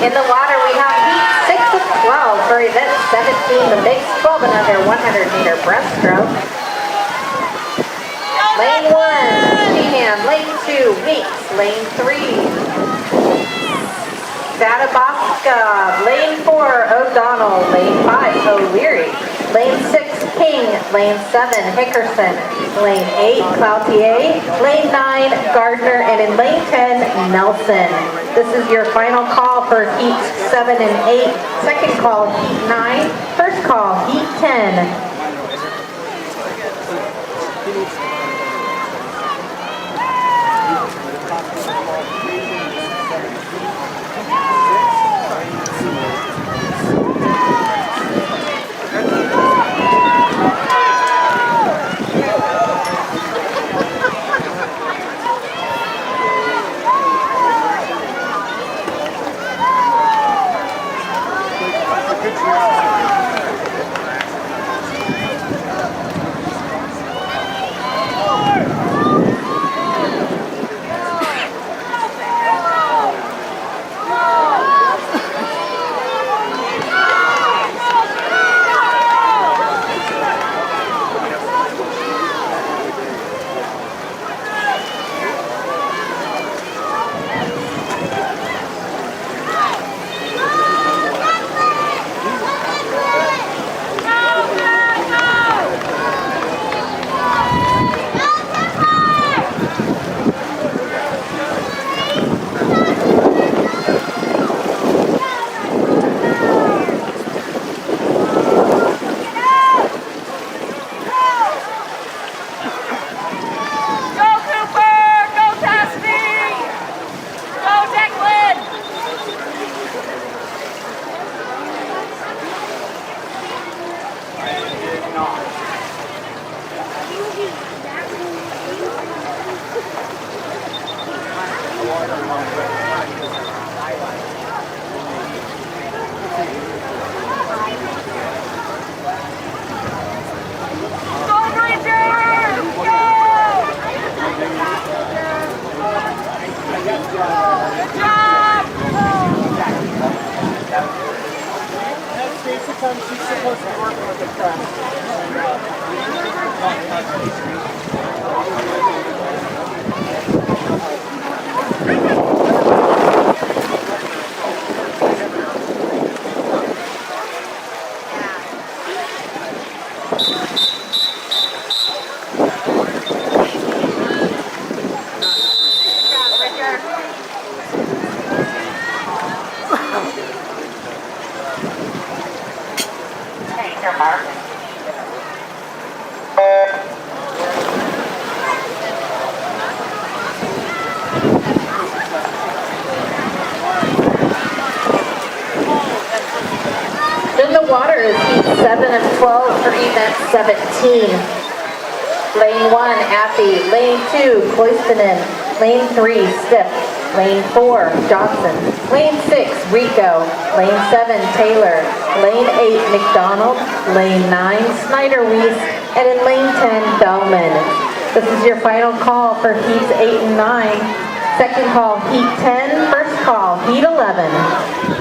In the water, we have heat 6 of 12 for event 17, the mixed 12 and under 100-meter breaststroke. Lane 1, Sheehan. Lane 2, Weeks. Lane 3, Sadabaska. Lane 4, O'Donnell. Lane 5, O'Leary. Lane 6, King. King. Lane 7, Hickerson. Lane 8, Cloutier. Lane 9, Gardner. And in lane 10, Nelson. This is your final call for heats 7 and 8. Second call, heat 9. First call, heat 10. She's supposed to work with the crowd. In the water is heat 7 of 12 for event 17. Lane 1, Appy. Lane 2, Cloistinen. Lane 3, Stiff. Lane 4, Johnson. Lane 6, Rico. Lane 7, Taylor. Lane 8, McDonald. Lane 9, Snyder Weiss. And in lane 10, Bellman. This is your final call for heats 8 and 9. Second call, heat 10. First call, heat 11.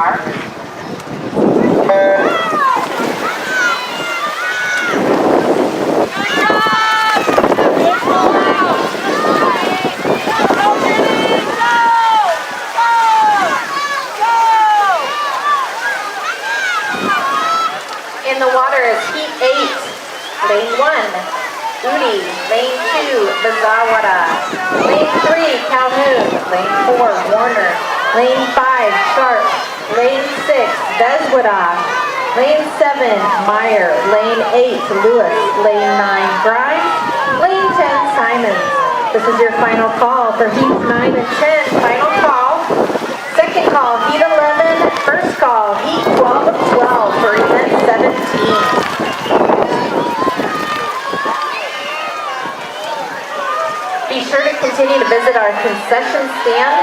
mark. In the water is heat 8, lane 1, Udi, lane 2, Bazawara, lane 3, Calhoun, lane 4, Warner, lane 5, Sharp, lane 6, Beswada, lane 7, Meyer, lane 8, Lewis, lane 9, Grimes, lane 10, Simons. This is your final call for heats 9 and 10. Final call. Second call, heat 11. First call, heat 12 of 12 for event 17. Be sure to continue to visit our concession stand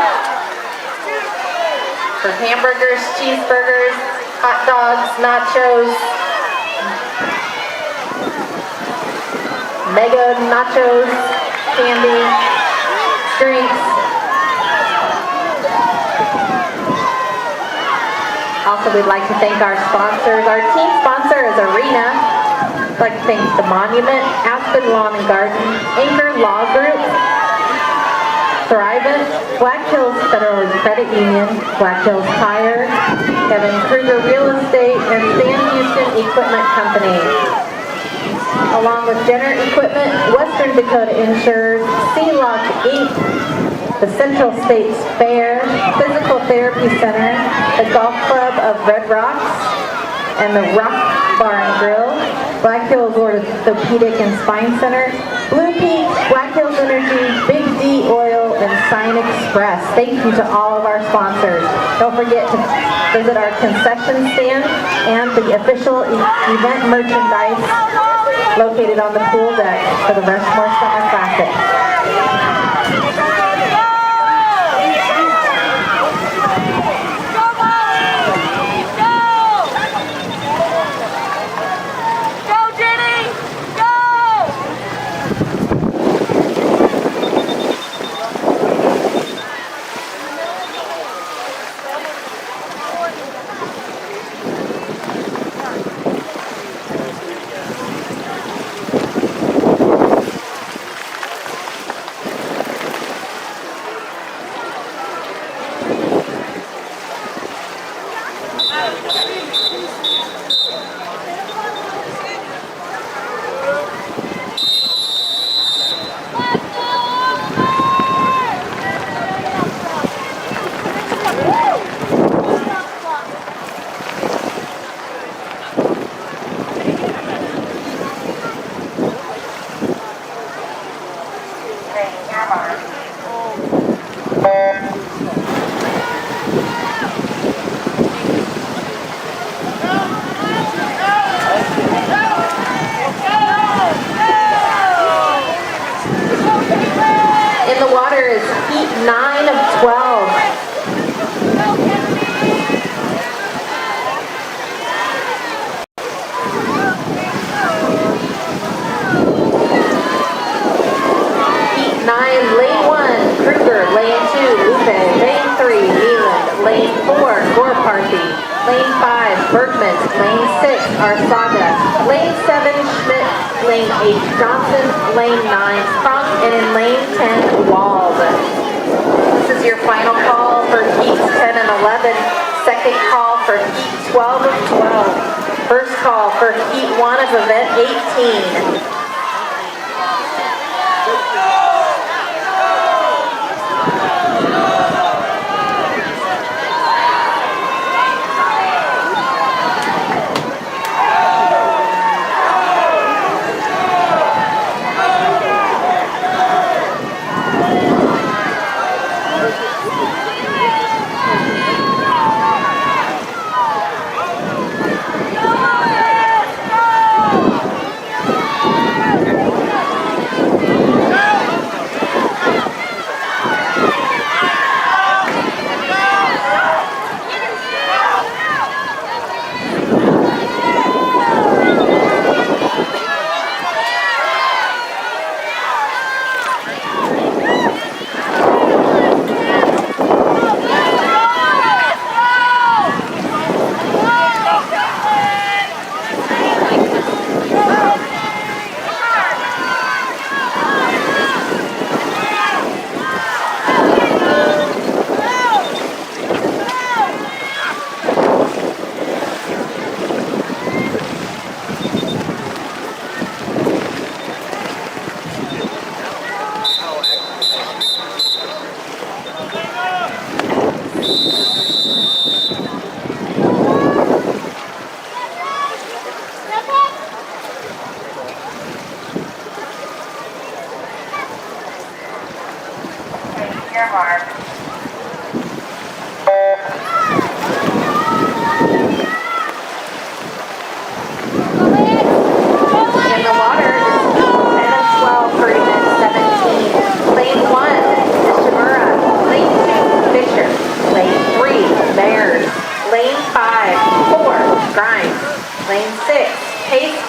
for hamburgers, cheeseburgers, hot dogs, nachos, mega nachos, candy, drinks. Also, we'd like to thank our sponsors. Our team sponsor is Arena. I'd like to thank The Monument, Aspen Lawn and Garden, Anchor Law Group, Thrivent, Black Hills Federal Credit Union, Black Hills Tire, Kevin Kruger Real Estate, and Sam Houston Equipment Company. Along with Jenner Equipment, Western Dakota Insurers, C-Lock Inc., the Central States Fair, Physical Therapy Center, the Golf Club of Red Rocks, and the Rock Bar and Grill, Black Hills Orthopedic and Spine Center, Blue Peak, Black Hills Energy, Big D Oil, and Sign Express. Thank you to all of our sponsors. Don't forget to visit our concession stand and the official event merchandise located on the pool deck for the Rushmore Summer Classic. In the water is heat 9 of 12. Heat 9, lane 1, Kruger, lane 2, Lupe, lane 3, Leland, lane 4, Gorparthy, lane 5, Bergman, lane 6, Arsaga, lane 7, Schmidt, lane 8, Johnson, lane 9, Kronk, and in lane 10, Wald. This is your final call for heats 10 and 11. Second call for heat 12 of 12. First call for heat 1 of event 18.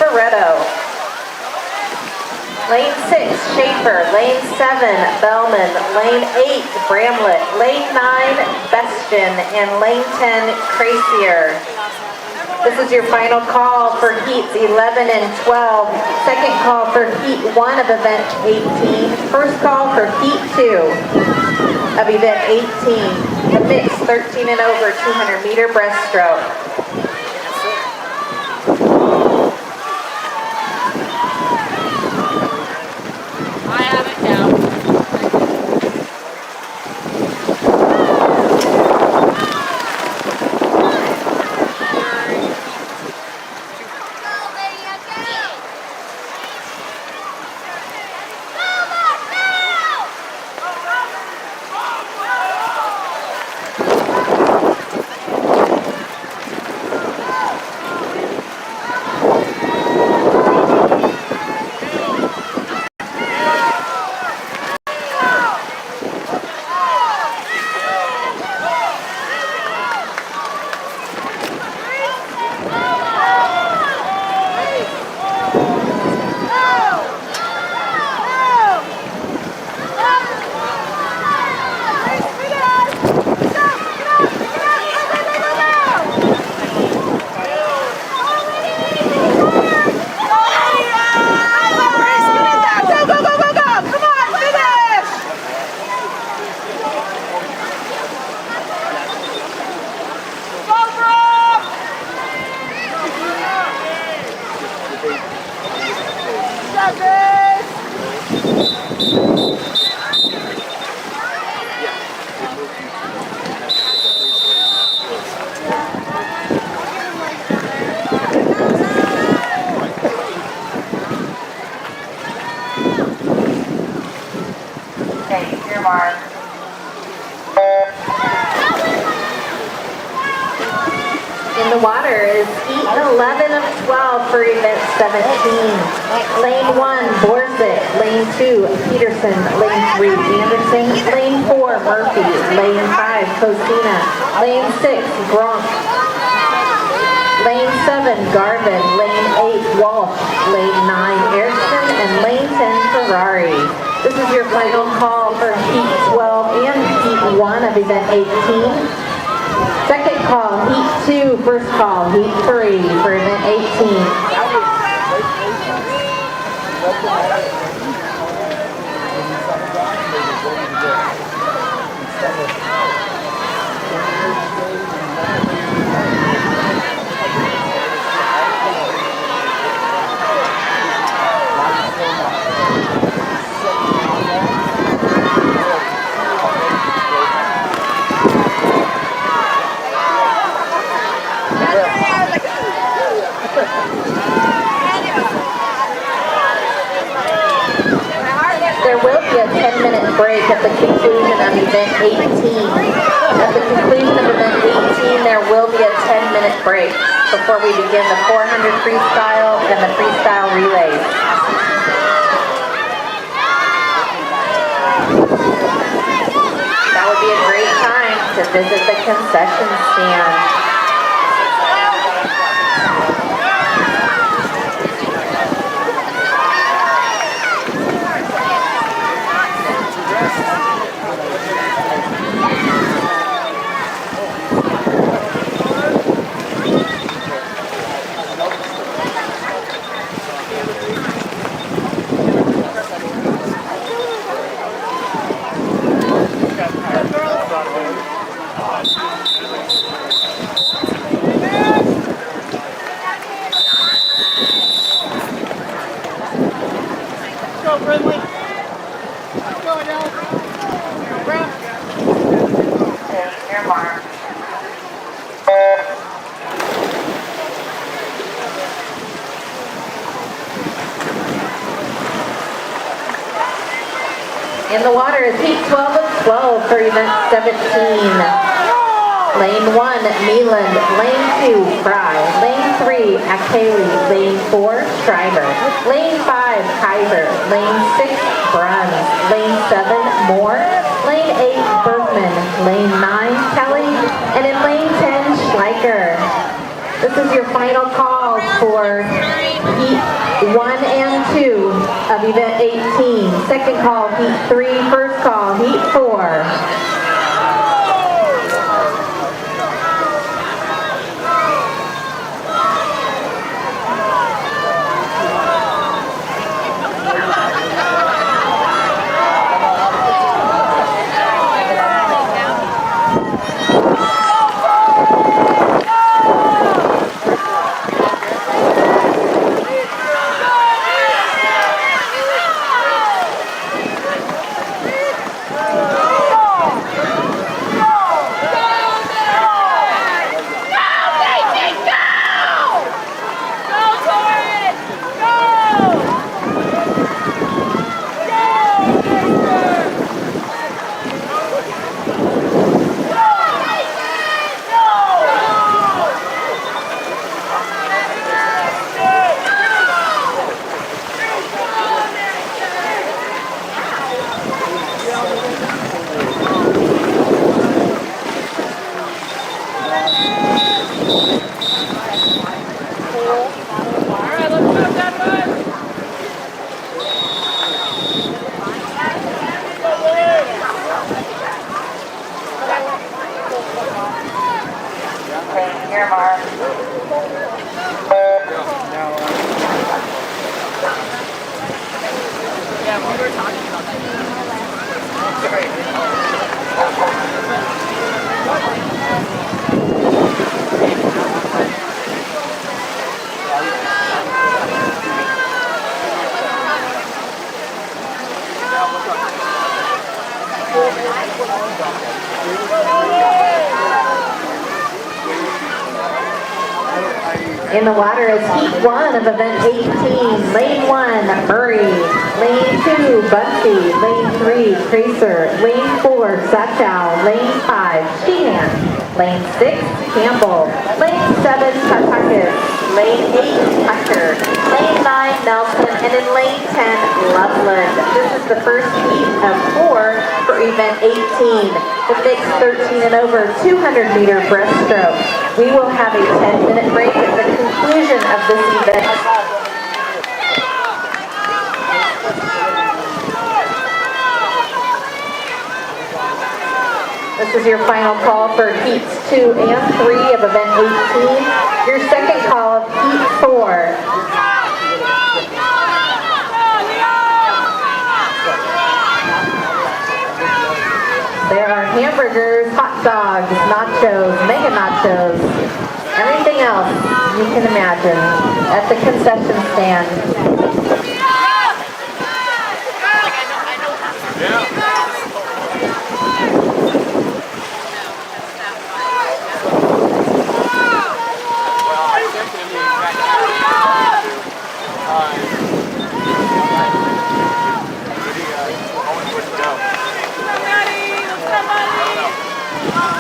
Loretto. Lane 6, Schaefer. Lane 7, Bellman. Lane 8, Bramlett. Lane 9, Bestion. And lane 10, Crazier. This is your final call for heats 11 and 12. Second call for heat 1 of event 18. First call for heat 2 of event 18. The mix 13 and over 200 meter breaststroke. I have it down. In the water is heat 11 of 12 for event 17. Lane 1, Borzick. Lane 2, Peterson. Lane 3, Anderson. Lane 4, Murphy. Lane 5, Cosina. Lane 6, Gronk. Lane 7, Garvin. Lane 8, Walsh. Lane 9, Erickson. And lane 10, Ferrari. This is your final call for heat 12 and heat 1 of event 18. Second call, heat 2, first call, heat 3 for event 18. There will be a 10-minute break at the conclusion of event 18. At the conclusion of event 18, there will be a 10-minute break before we begin the 400 freestyle and the freestyle relays. That would be a great time to visit the concession stand. In the water is heat 12 of 12 for event 17. Lane 1, Meeland. Lane 2, Fry. Lane 3, Akeli. Lane 4, Schreiber. Lane 5, Kaiser. Lane 6, Bruns. Lane 7, Moore. Lane 8, Bergman. Lane 9, Kelly. And in lane 10, Schleicher. This is your final call for heat 1 and 2 of event 18. Second call, heat 3. First call, heat 4. In the water is heat 1 of event 18. Lane 1, Murray. Lane 2, Bunsey. Lane 3, Tracer. Lane 4, Sachow. Lane 5, Sheehan. Lane 6, Campbell. Lane 7, Tartakis. Lane 8, Tucker. Lane 9, Nelson. And in lane 10, Loveland. This is the first heat of 4 for event 18. The mixed 13 and over 200-meter breaststroke. We will have a 10-minute break at the conclusion of this event. This is your final call for heats 2 and 3 of event 18. Your second call of heat 4. There are hamburgers, hot dogs, nachos, mega nachos, everything else you can imagine at the concession stand.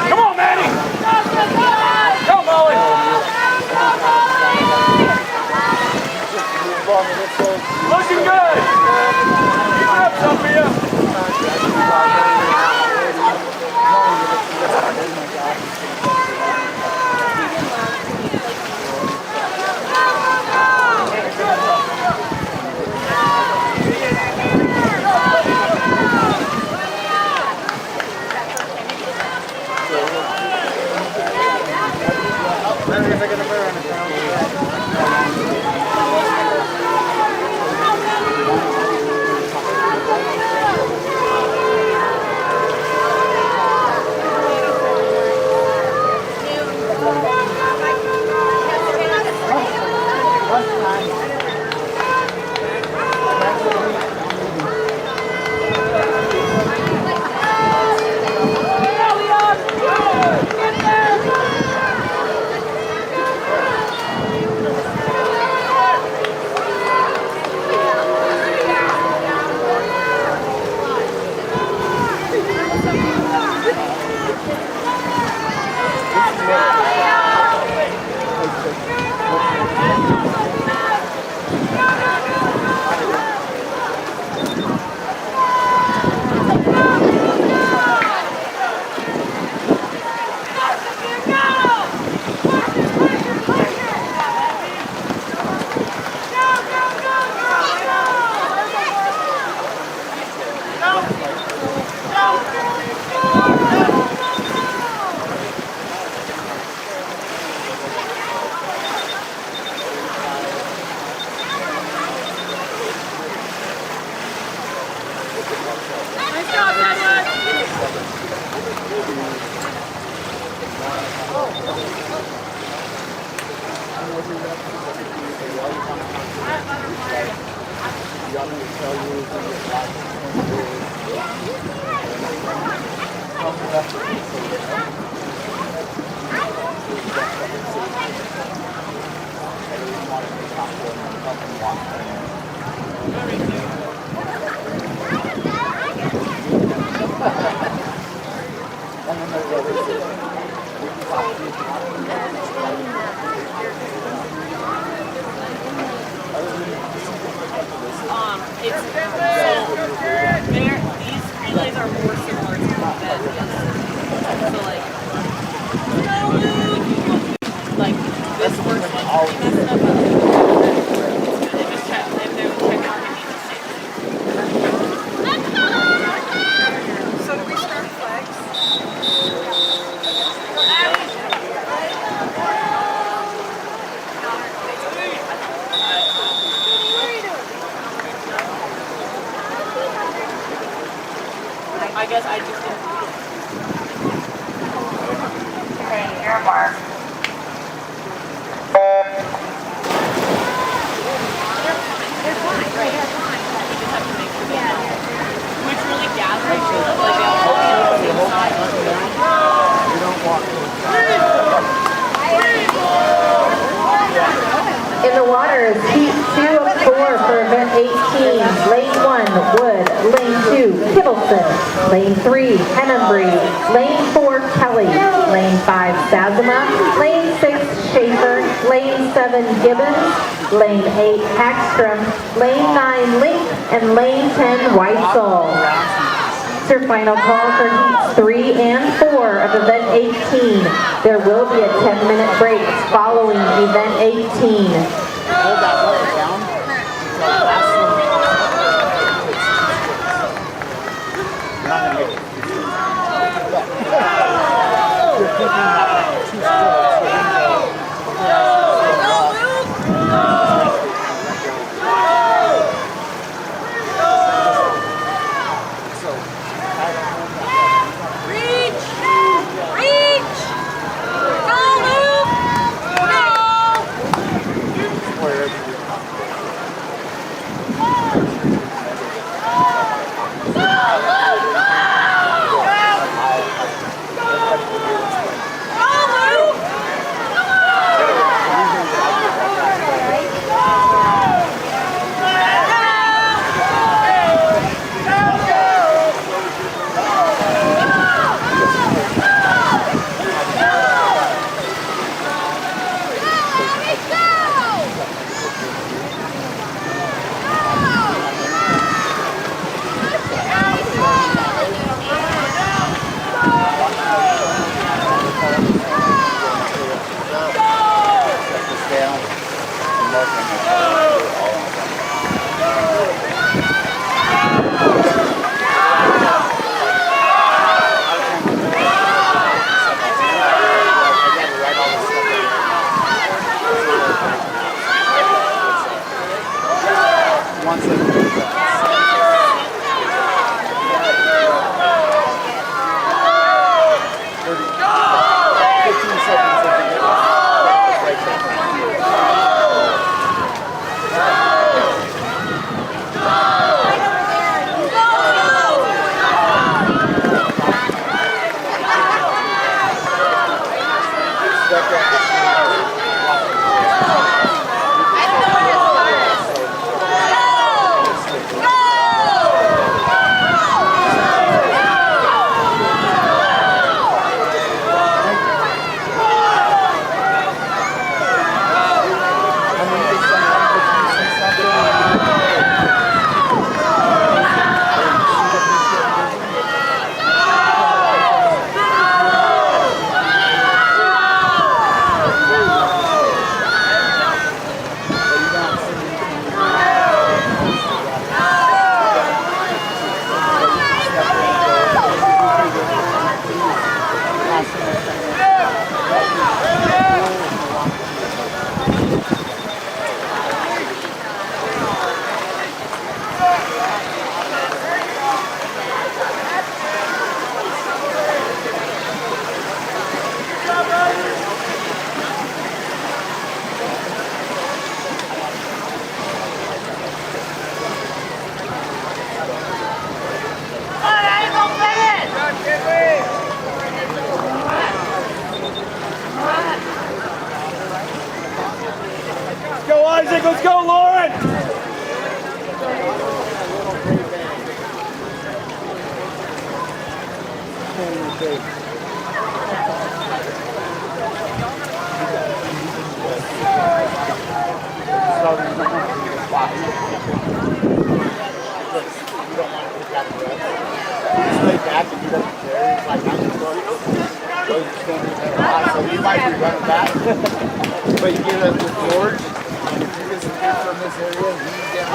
Come on, Manny! Go, Molly! Looking good! Keep it up, Sophia! young will tell you that your life is going to be It's so these relays are more similar to than the other. So like this first one's pretty messed up, but it's good. They just check if they would check market needs to stay. So do we start flags? I guess I just didn't. Hey, your mark. Which really gathers you up, like they all walk on the same side. You don't walk towards In the water is heat 2 of 4 for event 18. Lane 1, Wood. Lane 2, Kittleson. Lane 3, Hennenbree. Lane 4, Kelly. Lane 5, Sazima. Lane 6, Schaefer. Lane 7, Gibbons. Lane 8, Hackstrom. Lane 9, Link. And Lane 10, Weitzel. It's your final call for heats 3 and 4 of event 18. There will be a 10-minute break following event 18. hold that lever down until the last one. You're not going to make it. You're thinking about two strokes. You're going to wherever you're Isaac. Let's go, Lauren. Back and he doesn't care. He's like, I'm just going so you might be running back. But you get it with George, and if you disappear from this area, you get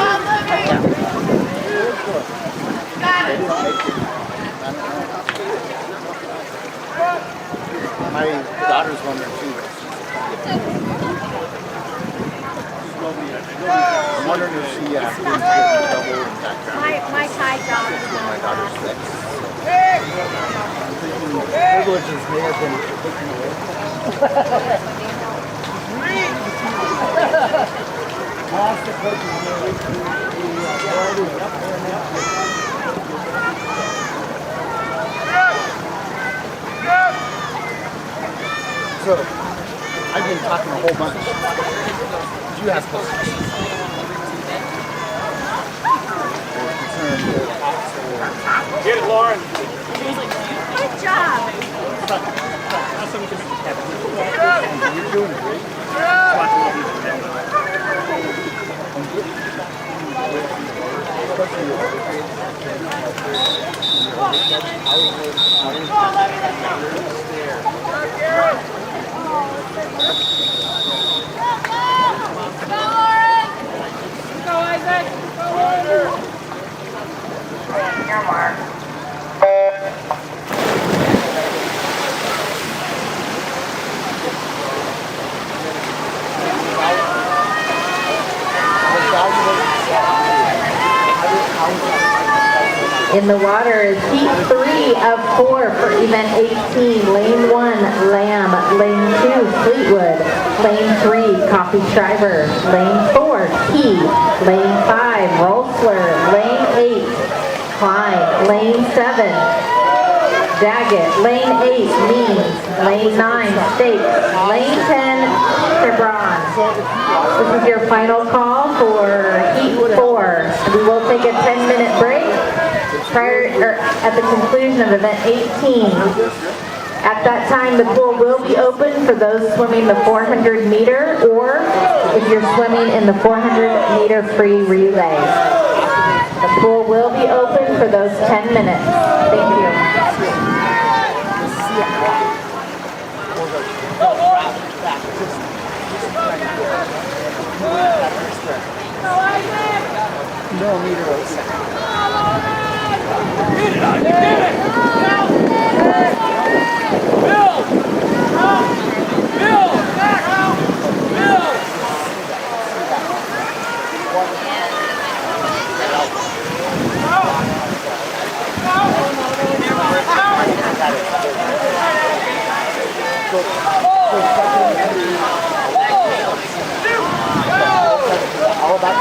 my daughter's wondering too. I'm wondering if she didn't get in trouble in background. My Thai job is My daughter's six. Privileges may have been taken away. Ask the coaches. So, I've been talking a whole bunch. Did you ask questions? Get it, Lauren. Good job. You're doing great. Go, Isaac. Go, Lauren. Your mark. In the water is heat 3 of 4 for event 18. Lane 1, Lamb. Lane 2, Fleetwood. Lane 3, Coffee Shriver. Lane 4, Key. Lane 5, Rolsler. Lane 8, Klein. Lane 7, Daggett. Lane 8, Means. Lane 9, Stakes. Lane 10, Hebron. This is your final call for heat 4. We will take a 10-minute break at the conclusion of event 18. At that time, the pool will be open for those swimming the 400 meter or if you're swimming in the 400 meter free relay. The pool will be open for those 10 minutes. Thank you. Millimeter of a second. Get it, Isaac. Get it. Bill. Bill. Bill. All about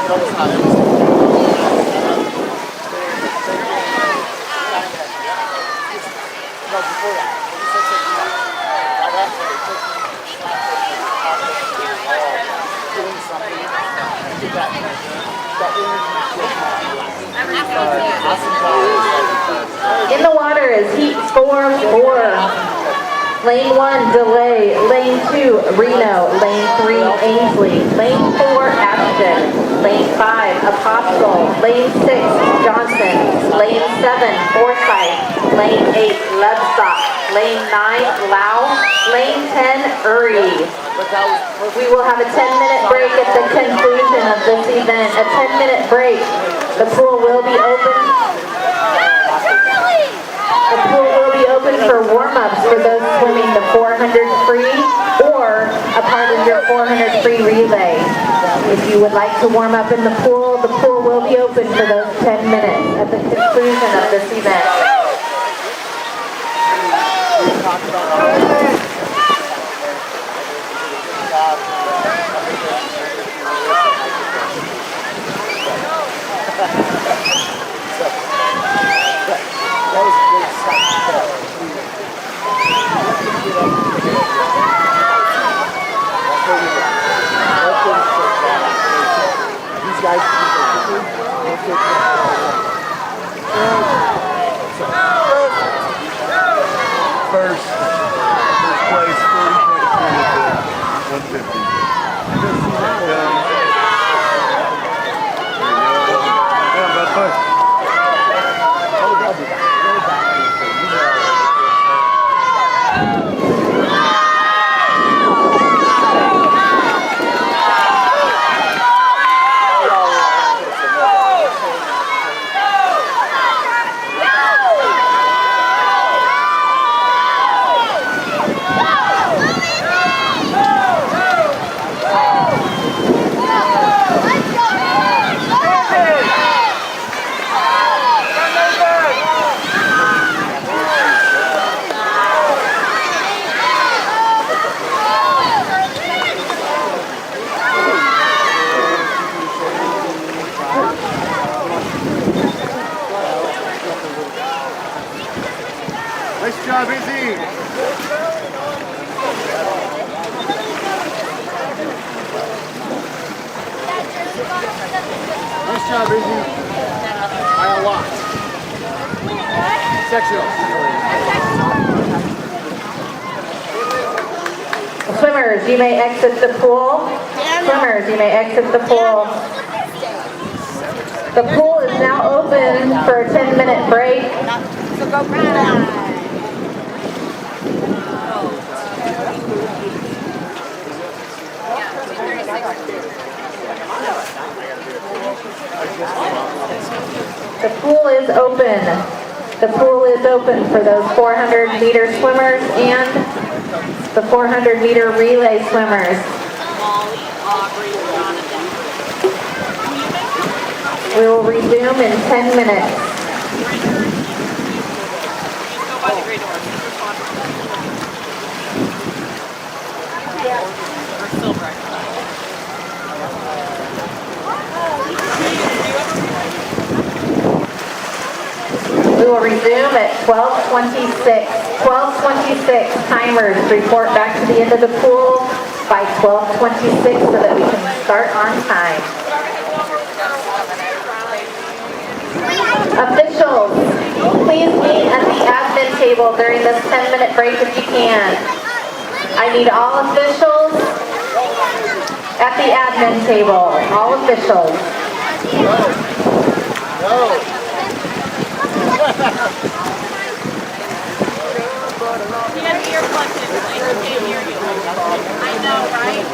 In the water is heat 4-4. Lane 1, Delay. Lane 2, Reno. Lane 3, Ainsley. Lane 4, Ashton. Lane 5, Apostle. Lane 6, Johnson. Lane 7, Forsyth. Lane 8, Lovestock. Lane 9, Lau. Lane 10, Uri. We will have a 10-minute break at the conclusion of this event. A 10-minute break. The pool will be open. The pool will be open for warm-ups for those swimming the 400 free or a part of your 400 free relay. If you would like to warm up in the pool will be open for those 10 minutes at the conclusion of this event. That was a great start. These guys, First place, 40.3 to 150. Yeah, about push. Nice job, Izzy. Nice job, Izzy. By a lot. Sectional. Swimmers, you may exit the pool. Swimmers, you may exit the pool. The pool is now open for a 10-minute break. So go run. The pool is open. The pool is open for those 400-meter swimmers and the 400-meter relay swimmers. We will resume in 10 minutes. We will resume at 12:26. 12:26 timers report back to the end of the pool by 12:26 so that we can start on time. Officials, please meet at the admin table during this 10-minute break if you can. I need all officials at the admin table. All officials. You got the earplugs in place. I can't hear you. I know, right?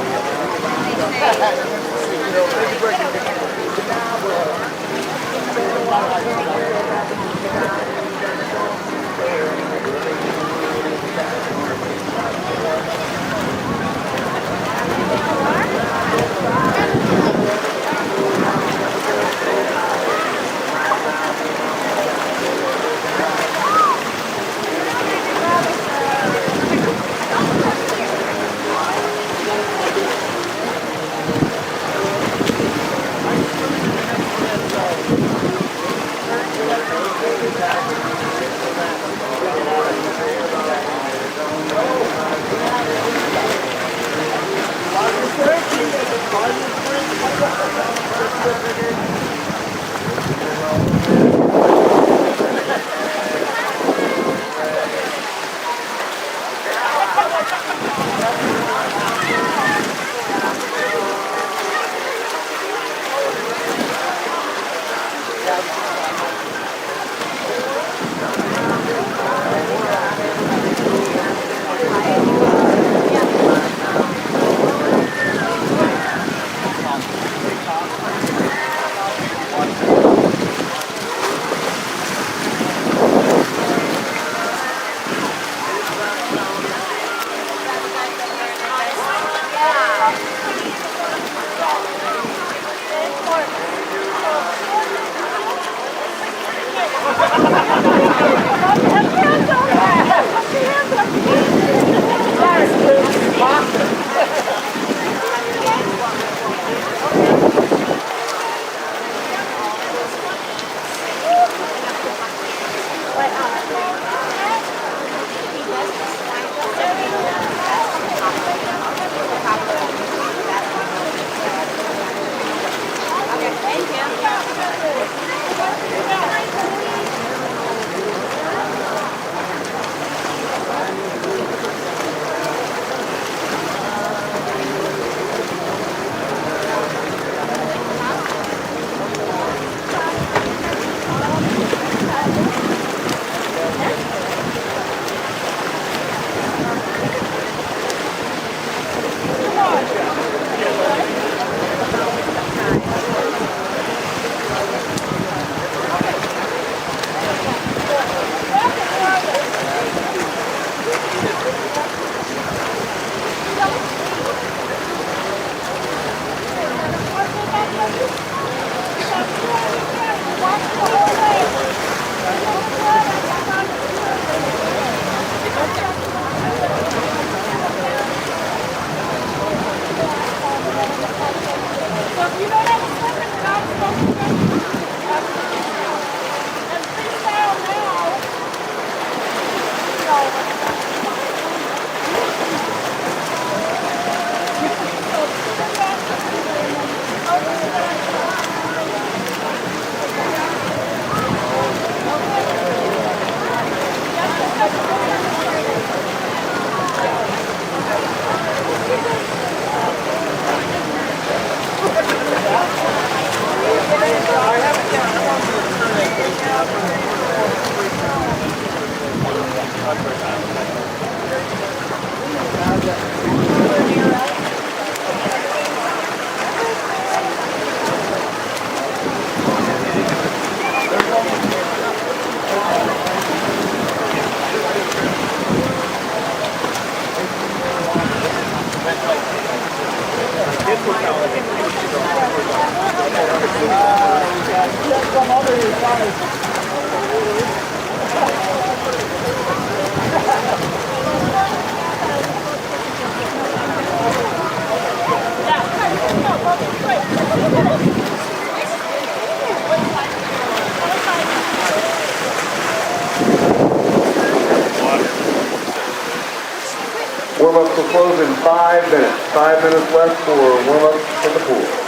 Warm-ups will close in 5 minutes. 5 minutes left for warm-ups in the pool.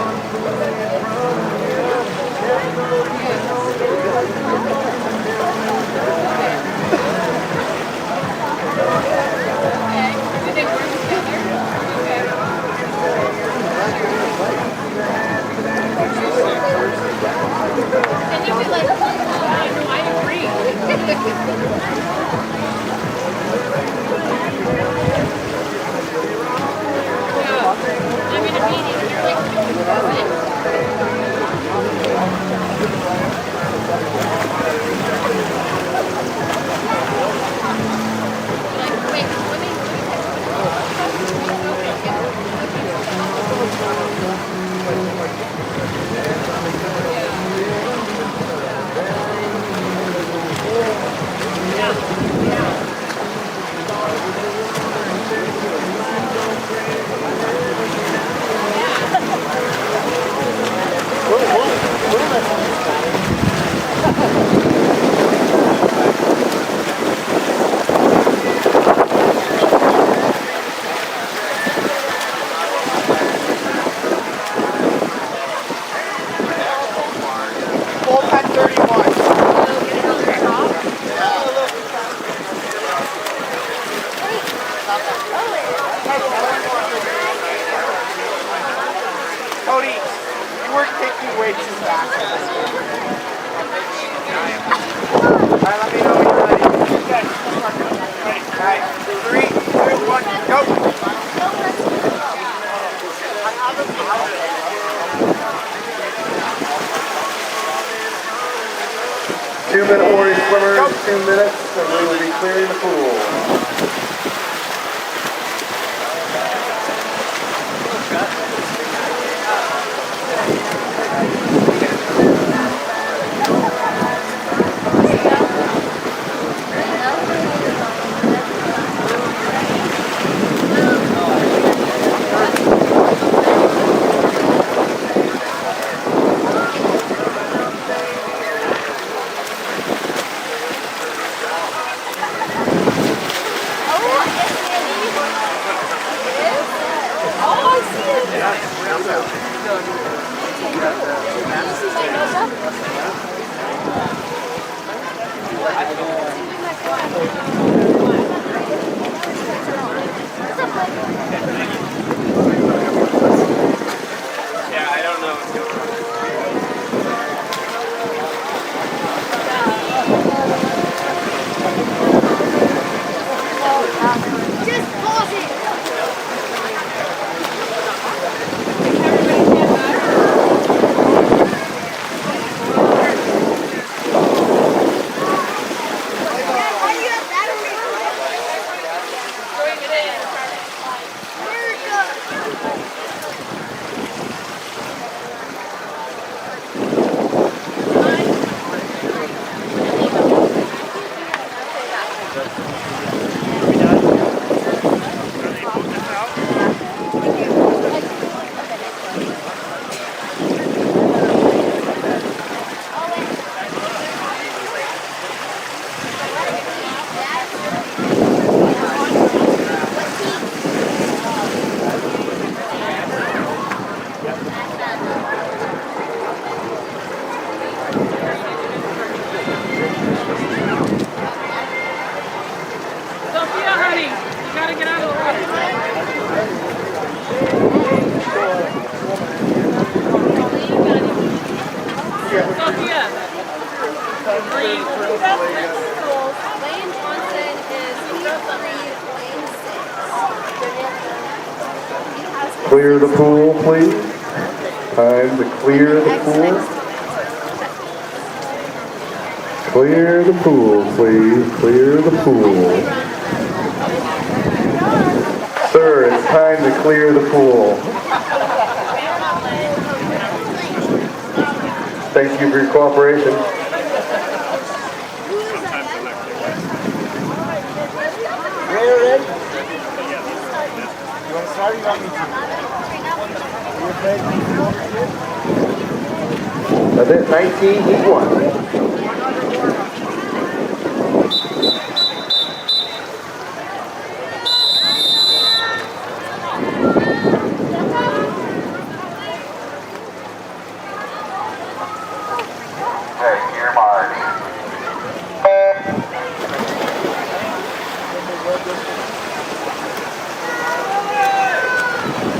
Can you be like, oh, no, I agree. Yeah. I'm in a meeting. You're like, that's it. Like, wait, let me Cody, you were kicking way too fast. Alright, let me know when you're ready. Okay. Alright, 3, 2, 1, go! 2-minute warning swimmers, 2 minutes, and we will be clearing the pool. Yeah, I don't know what's going on. Just pause it. Why do you have battery? Bring it in. Sophia, honey, you gotta get out of the way. Sophia, Lane Johnson is P3, lane 6. Clear the pool, please. Time to clear the pool. Clear the pool, please. Clear the pool. Sir, it's time to clear the pool. Thank you for your cooperation. Ready? You want to start or you want me to? You okay? Event 19, heat 1.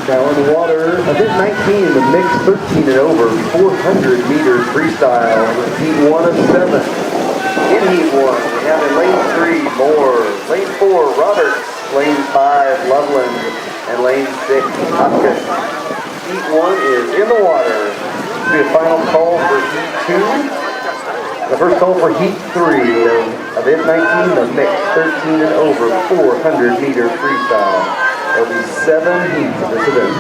Now in the water, event 19, the mixed 13 and over, 400 meter freestyle, heat 1 of 7. In heat 1, we have in lane 3, Moore, lane 4, Roberts, lane 5, Loveland, and lane 6, Hopkins. Heat 1 is in the water. This will be a final call for heat 2. The first call for heat 3 of event 19, the mixed 13 and over, 400 meter freestyle. There will be 7 heats of this event.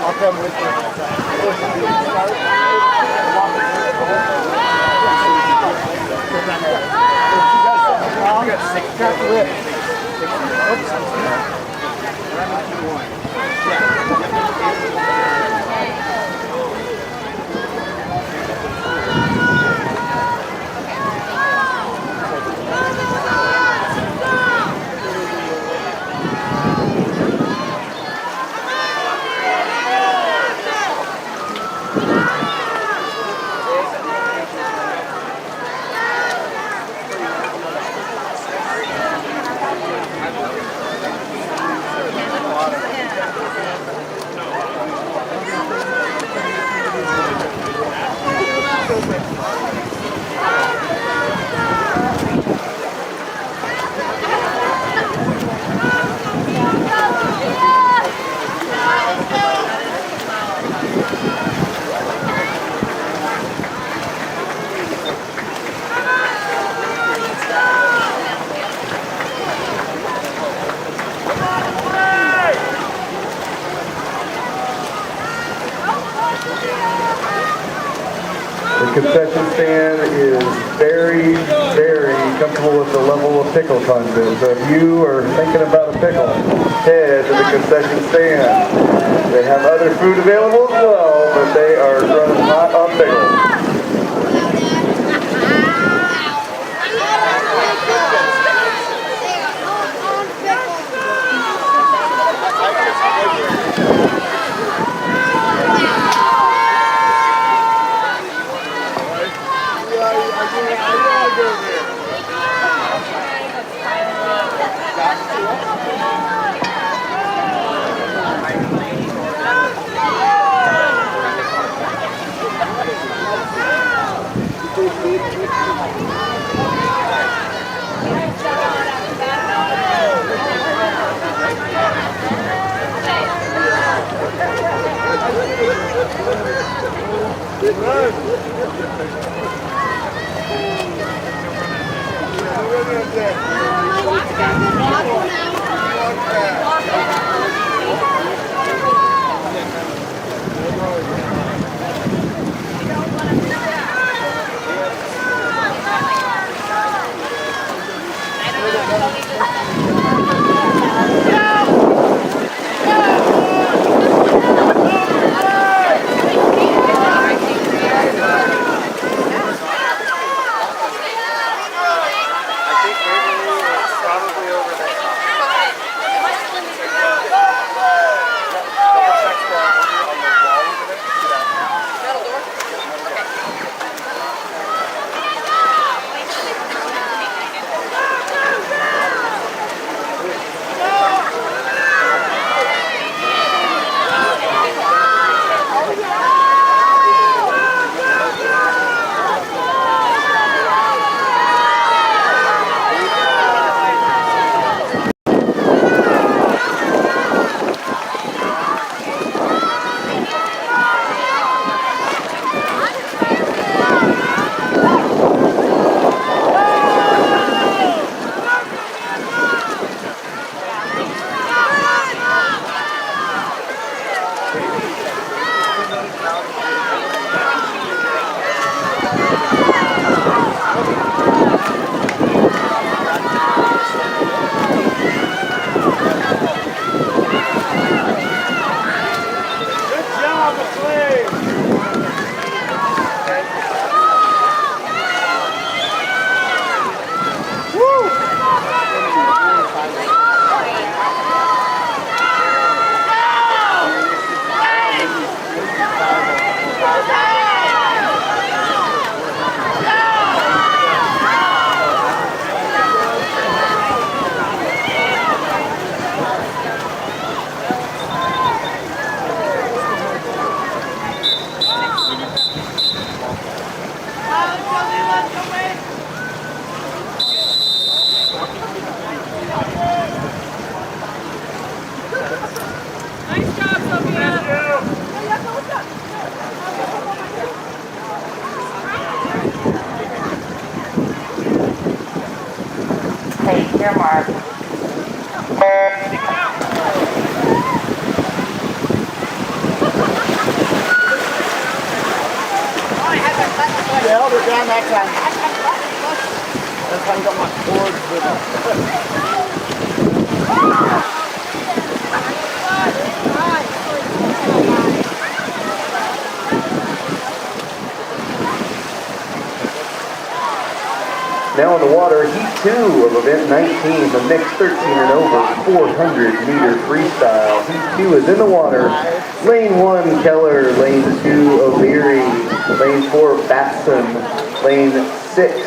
I'll come with you. The concession stand is very, very comfortable with the level of pickle content. So if you are thinking about a pickle, head to the concession stand. They have other food available as well, but they are running hot on pickles. I think maybe your mark. They held her down that time. That's how I got my cords with Now in the water, heat 2 of event 19, the mixed 13 and over 400-meter freestyle. Heat 2 is in the water. Lane 1, Keller. Lane 2, O'Leary. Lane 4, Batson. Lane 6,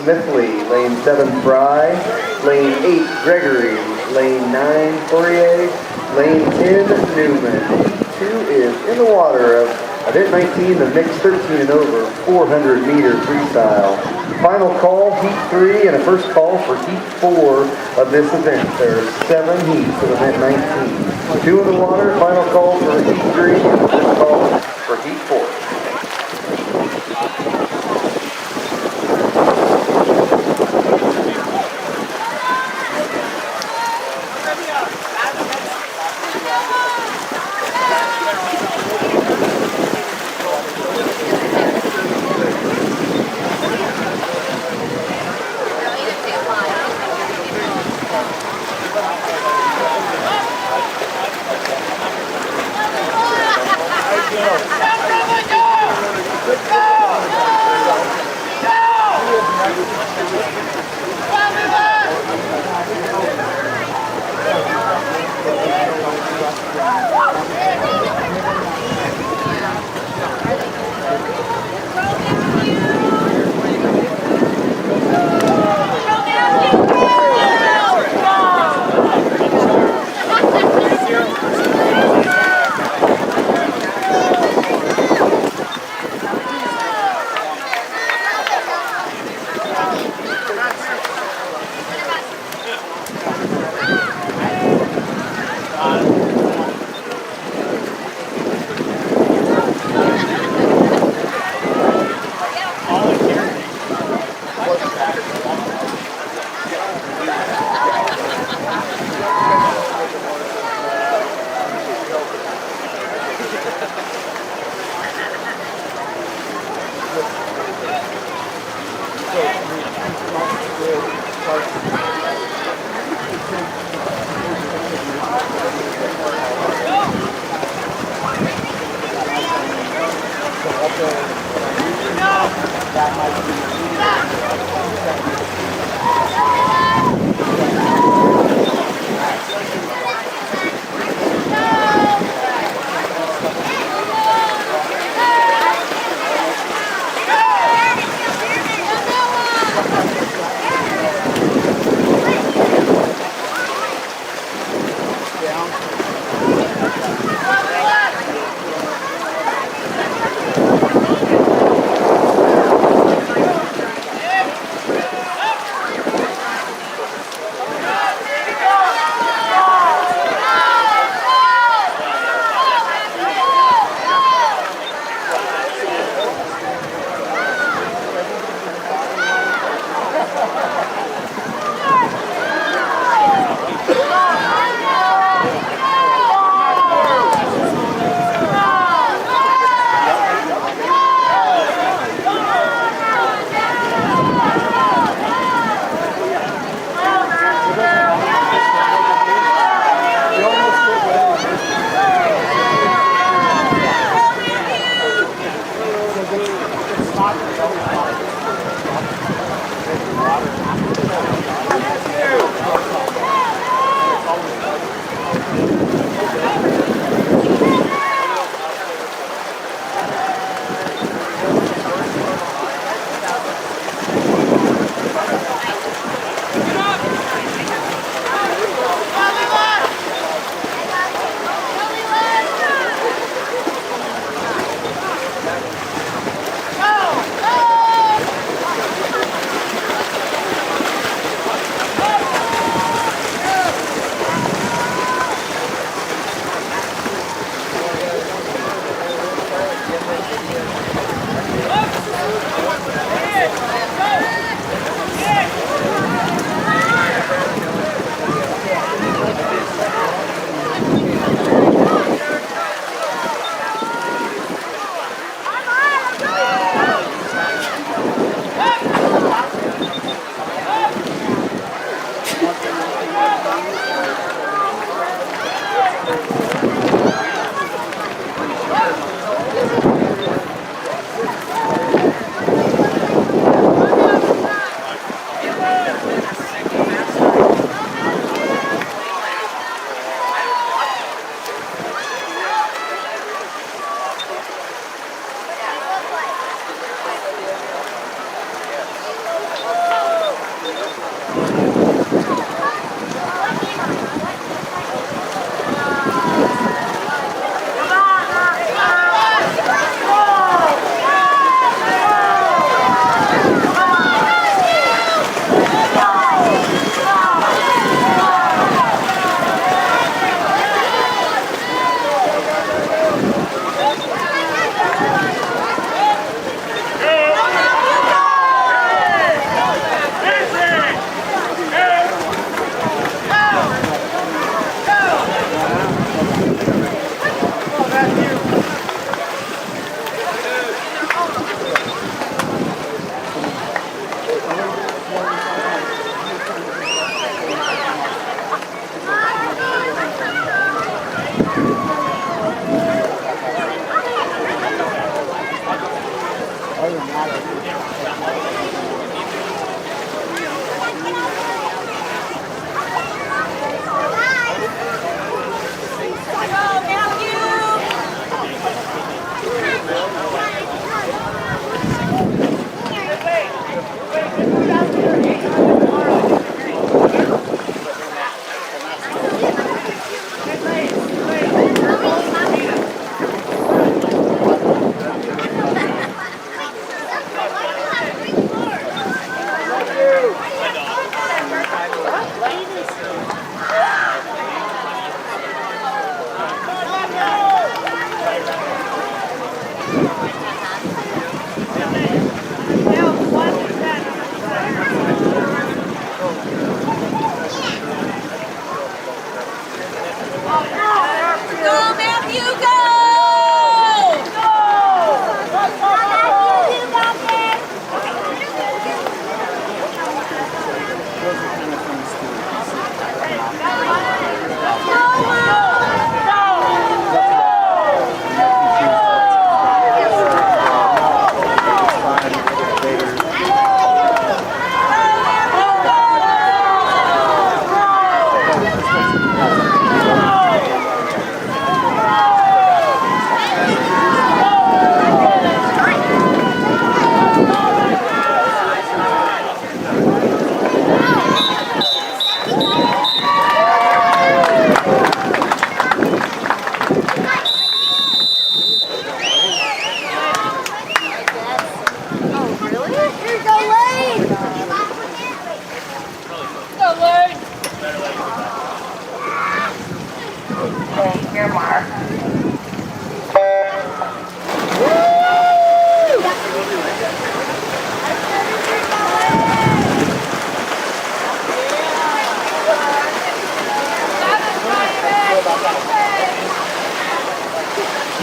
Smithley. Lane 7, Fry. Lane 8, Gregory. Lane 9, Fourier. Lane 10, Newman. Heat 2 is in the water of event 19, the mixed 13 and over 400-meter freestyle. Final call, heat 3, and a first call for heat 4 of this event. There are 7 heats of event 19. 2 in the water, final call for heat 3, and a first call for heat 4.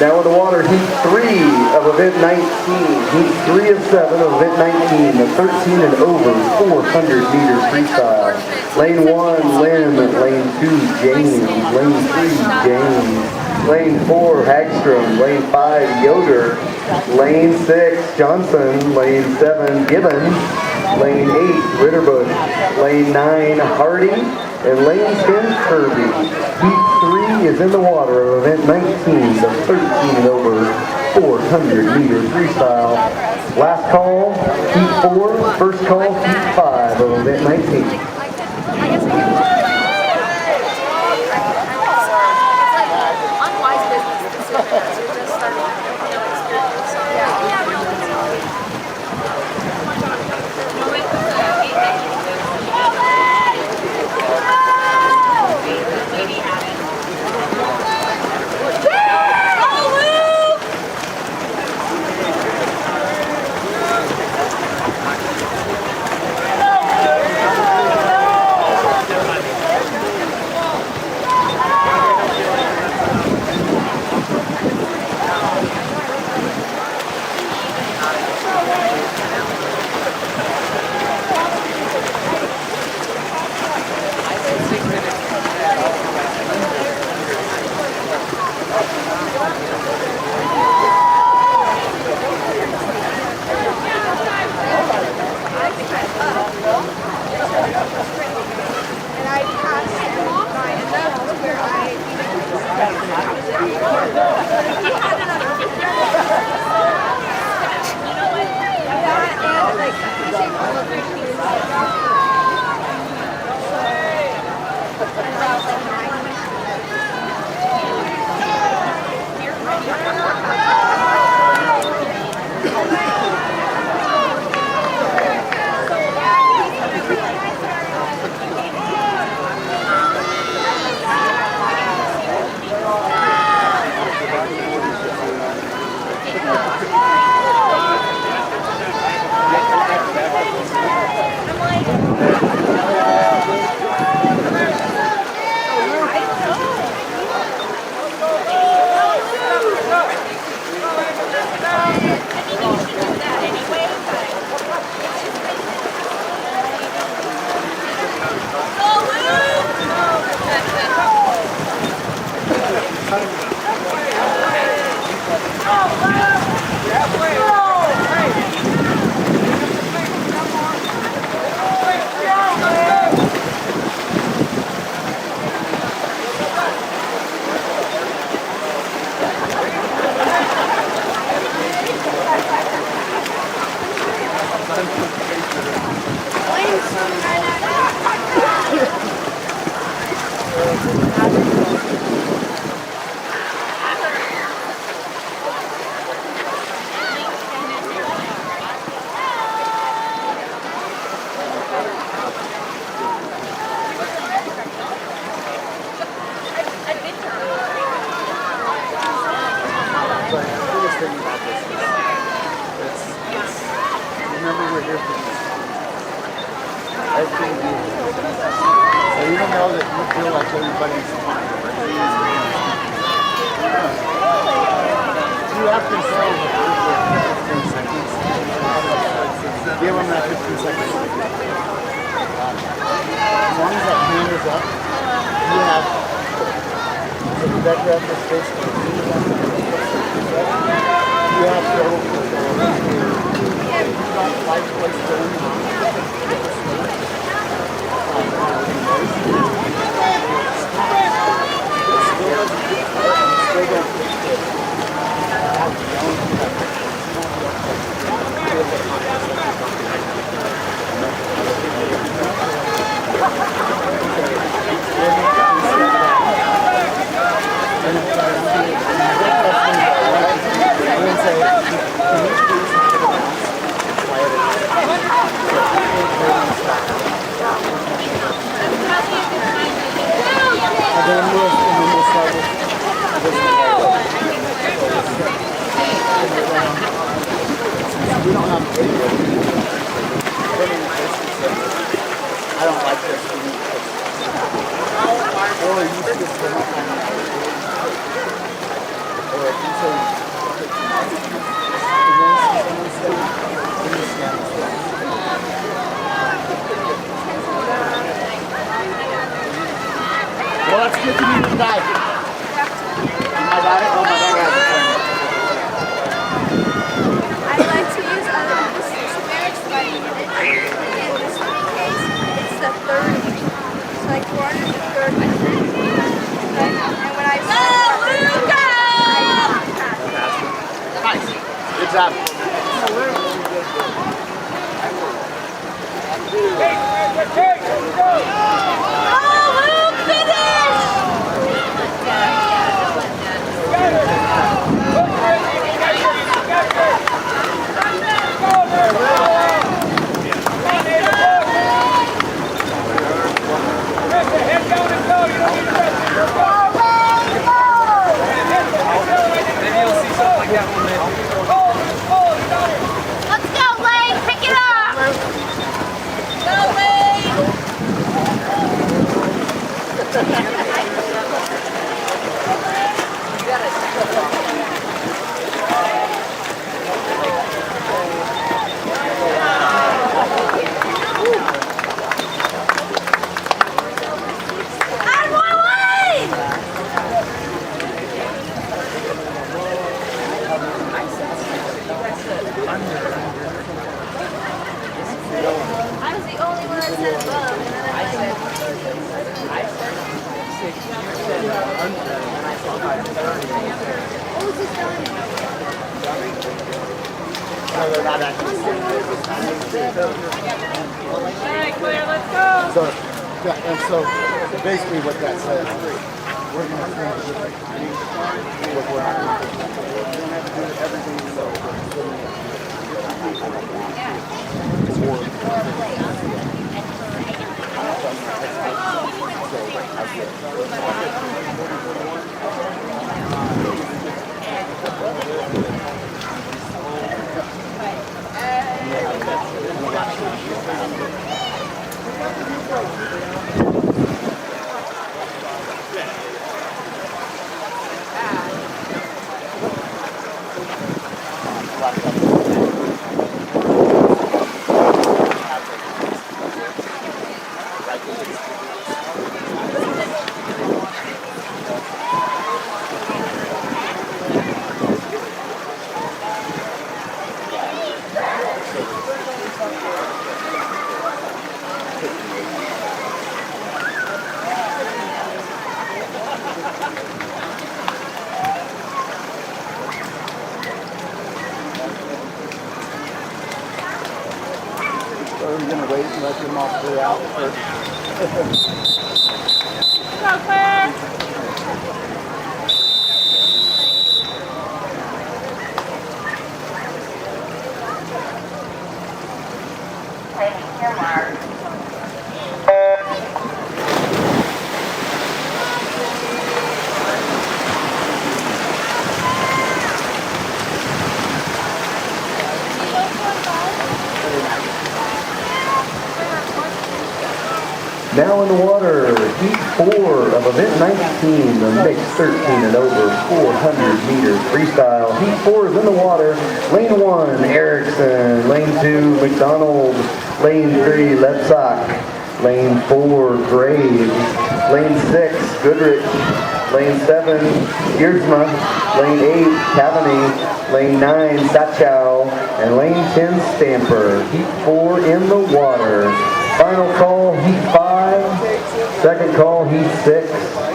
Now in the water, heat 3 of event 19. Heat 3 of 7 of event 19. The 13 and over 400 meter freestyle. Lane 1, Lynn. Lane 2, James. Lane 3, James. Lane 4, Hagstrom. Lane 5, Yoder. Lane 6, Johnson. Lane 7, Gibbons. Lane 8, Ritterbush. Lane 9, Hardy. And lane 10, Kirby. Heat 3 is in the water of event 19, the 13 and over 400 meter freestyle. Last call, heat 4, first call, heat 5 of event 19. we were here for this. Everything beautiful. So even though that you feel like everybody's you have control of the 15 seconds. Give them that 15 seconds. As long as that hand is up, you have the vector of the space. You have total control. You don't like what's going on. Still don't we don't have video. I don't like this. Or you just turn on. Or if you say, well, let's get to meet the guy. My daughter, oh, my daughter has a friend. I like to use other people's spirits like in this case, it's the third. So like one is the third one. And when I Nice. Good job. Let's go, Lane! Pick it up! Go, Lane! Out of my way! I was the only one that said above, and then I said 6, you said under, and I said 5:30. What was this done? No, they're not actually. Alright, Claire, let's go. So, yeah, and so basically what that says, we're going to stand with the timing, but we're not going to do everything. So, we're going to wait and let them all clear out first. Go, Claire. Taking your mark. Now in the water, heat 4 of event 19, the mixed 13 and over 400 meter freestyle. Heat 4 is in the water. Lane 1, Erickson. Lane 2, McDonald. Lane 3, Letsock. Lane 4, Graves. Lane 6, Goodrich. Lane 7, Giersma. Lane 8, Cavany. Lane 9, Sachow. And lane 10, Stamper. Heat 4 in the water. Final call, heat 5. Second call, heat 6.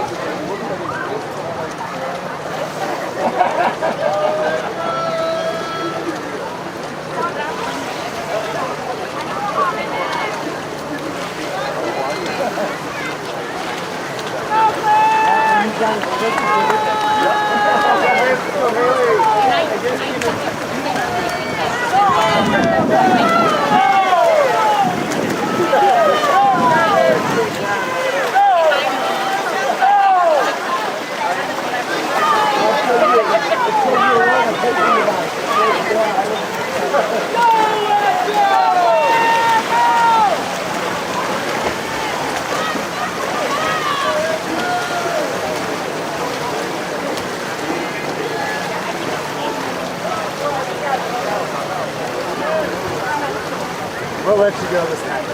We'll let you go this time.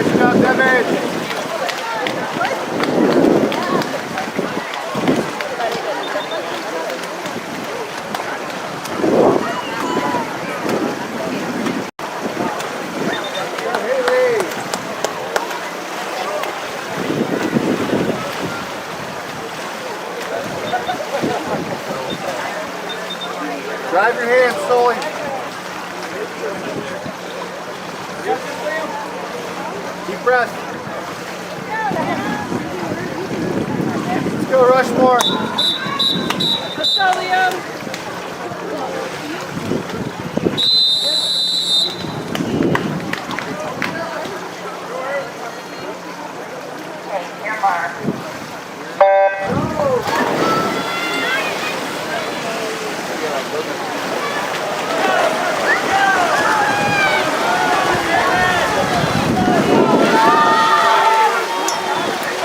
Nice job, David. Drive your hands, Sully. Deep breath. Let's go, Rushmore. Let's go, Liam.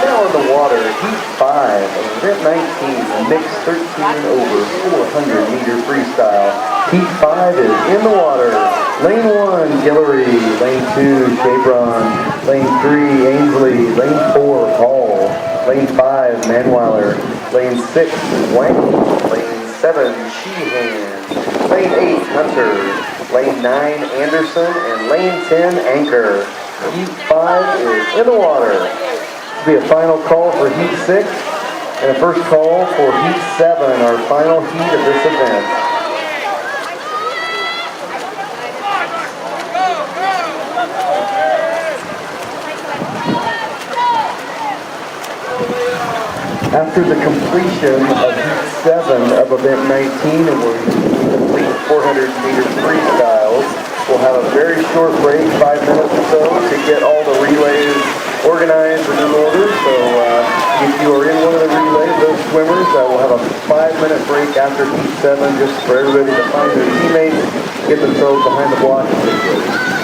Now in the water, heat 5 of event 19, mixed 13 over 400 meter freestyle. Heat 5 is in the water. Lane 1, Guillory. Lane 2, Chabron. Lane 3, Ainsley. Lane 4, Hall. Lane 5, Manweiler. Lane 6, Wang. Lane 7, Sheehan. Lane 8, Hunter. Lane 9, Anderson. And lane 10, Anchor. Heat 5 is in the water. This will be a final call for Heat 6 and a first call for Heat 7, our final heat of this event. After the completion of Heat 7 of event 19, and we'll complete 400 meter freestyles, we'll have a very short break, 5 minutes or so, to get all the relays organized and in order. So if you are in one of the relays, those swimmers, we'll have a 5-minute break after Heat 7 just for everybody to find their teammates, get themselves behind the block and get ready.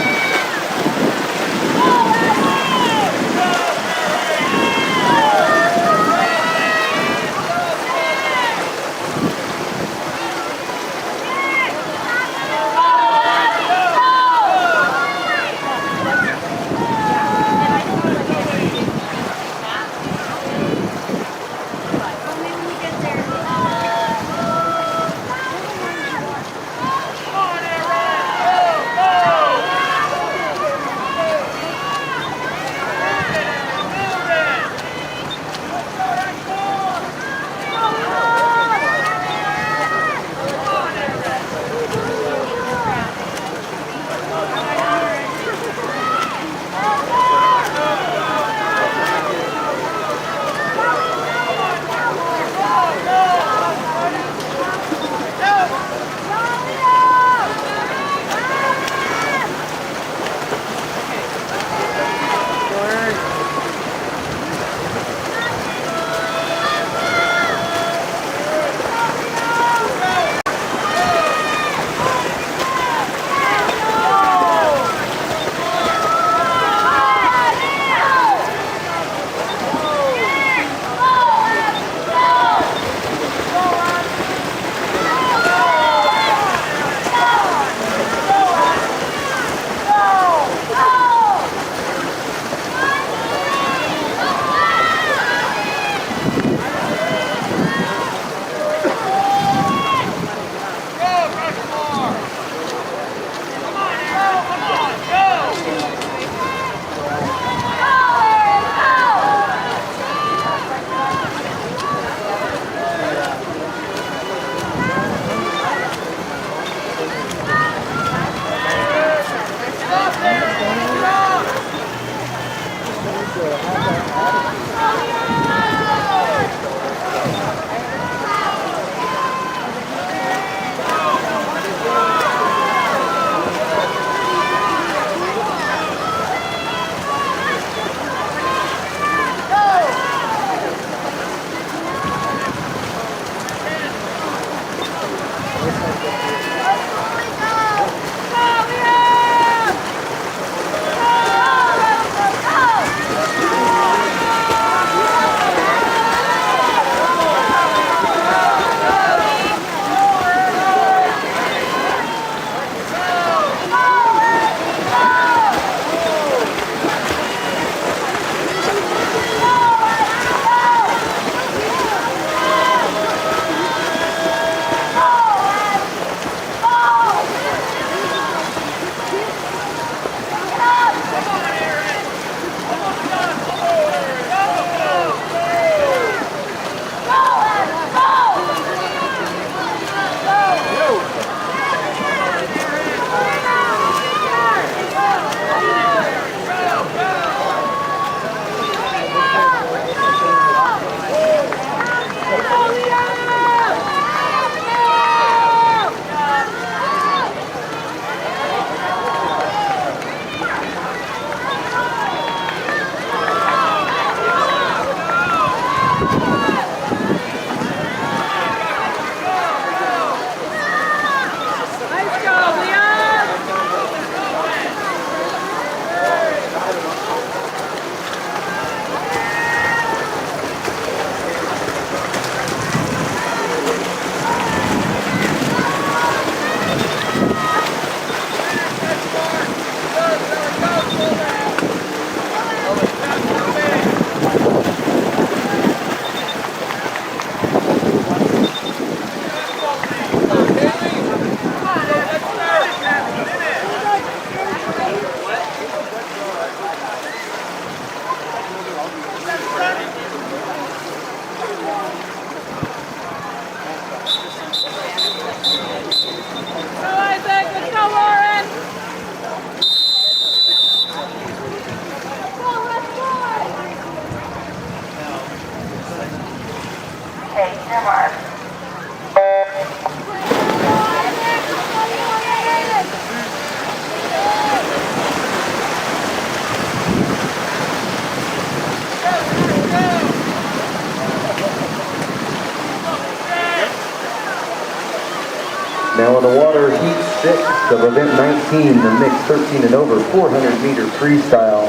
6 of event 19, the mixed 13 and over 400-meter freestyle.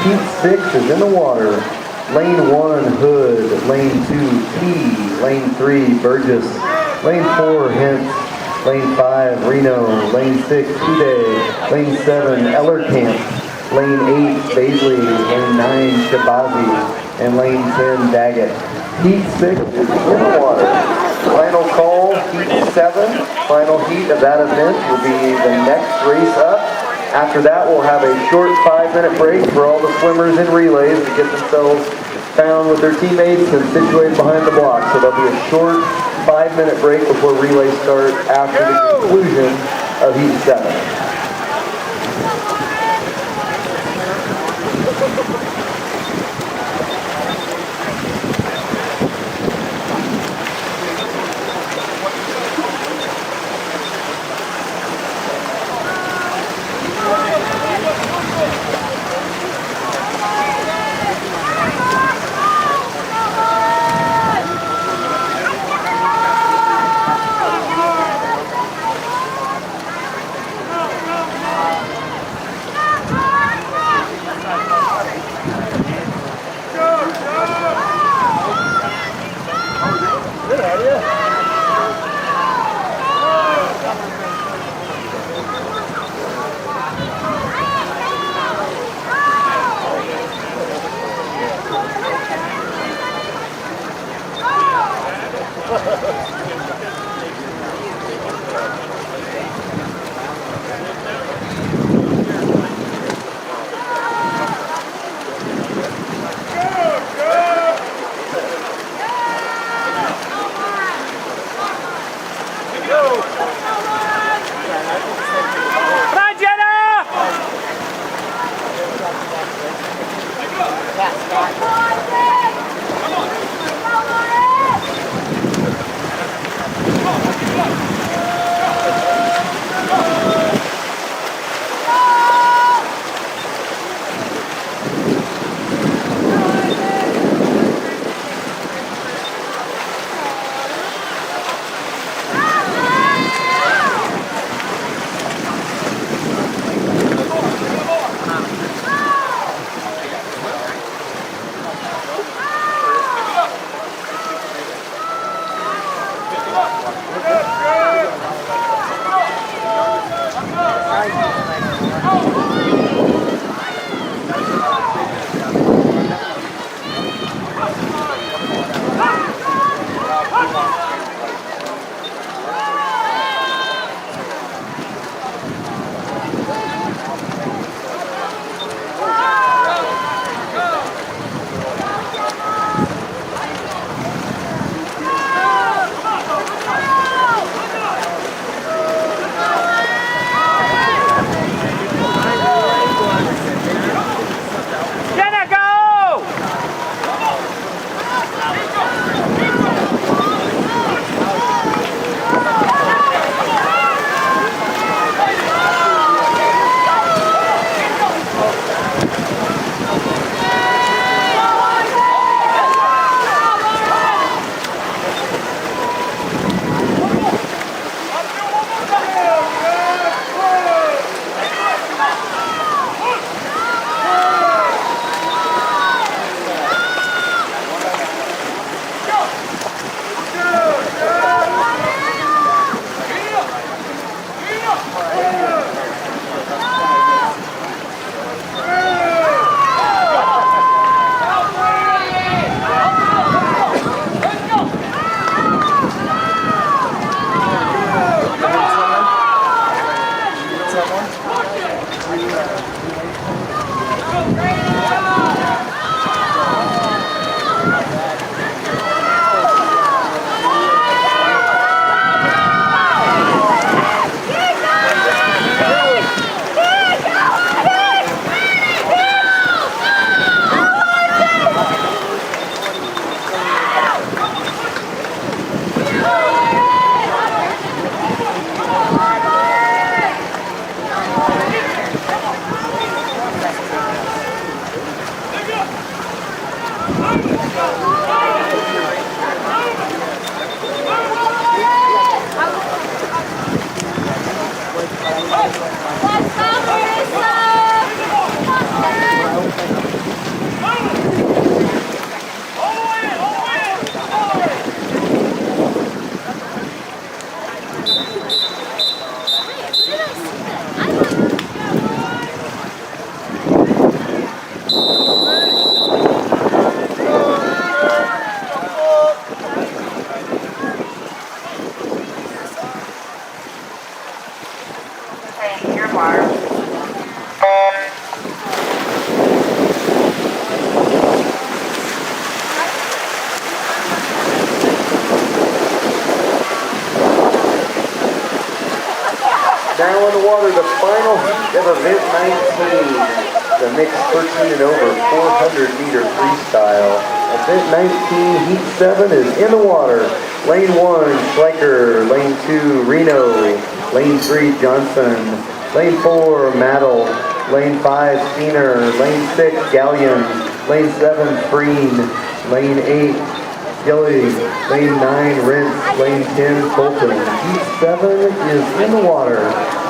Heat 6 is in the water. Lane 1, Hood. Lane 2, Key. Lane 3, Burgess. Lane 4, Hentz. Lane 5, Reno. Lane 6, Kude. Lane 7, Ellerkamp. Lane 8, Baisley. Lane 9, Shabazi. And lane 10, Daggett. Heat 6 is in the water. Final call, Heat 7. Final heat of that event will be the next race up. After that, we'll have a short 5-minute break for all the swimmers and relays to get themselves found with their teammates and situated behind the block. So there'll be a short 5-minute break before relays start after the conclusion of Heat 7. Now in the water, the final heat of event 19, the mixed 13 and over 400-meter freestyle. Event 19, heat 7 is in the water. Lane 1, Schleicher. Lane 2, Reno. Lane 3, Johnson. Lane 4, Maddle. Lane 5, Steiner. Lane 6, Gallion. Lane 7, Freen. Lane 8, Gilly. Lane 9, Rentz. Lane 10, Colton. Heat 7 is in the water.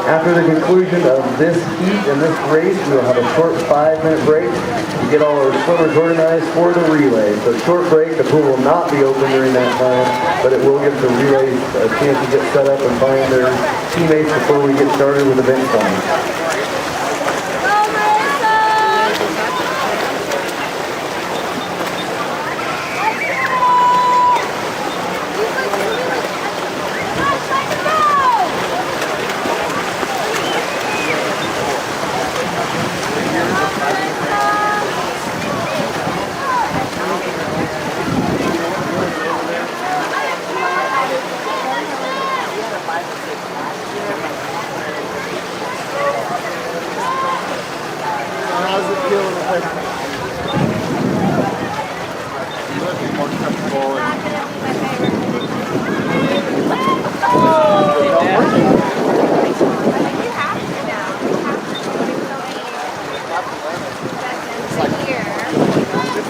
After the conclusion of this heat and this race, we'll have a short 5-minute break to get all our swimmers organized for the relay. So short break, the pool will not be open during that time, but it will give the relays a chance to get set up and find their teammates before we get started with event 20. How's it feeling? Looking more comfortable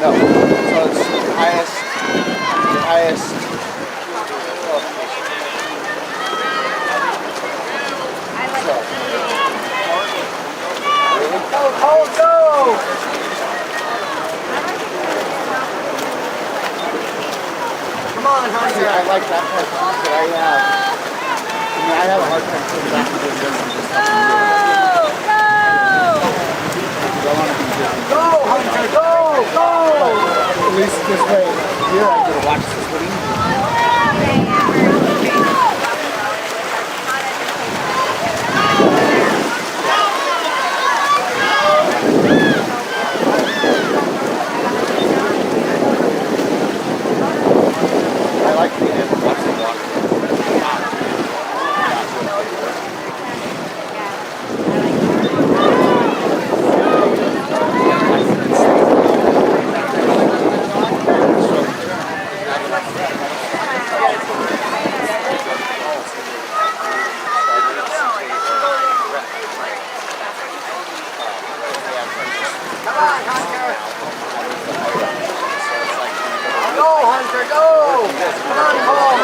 No, so it's highest. Go! Come on, Hunter. I like that part too, but I have a hard time putting back and doing this and just Go, Hunter, go! At least this way, here I get to watch the swimming. I like being able to watch the water. Come on, Hunter! Go, Hunter, go! Come on, Paul!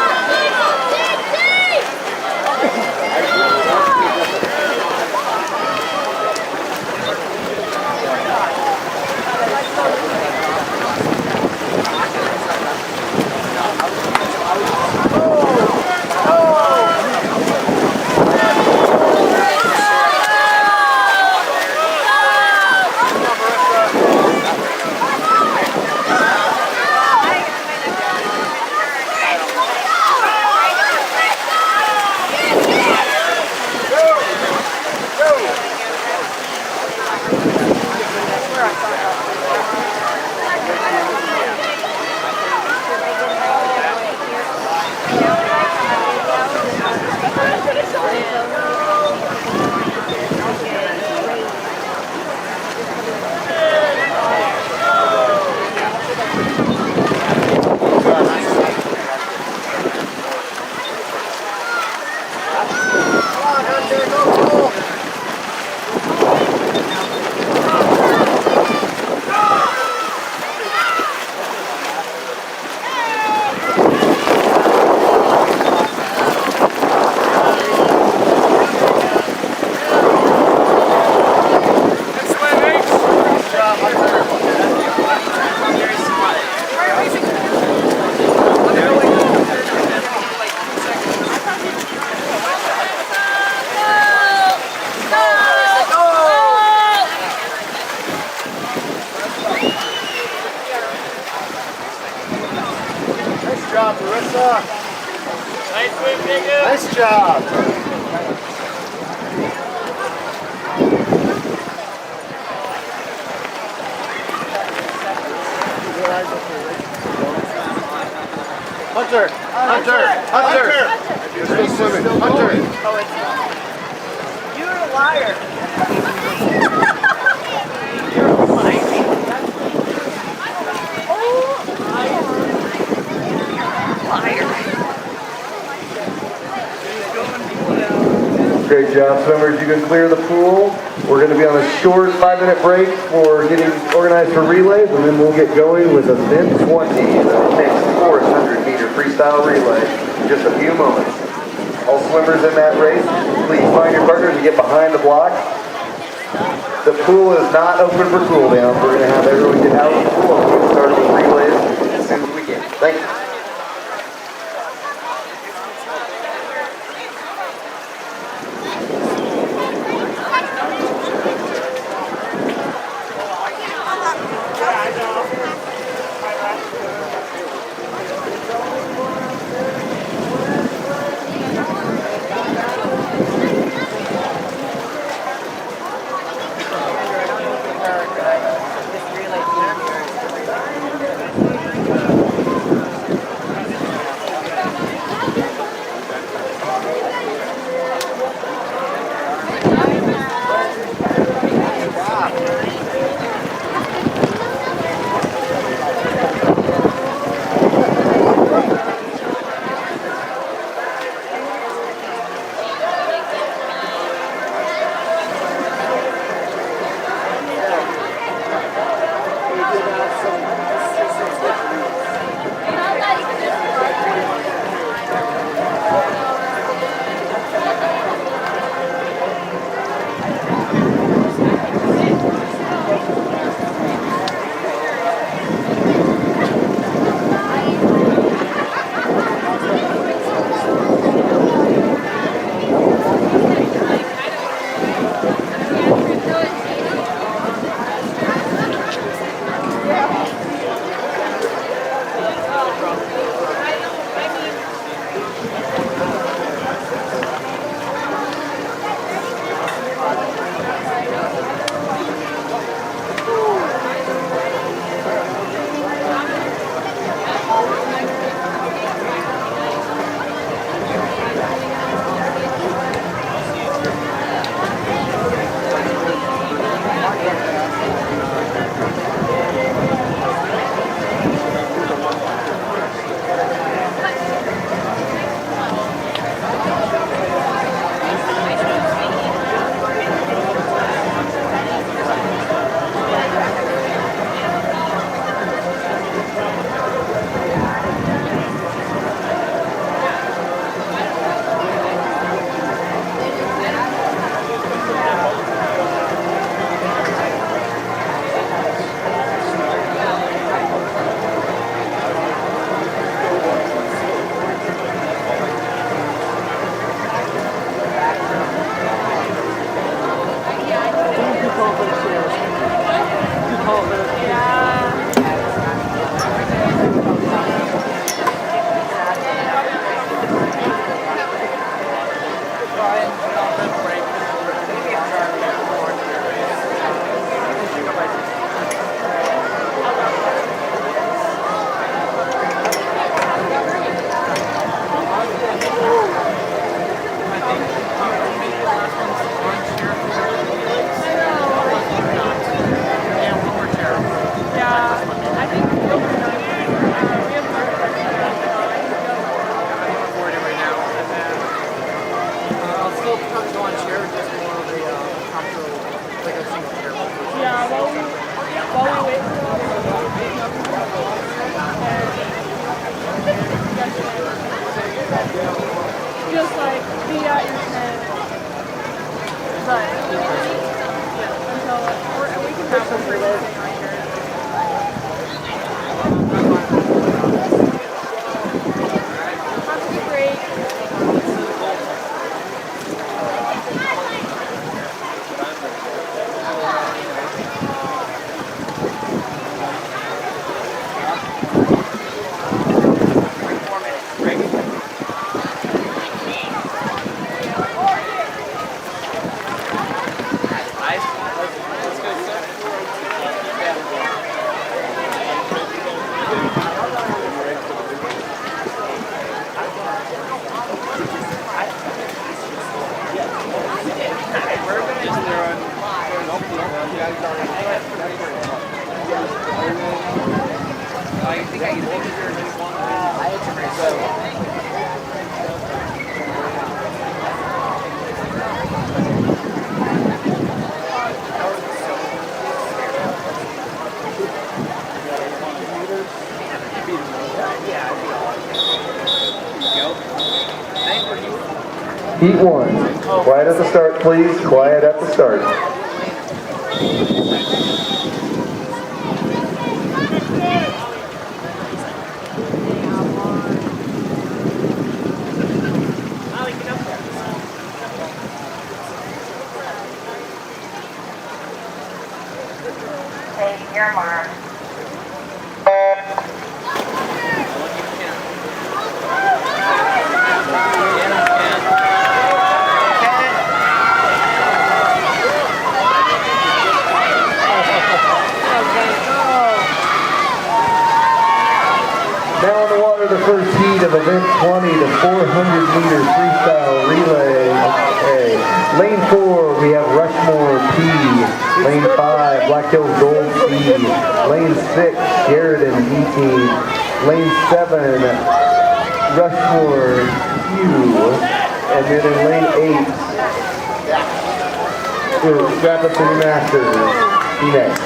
Nice job, Marissa. Nice win, Jacob. Nice job. Hunter! Hunter! Hunter! You're still swimming. Hunter! You're a liar. Great job, swimmers. You can clear the pool. We're going to be on a short 5-minute break for getting organized for relays, and then we'll get going with event 20, the next 400-meter freestyle relay, in just a few moments. All swimmers in that race, please find your partners and get behind the block. The pool is not open for cool down. We're going to have everyone get out of the pool and we'll get started with relays as soon as we can. Thank you. Just like be at your tent. But yeah, until we can have some free right here. Have a good break. Heat 1. Quiet at the start, please. Quiet at the start. Take your mark. Now in the water, the first heat of event 20, the 400-meter freestyle relay. Okay. Lane 4, we have Rushmore P. Lane 5, Black Hills Gold C. Lane 6, Sheridan E team. Lane 7, Rushmore Q. And then in lane 8, the Rapid City Masters. Be next.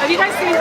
Have you guys seen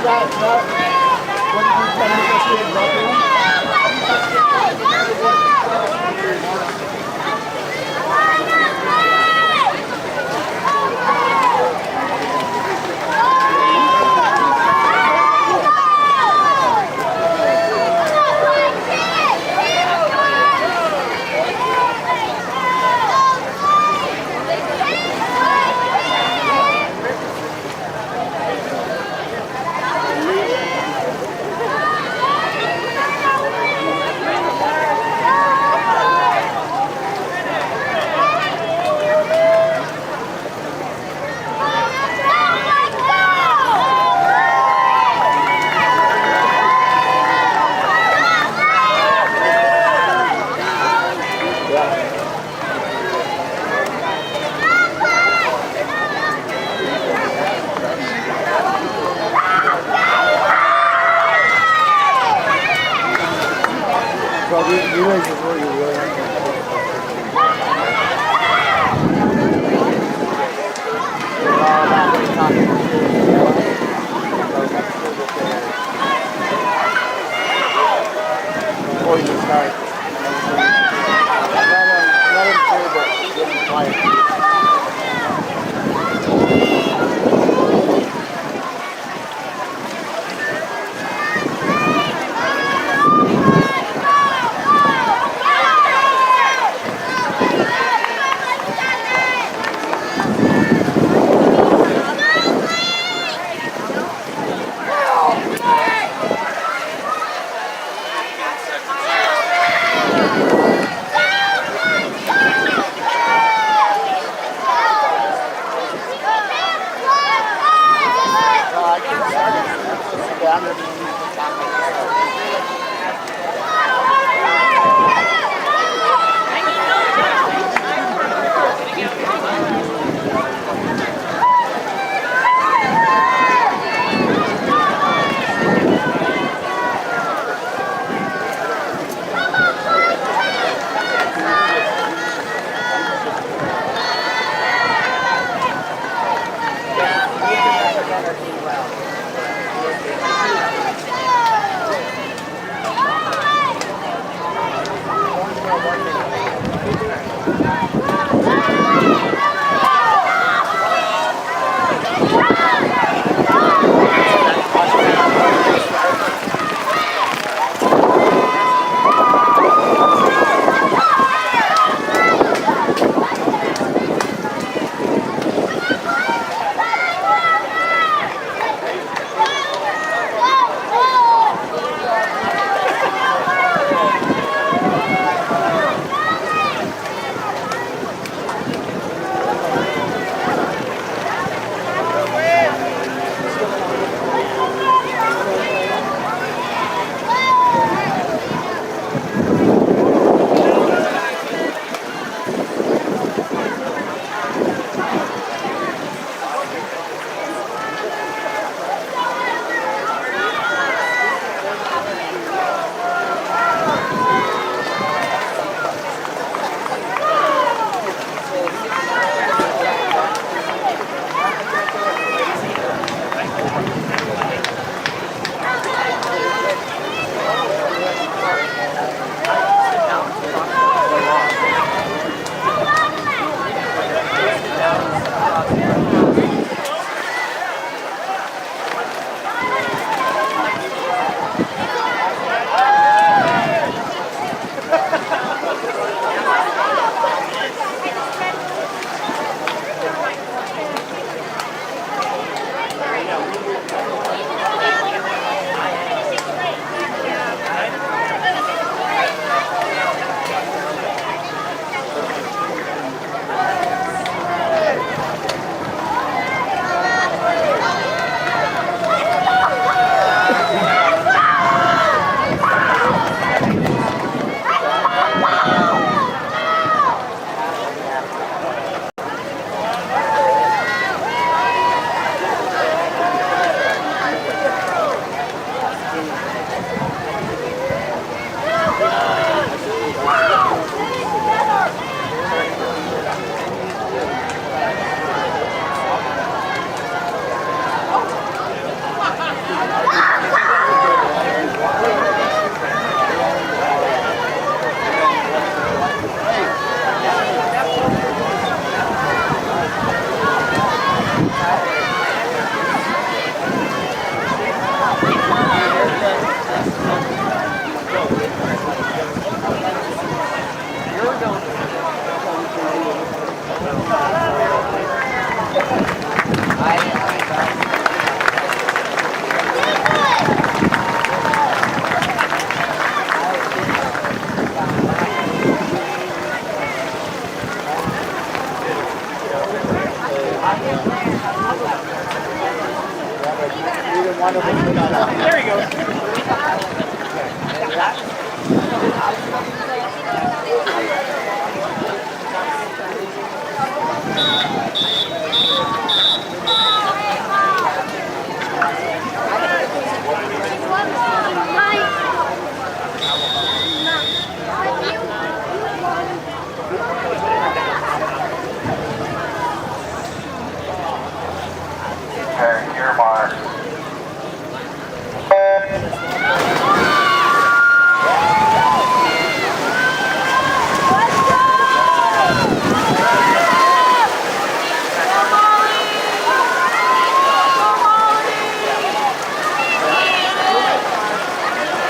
So you guys is where you really have before you start. Let him through, but get him quiet. There he goes. Prepare your mark.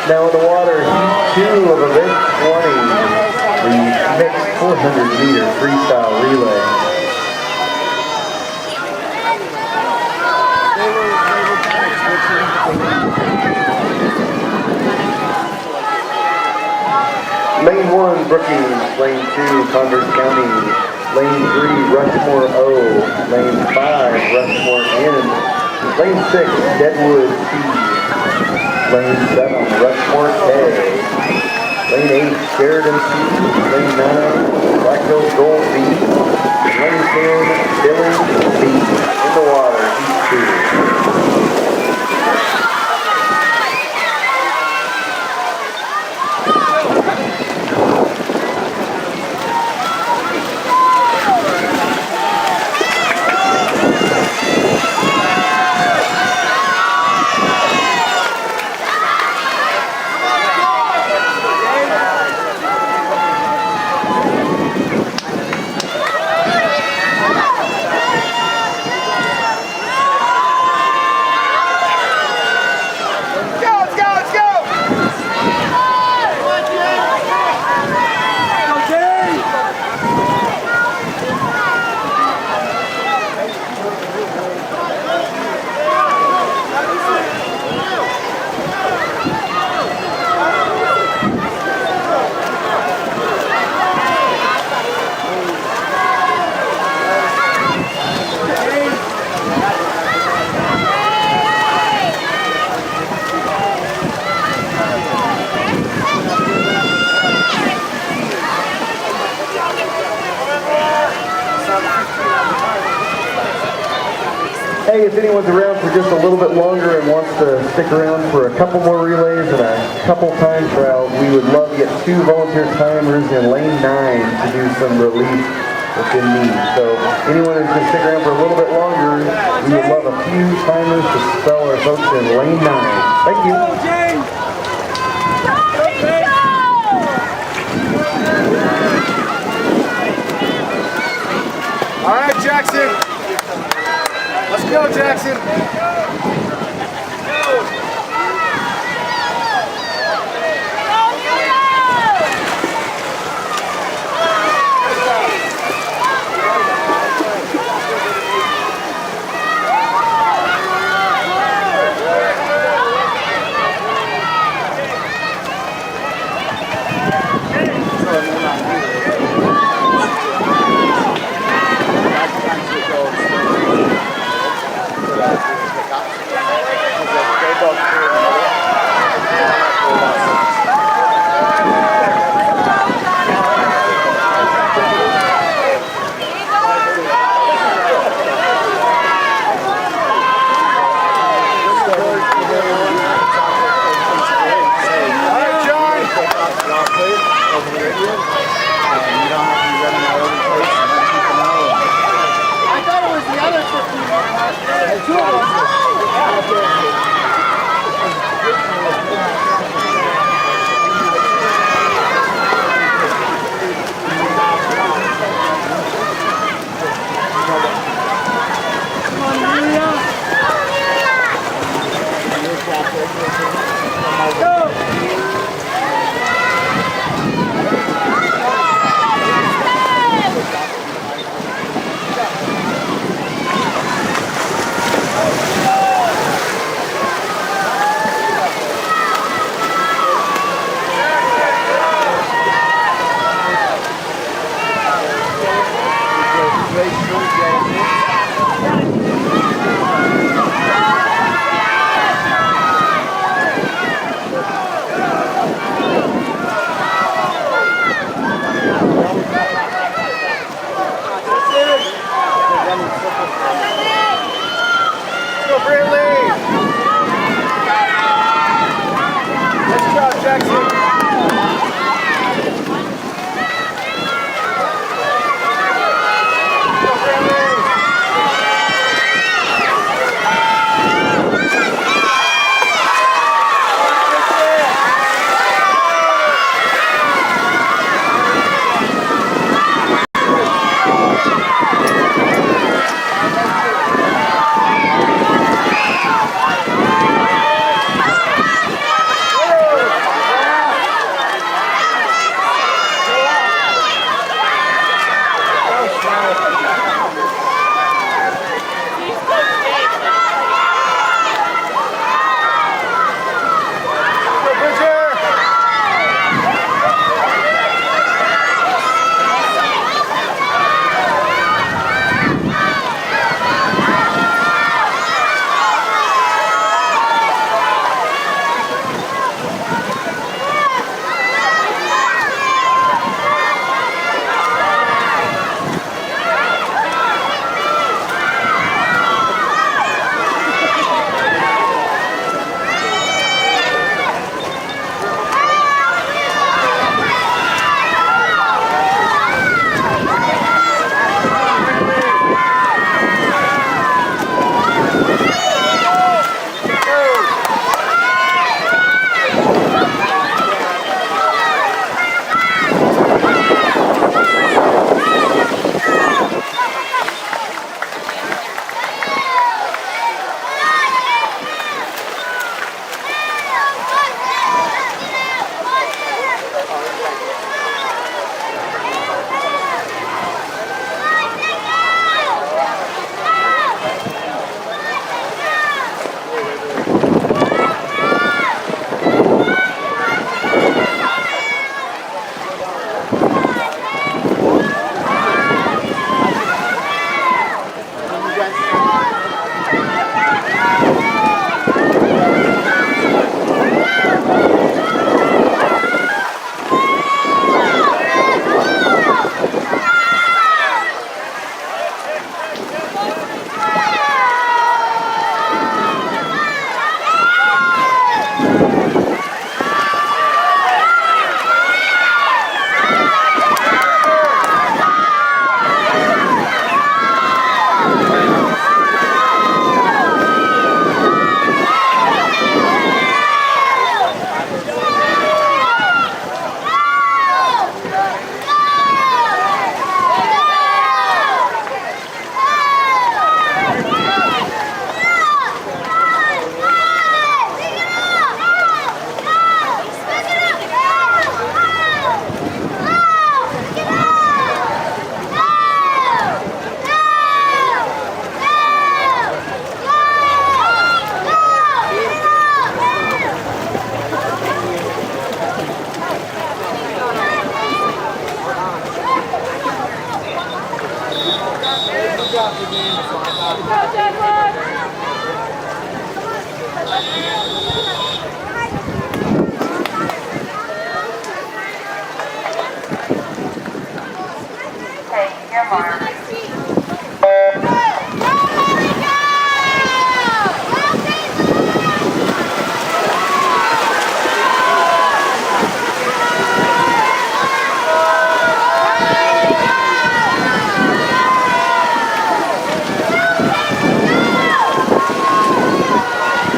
Now in the water, heat 2 of event 20, the mixed 400-meter freestyle relay. Lane 1, Brookings. Lane 2, Converse County. Lane 3, Rushmore O. Lane 5, Rushmore N. Lane 6, Deadwood C. Lane 7, Rushmore K. Lane 8, Sheridan C. Lane 9, Black Hills Gold B. Lane 10, Billings B. In the water, heat 2. Hey, if anyone's around for just a little bit longer and wants to stick around for a couple more relays and a couple time trials, we would love to get 2 volunteer timers in lane 9 to do some relief if in need. So anyone who's going to stick around for a little bit longer, we would love a few timers to spell our folks in lane 9. Thank you. All right, Jackson. Let's go, Jackson. Two of us.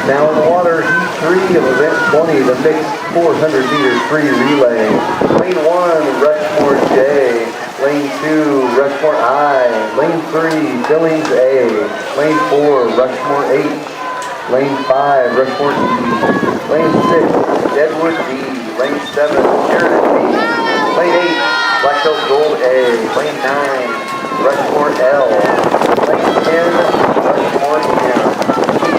Now in the water, heat 3 of event 20, the mixed 400-meter free relay. Lane 1, Rushmore J. Lane 2, Rushmore I. Lane 3, Billings A. Lane 4, Rushmore H. Lane 5, Rushmore E. Lane 6, Deadwood D. Lane 7, Sheridan B. Lane 8, Black Belt Gold A. Lane 9, Rushmore L. Lane 10, Rushmore M.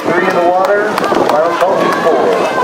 3 in the water, final call heat 4.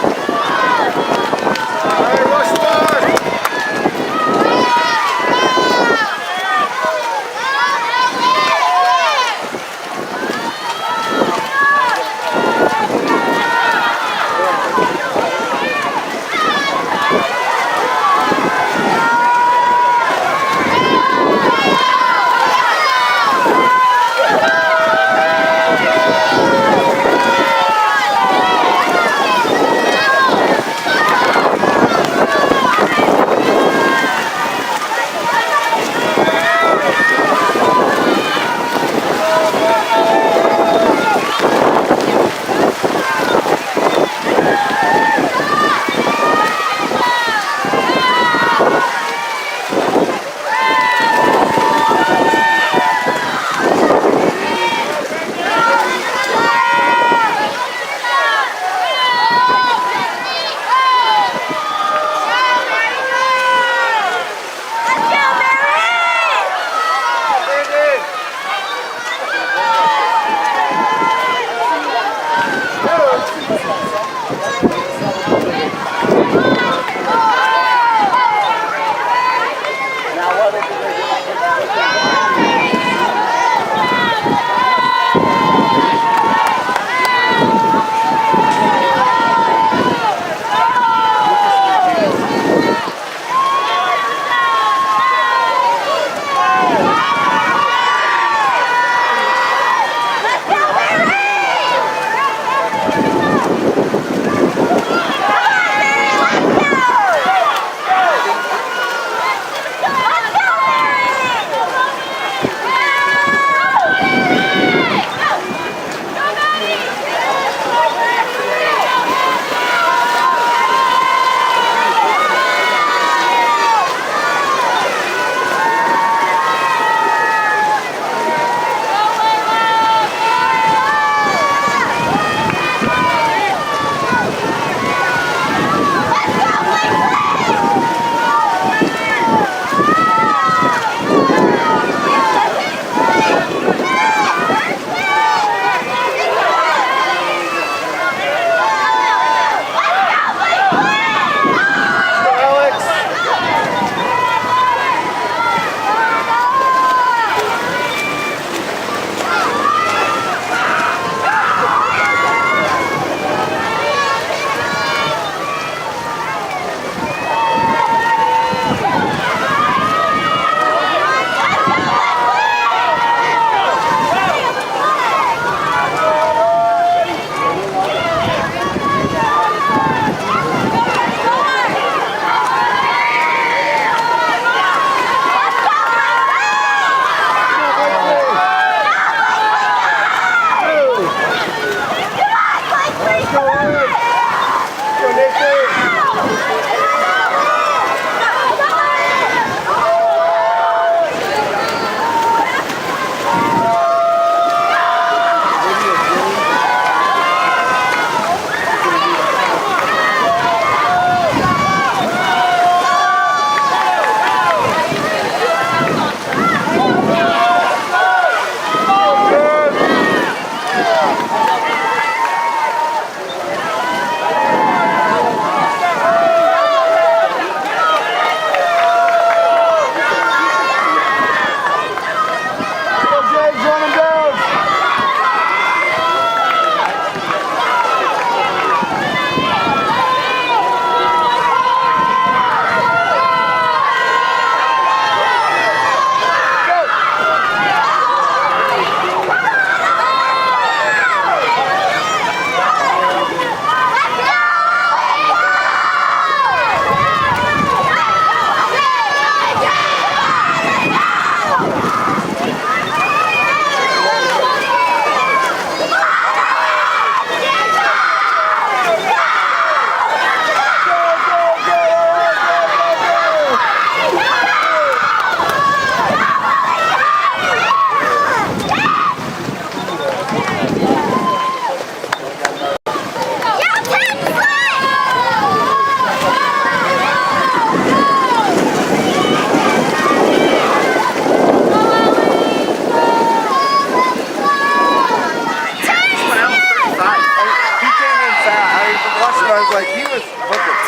like he was hooking.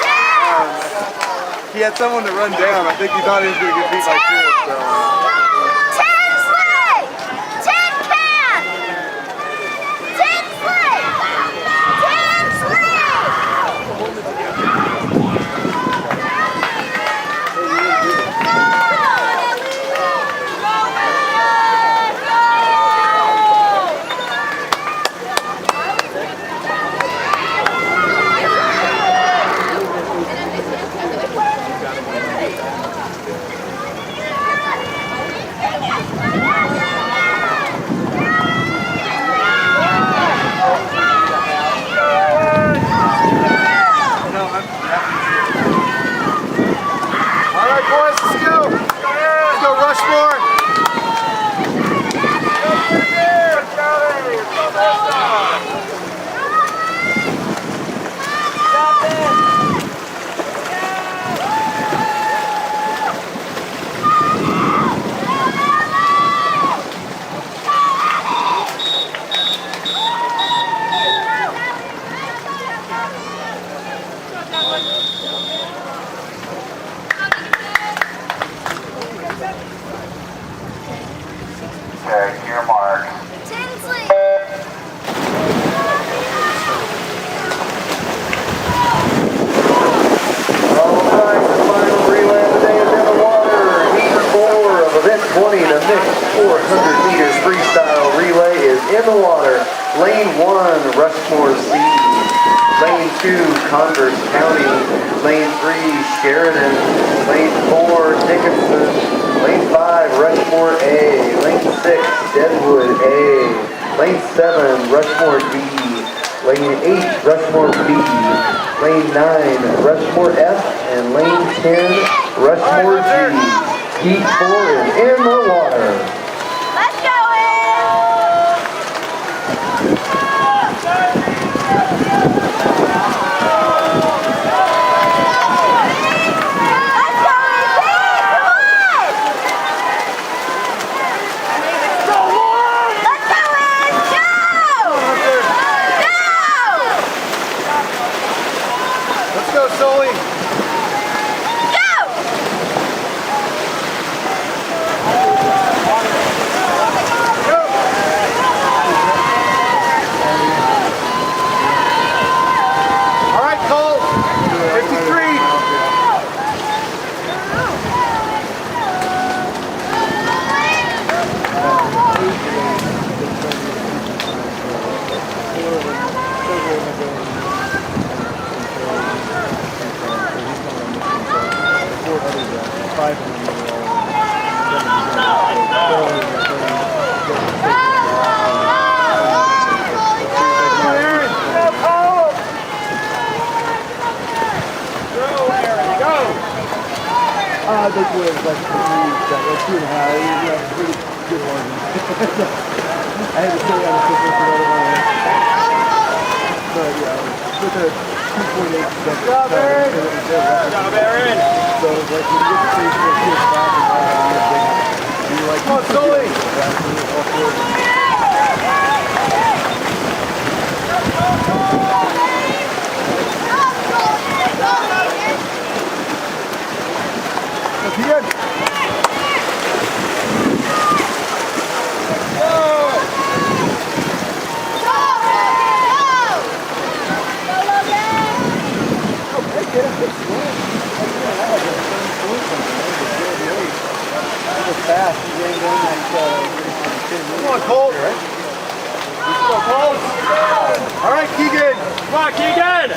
He had someone to run down. I think he thought he was going to get beat by two. So. All right, boys, let's go. Let's go, Rushmore. Okay, your mark. Tinsley! Alright, the final relay of the day is in the water. Heat 4 of event 20, the mixed 400 meter freestyle relay is in the water. Lane 1, Rushmore C. Lane 2, Converse County. Lane 3, Sheridan. Lane 4, Dickinson. Lane 5, Rushmore A. Lane 6, Deadwood A. Lane 7, Rushmore D. Lane 8, Rushmore B. Lane 9, Rushmore F. And lane 10, Rushmore G. Heat 4 is in the water. Let's go Let's go, Sully. All right, Cole. 53. I think it was like 2.5. You have a pretty good one. I had to say on the system for another one. But yeah, with a 2.8 second. Good job, Aaron! Good job, Aaron! So it's like when you get the face for a kid back and you're like, come on, Sully! That's good. Come on, Cole. Let's go, Cole. All right, Keegan. Come on, Keegan.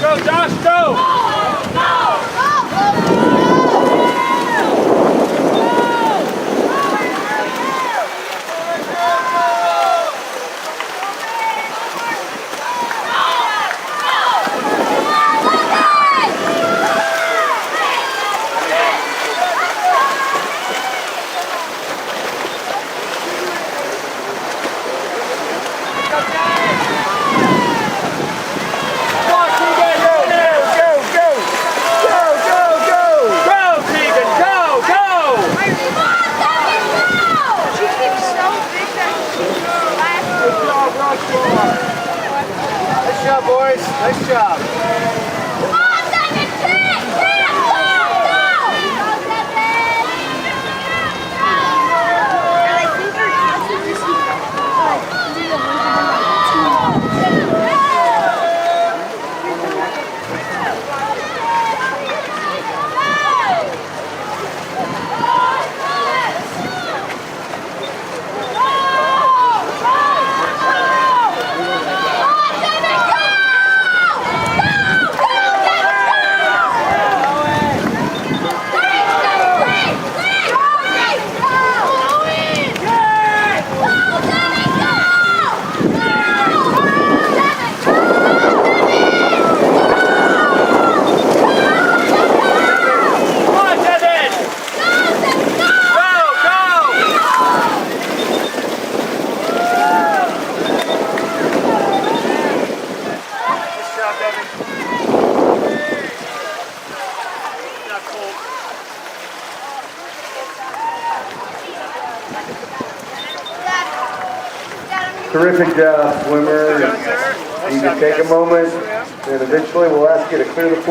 Go, Josh, go! Come on, Nice job. Come on, David! Kick! Kick! Go! Go, David! And I think our classes is Terrific job, swimmer. You can take a moment, and eventually we'll ask you to clear the floor.